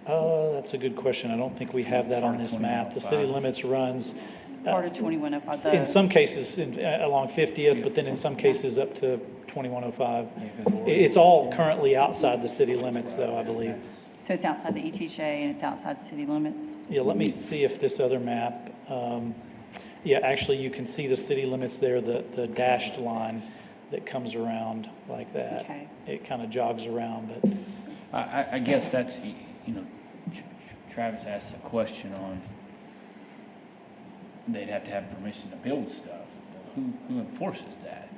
That's a good question. I don't think we have that on this map. The city limits runs Part of 2105. in some cases along 50th, but then in some cases up to 2105. It's all currently outside the city limits, though, I believe. So it's outside the ETJ and it's outside city limits? Yeah, let me see if this other map, yeah, actually you can see the city limits there, the dashed line that comes around like that. Okay. It kind of jogs around, but. I guess that's, Travis asked a question on, they'd have to have permission to build stuff. Who enforces that?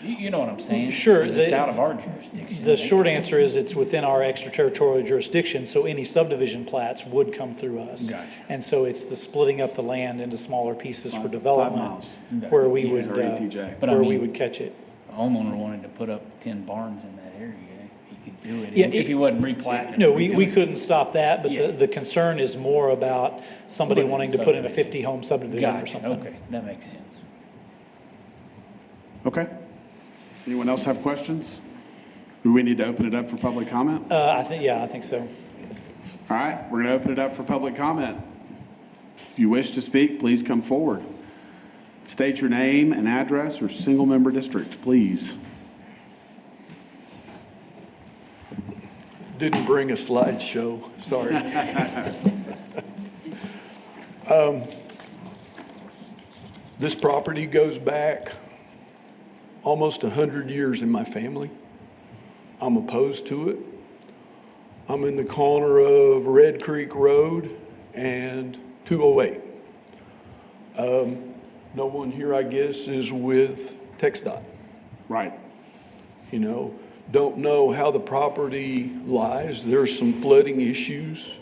You know what I'm saying? Sure. It's out of our jurisdiction. The short answer is it's within our extraterritorial jurisdiction, so any subdivision plats would come through us. Gotcha. And so it's the splitting up the land into smaller pieces for 5 development miles. where we Yes, would, or ETJ. But we would catch it. A homeowner wanted to put up 10 barns in that area, he could do it, Yeah, if he wasn't replatting. No, we couldn't stop that, but the concern is more about somebody Putting wanting to put in a 50-home subdivision or Gotcha, something. okay, that makes sense. Okay. Anyone else have questions? Do we need to open it up for public comment? I think so. All right, we're going to open it up for public comment. If you wish to speak, please come forward. State your name and address or single-member district, please. Didn't bring a slideshow, sorry. This property goes back almost 100 years in my family. I'm opposed to it. I'm in the corner of Red Creek Road and 208. No one here, I guess, is with TxDOT. Right. You know, don't know how the property lies. There's some flooding issues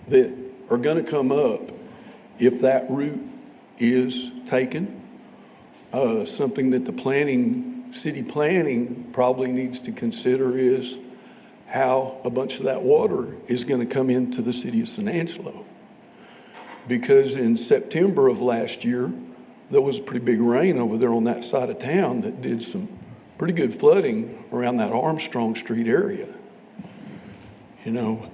that are going to come up if that route is taken. Something that the city planning probably needs to consider is how a bunch of that water is going to come into the city of San Angelo. Because in September of last year, there was a pretty big rain over there on that side of town that did some pretty good flooding around that Armstrong Street area. You know,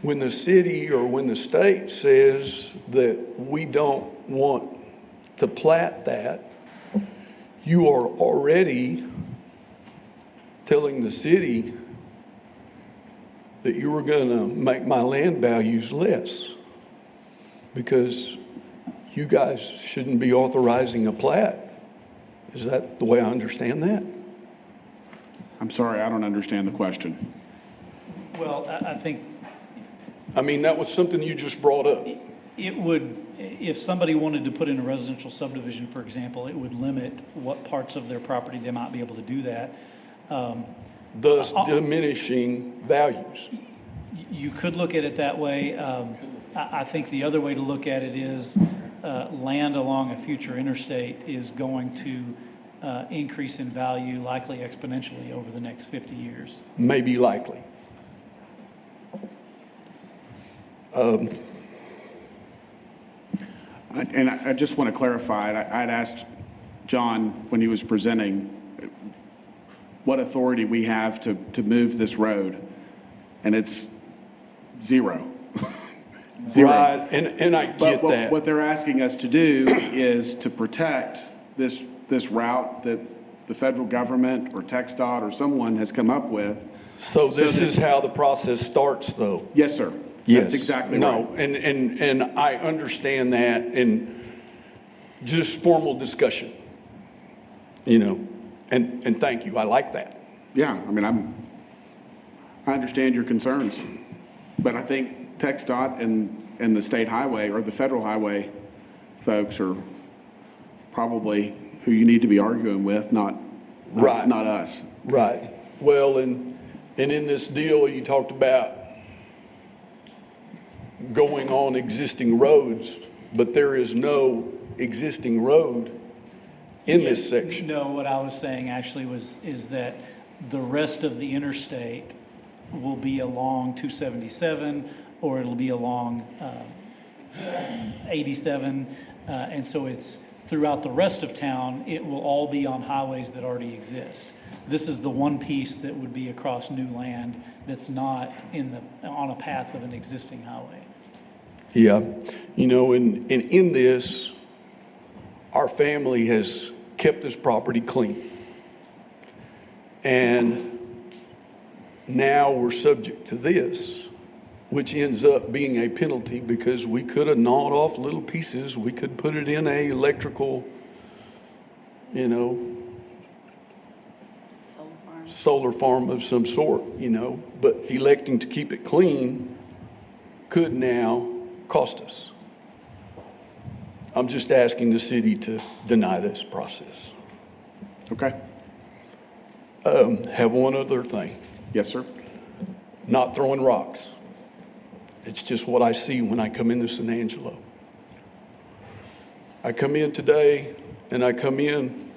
when the city or when the state says that we don't want to plat that, you are already telling the city that you were going to make my land values less because you guys shouldn't be authorizing a plat. Is that the way I understand that? I'm sorry, I don't understand the question. Well, I think I mean, that was something you just brought up. it would, if somebody wanted to put in a residential subdivision, for example, it would limit what parts of their property they might be able to do that. Thus diminishing values. You could look at it that way. I think the other way to look at it is land along a future interstate is going to increase in value, likely exponentially over the next 50 years. Maybe likely. And I just want to clarify, I'd asked John when he was presenting what authority we have to move this road, and it's zero. Zero. Right, and I get that. What they're asking us to do is to protect this route that the federal government or TxDOT or someone has come up with. So this is how the process starts, though? Yes, sir. Yes. That's exactly right. No, and I understand that, and just formal discussion, you know, and thank you, I like that. Yeah, I mean, I understand your concerns, but I think TxDOT and the state highway or the federal highway folks are probably who you need to be arguing with, not us. Right. Well, and in this deal, you talked about going on existing roads, but there is no existing road in this section. No, what I was saying actually is that the rest of the interstate will be along 277 or it'll be along 87. And so it's throughout the rest of town, it will all be on highways that already exist. This is the one piece that would be across new land that's not on a path of an existing highway. Yeah, you know, and in this, our family has kept this property clean. And now we're subject to this, which ends up being a penalty because we could have gnawed off little pieces. We could put it in a electrical, you know, solar farm of some sort, you know, but electing to keep it clean could now cost us. I'm just asking the city to deny this process. Okay. Have one other thing. Yes, sir. Not throwing rocks. It's just what I see when I come into San Angelo. I come in today and I come in,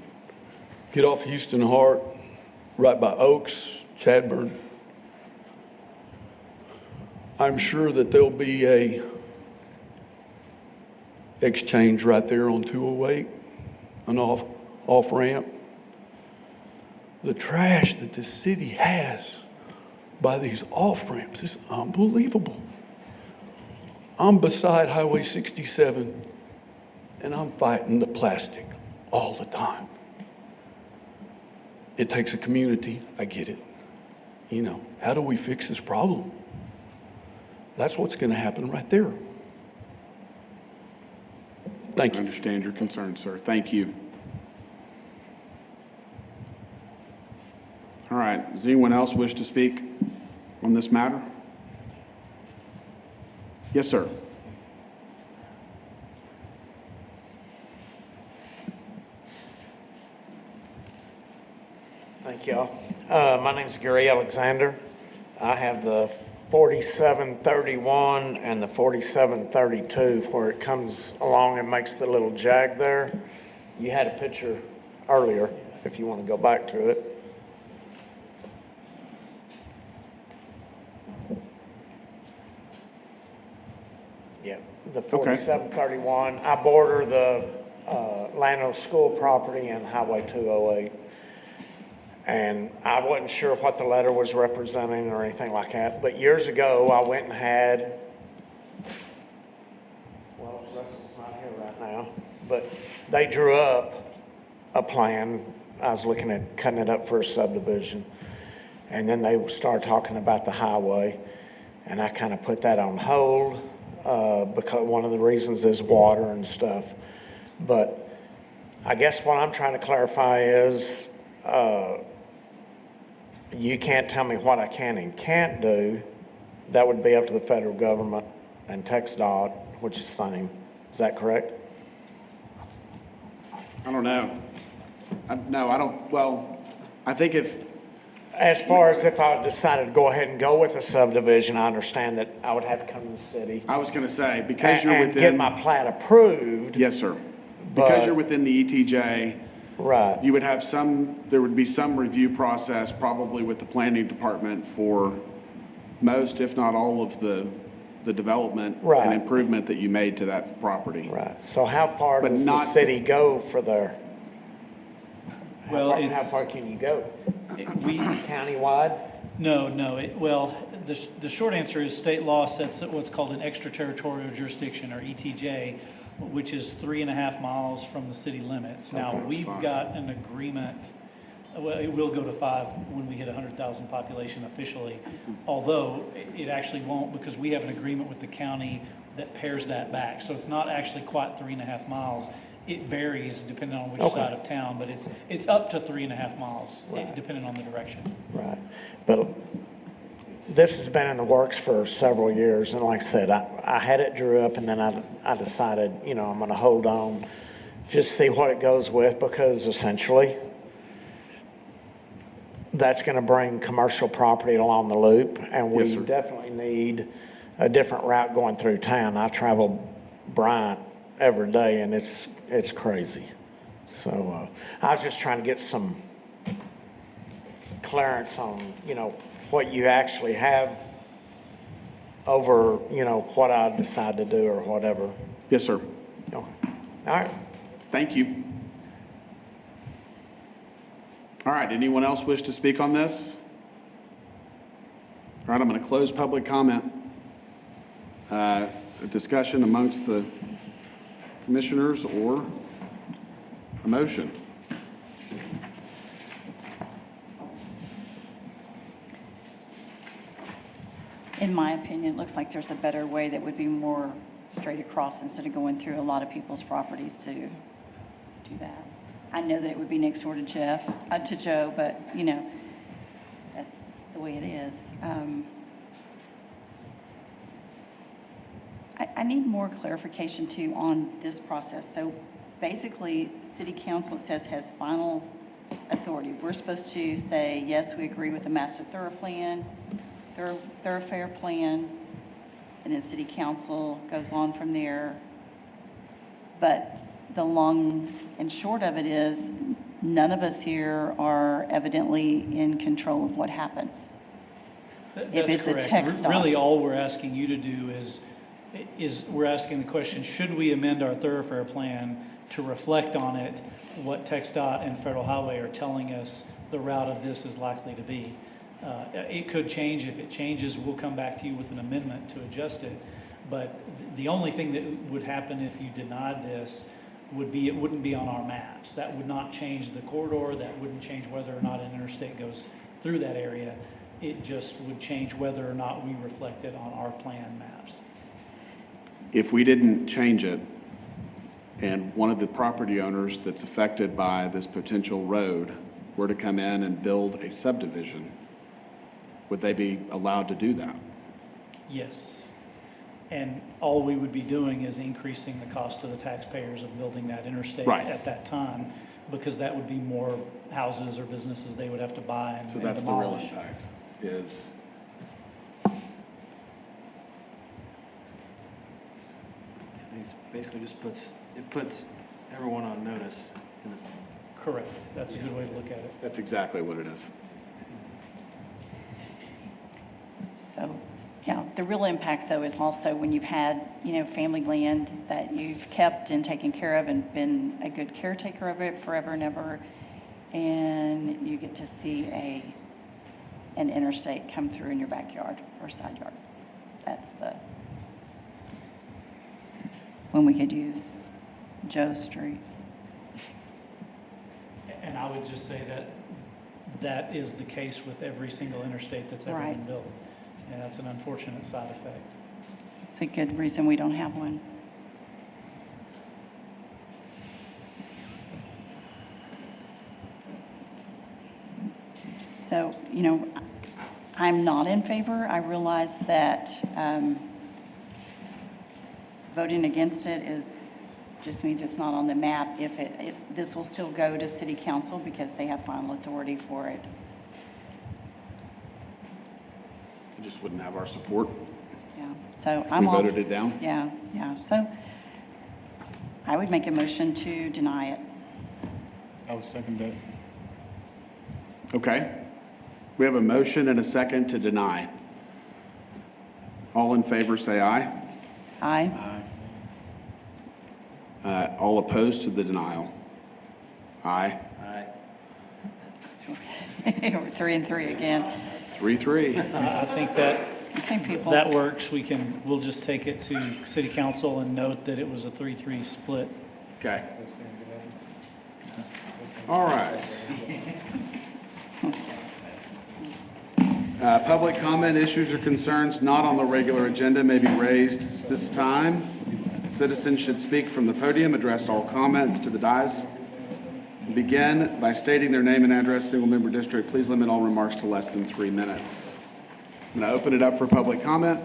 get off Houston Hart, right by Oaks, Chadburn. I'm sure that there'll be a exchange right there on 208, an off ramp. The trash that the city has by these off-ramps is unbelievable. I'm beside Highway 67, and I'm fighting the plastic all the time. It takes a community, I get it. You know, how do we fix this problem? That's what's going to happen right there. Thank you. I understand your concern, sir. Thank you. All right, does anyone else wish to speak on this matter? Yes, sir. Thank y'all. My name's Gary Alexander. I have the 4731 and the 4732 where it comes along and makes the little jag there. You had a picture earlier, if you want to go back to it. Yeah, the 4731. I border the Lano School property and Highway 208. And I wasn't sure what the letter was representing or anything like that. But years ago, I went and had, well, Russell's not here right now, but they drew up a plan. I was looking at cutting it up for a subdivision. And then they started talking about the highway. And I kind of put that on hold because one of the reasons is water and stuff. But I guess what I'm trying to clarify is, you can't tell me what I can and can't do. That would be up to the federal government and TxDOT, which is the same. Is that correct? I don't know. No, I don't. Well, I think if... As far as if I decided to go ahead and go with a subdivision, I understand that I would have to come to the city. I was going to say, because you're and within... get my plat approved. Yes, sir. But- Because you're within the ETJ... Right. You would have there would be some review process probably with the planning department for most, if not all of the development Right. and improvement that you made to that property. Right. So how far But does not- the city go for their, Well, how far can you go? Countywide? No. The short answer is state law sets what's called an extraterritorial jurisdiction, or ETJ, which is 3.5 miles from the city limits. Now, Okay, we've 5. got an agreement, well, it will go to 5 when we hit 100,000 population officially, although it actually won't, because we have an agreement with the county that pairs that back. So it's not actually quite 3.5 miles. It varies depending on which side of town, but it's up to 3.5 miles, depending on the direction. Right. But this has been in the works for several years, and like I said, I had it drew up, and then I decided, I'm going to hold on, just see what it goes with, because essentially that's going to bring commercial property along the loop, and we Yes, sir. definitely need a different route going through town. I travel Bryant every day, and it's crazy. So I was just trying to get some clearance on, what you actually have over, what I decide to do or whatever. Yes, sir. Okay. All right. Thank you. All right, anyone else wish to speak on this? All right, I'm going to close public comment. A discussion amongst the commissioners or a motion. In my opinion, it looks like there's a better way that would be more straight across instead of going through a lot of people's properties to do that. I know that it would be next door to to Joe, but, that's the way it is. I need more clarification too on this process. So basically, city council, it says, has final authority. We're supposed to say, yes, we agree with the master thoroughfare plan, and then city council goes on from there. But the long and short of it is, none of us here are evidently in control of what happens. If it's a text doc. Really, all we're asking you to do is we're asking the question, should we amend our thoroughfare plan to reflect on it what TxDOT and Federal Highway are telling us the route of this is likely to be? It could change. If it changes, we'll come back to you with an amendment to adjust it. But the only thing that would happen if you denied this would be, it wouldn't be on our maps. That would not change the corridor. That wouldn't change whether or not an interstate goes through that area. It just would change whether or not we reflect it on our plan maps. If we didn't change it, and one of the property owners that's affected by this potential road were to come in and build a subdivision, would they be allowed to do that? Yes. And all we would be doing is increasing the cost to the taxpayers of building that interstate Right. at that time, because that would be more houses or businesses they would have to buy and So that's the real demolish. impact, is These basically just puts everyone on notice. Correct. That's a good way to look at it. that's exactly what it is. So, yeah, the real impact though is also when you've had, family land that you've kept and taken care of and been a good caretaker of it forever and ever, and you get to see an interstate come through in your backyard or side yard. That's when we could use Joe Street. And I would just say that that is the case with every single interstate that's ever been Right. built. And that's an unfortunate side effect. It's a good reason we don't have one. So, I'm not in favor. I realize that voting against it just means it's not on the map. This will still go to city council because they have final authority for it. You just wouldn't have our support Yeah, so if I'm we all. voted it down. Yeah, so I would make a motion to deny it. I would second that. Okay. We have a motion and a second to deny. All in favor, say aye. Aye. All opposed to the denial? Aye. Aye. We're 3 and 3 again. 3-3. I think that Okay, people. that works. We'll just take it to city council and note that it was a 3-3 split. Okay. All right. Public comment, issues or concerns not on the regular agenda may be raised this time. Citizens should speak from the podium, address all comments to the dais. Begin by stating their name and address, single member district. Please limit all remarks to less than 3 minutes. I'm going to open it up for public comment.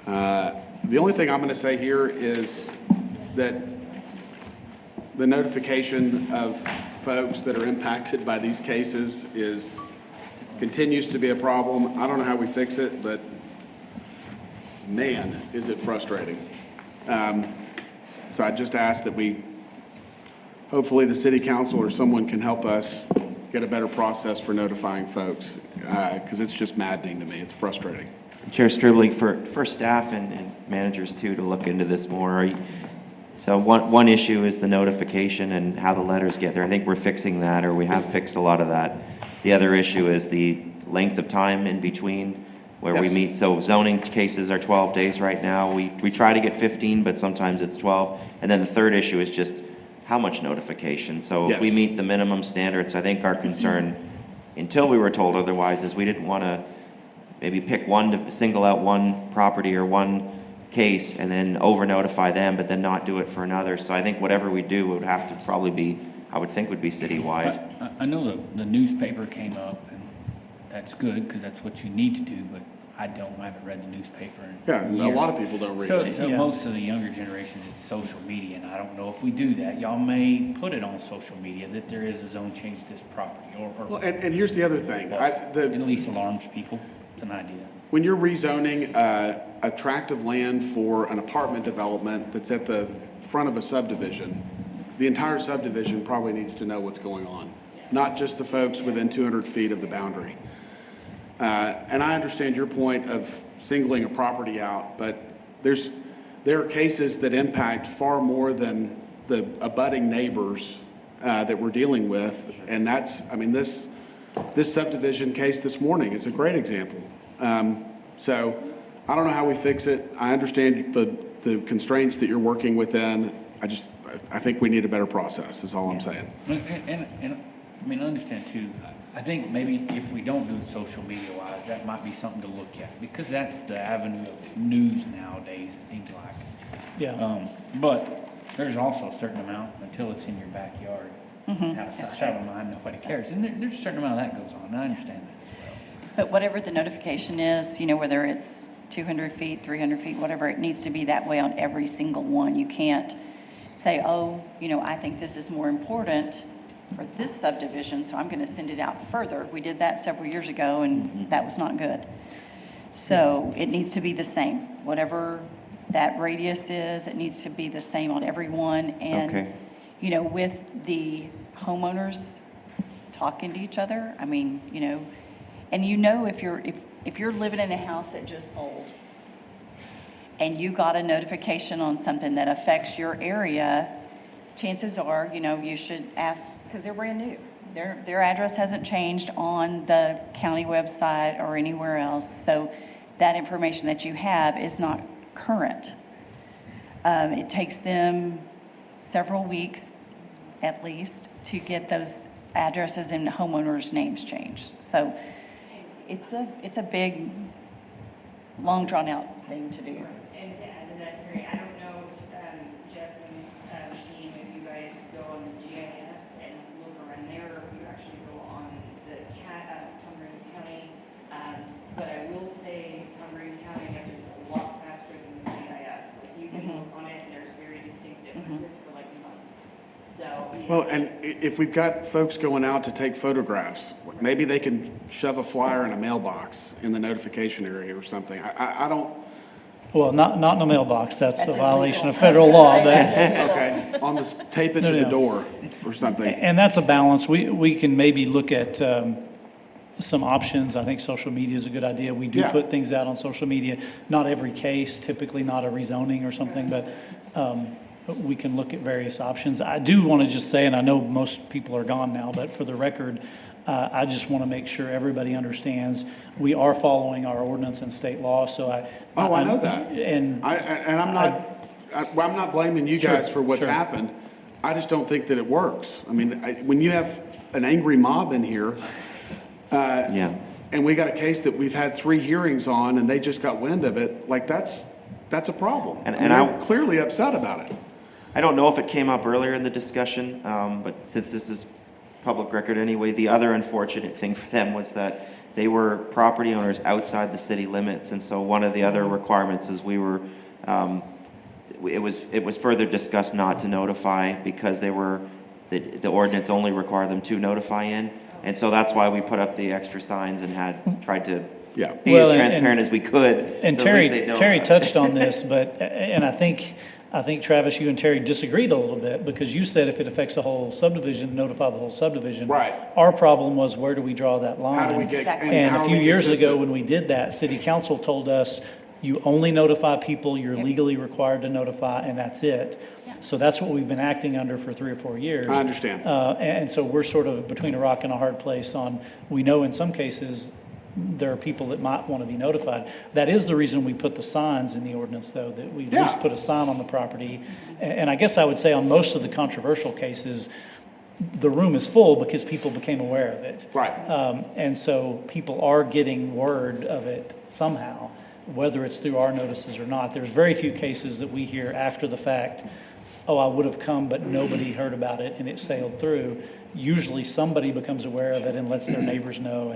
The only thing I'm going to say here is that the notification of folks that are impacted by these cases continues to be a problem. I don't know how we fix it, but man, is it frustrating. So I just ask that hopefully the city council or someone can help us get a better process for notifying folks, because it's just maddening to me. It's frustrating. Chair Stribling, for staff and managers too, to look into this more. So one issue is the notification and how the letters get there. I think we're fixing that, or we have fixed a lot of that. The other issue is the length of time in between where we Yes. meet. So zoning cases are 12 days right now. We try to get 15, but sometimes it's 12. And then the third issue is just how much notification. So if we Yes. meet the minimum standards, I think our concern, until we were told otherwise, is we didn't want to maybe pick one to single out one property or one case and then over notify them, but then not do it for another. So I think whatever we do would have to probably be, I would think would be citywide. I know the newspaper came up, and that's good, because that's what you need to do, but I haven't read the newspaper in Yeah, a years. lot of people don't read So, it. so Yeah. most of the younger generations, it's social media, and I don't know if we do that. Y'all may put it on social media that there is a zone change to this property, or Well, and here's the other thing. at least alarms people. It's an idea. When you're rezoning a tract of land for an apartment development that's at the front of a subdivision, the entire subdivision probably needs to know what's going on, not just the folks within 200 feet of the boundary. And I understand your point of singling a property out, but there are cases that impact far more than the abutting neighbors that we're dealing with. And This subdivision case this morning is a great example. So I don't know how we fix it. I understand the constraints that you're working within. I think we need a better process, is all I'm saying. And, I mean, I understand too, I think maybe if we don't do it social media wise, that might be something to look at, because that's the avenue of news nowadays, it seems like. Yeah. But there's also a certain amount, until it's in your backyard, outside of mine, nobody cares. And there's a certain amount of that goes on, and I understand that as well. But whatever the notification is, you know, whether it's 200 feet, 300 feet, whatever, it needs to be that way on every single one. You can't say, oh, you know, I think this is more important for this subdivision, so I'm going to send it out further. We did that several years ago, and that was not good. So it needs to be the same. Whatever that radius is, it needs to be the same on every one. And, you know, with the homeowners talking to each other, I mean, you know, and you know if you're living in a house that just sold and you got a notification on something that affects your area, chances are, you know, you should ask, because they're brand new. Their address hasn't changed on the county website or anywhere else, so that information that you have is not current. It takes them several weeks, at least, to get those addresses and homeowners' names changed. So it's a big, long drawn-out thing to do. And to add to that, Terry, I don't know if Jeff and team, if you guys go on the GIS and look around there, or if you actually go on the Tom Green County. But I will say Tom Green County is a lot faster than the GIS. Like you can look on it, and there's very distinct differences for like months. So. Well, and if we've got folks going out to take photographs, maybe they can shove a flyer in a mailbox in the notification area or something. I don't. Well, not in a mailbox, that's a violation of federal law, but. Okay, tape it to the door or something. And that's a balance. We can maybe look at some options. I think social media is a good idea. We do put things out on social media. Not every case, typically not a rezoning or something, but we can look at various options. I do want to just say, and I know most people are gone now, but for the record, I just want to make sure everybody understands we are following our ordinance and state law. So I know that, and I'm not blaming you guys for what's happened. I just don't think that it works. I mean, when you have an angry mob in here, and we got a case that we've had 3 hearings on, and they just got wind of it, like that's a problem. And I'm clearly upset about it. I don't know if it came up earlier in the discussion, but since this is public record anyway, the other unfortunate thing for them was that they were property owners outside the city limits, and so one of the other requirements is it was further discussed not to notify because the ordinance only required them to notify in, and so that's why we put up the extra signs and had tried to be as transparent as we could. And so Terry touched on this, and I think Travis, you and Terry disagreed a little bit because you said if it affects the whole subdivision, notify the whole subdivision. Right. Our problem was where do we draw that line? How do we get, and a few years ago when we did that, City Council told us you only notify people you're legally required to notify, and that's it. Yeah. So that's what we've been acting under for 3 or 4 years. I understand. And so we're sort of between a rock and a hard place on, we know in some cases there are people that might want to be notified. That is the reason we put the signs in the ordinance, though, that we at least put a sign on the property. And I guess I would say on most of the controversial cases, the room is full because people became aware of it. Right. And so people are getting word of it somehow, whether it's through our notices or not. There's very few cases that we hear after the fact, oh, I would have come, but nobody heard about it and it sailed through. Usually somebody becomes aware of it and lets their neighbors know.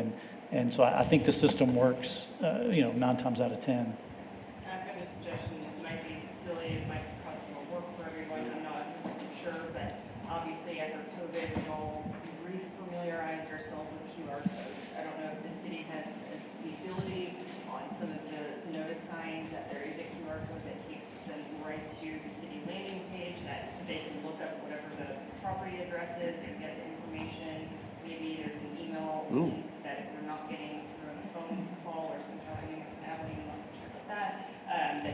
And so I think the system works, 9 times out of 10. I've got a suggestion. This might be silly. It might cause more work for everyone. I'm not 100% sure, but obviously after COVID, we all re-familiarized ourselves with QR codes. I don't know if the city has the ability on some of the notice signs that there is a QR code that takes them right to the city landing page that they can look up whatever the property address is and get the information. Maybe there's an email that if they're not getting through a phone call or somehow I'm not sure about that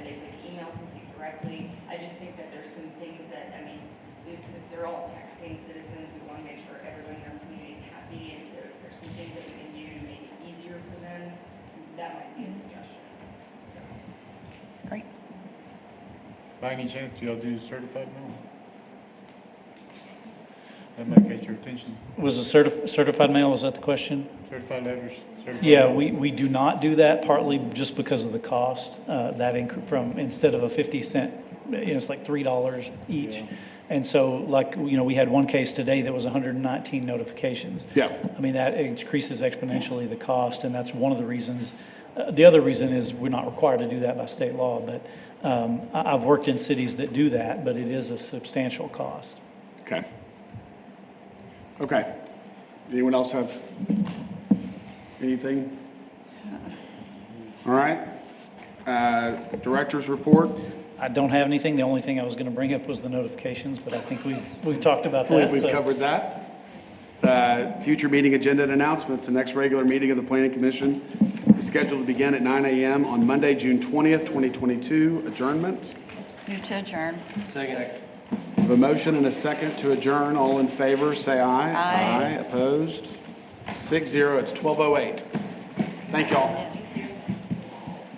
they could email something directly. I just think that there's some things that, I mean, they're all tax-paying citizens. We want to make sure everyone in our community is happy be, and so if there's some things that we can do to make it easier for them, that might be a suggestion, so. Great. By any chance, do y'all do certified mail? That might catch your attention. Was the certified mail, was that the question? Certified letters? Certified Yeah, mail? we do not do that, partly just because of the cost. Instead of a 50 cent, it's like $3 each. Yeah. And so like, we had one case today that was 119 notifications. Yeah. I mean, that increases exponentially the cost, and that's one of the reasons. The other reason is we're not required to do that by state law, but I've worked in cities that do that, but it is a substantial cost. Okay. Okay. Anyone else have anything? All right. Director's report. I don't have anything. The only thing I was going to bring up was the notifications, but I think we've talked about that. We've covered that. Future meeting agenda and announcements. The next regular meeting of the Planning Commission is scheduled to begin at 9 a.m. on Monday, June 20th, 2022. Adjournment. Move to adjourn. Second. We have a motion and a second to adjourn. All in favor, say aye. Aye. Opposed? 6-0. It's 12:08. Thank y'all.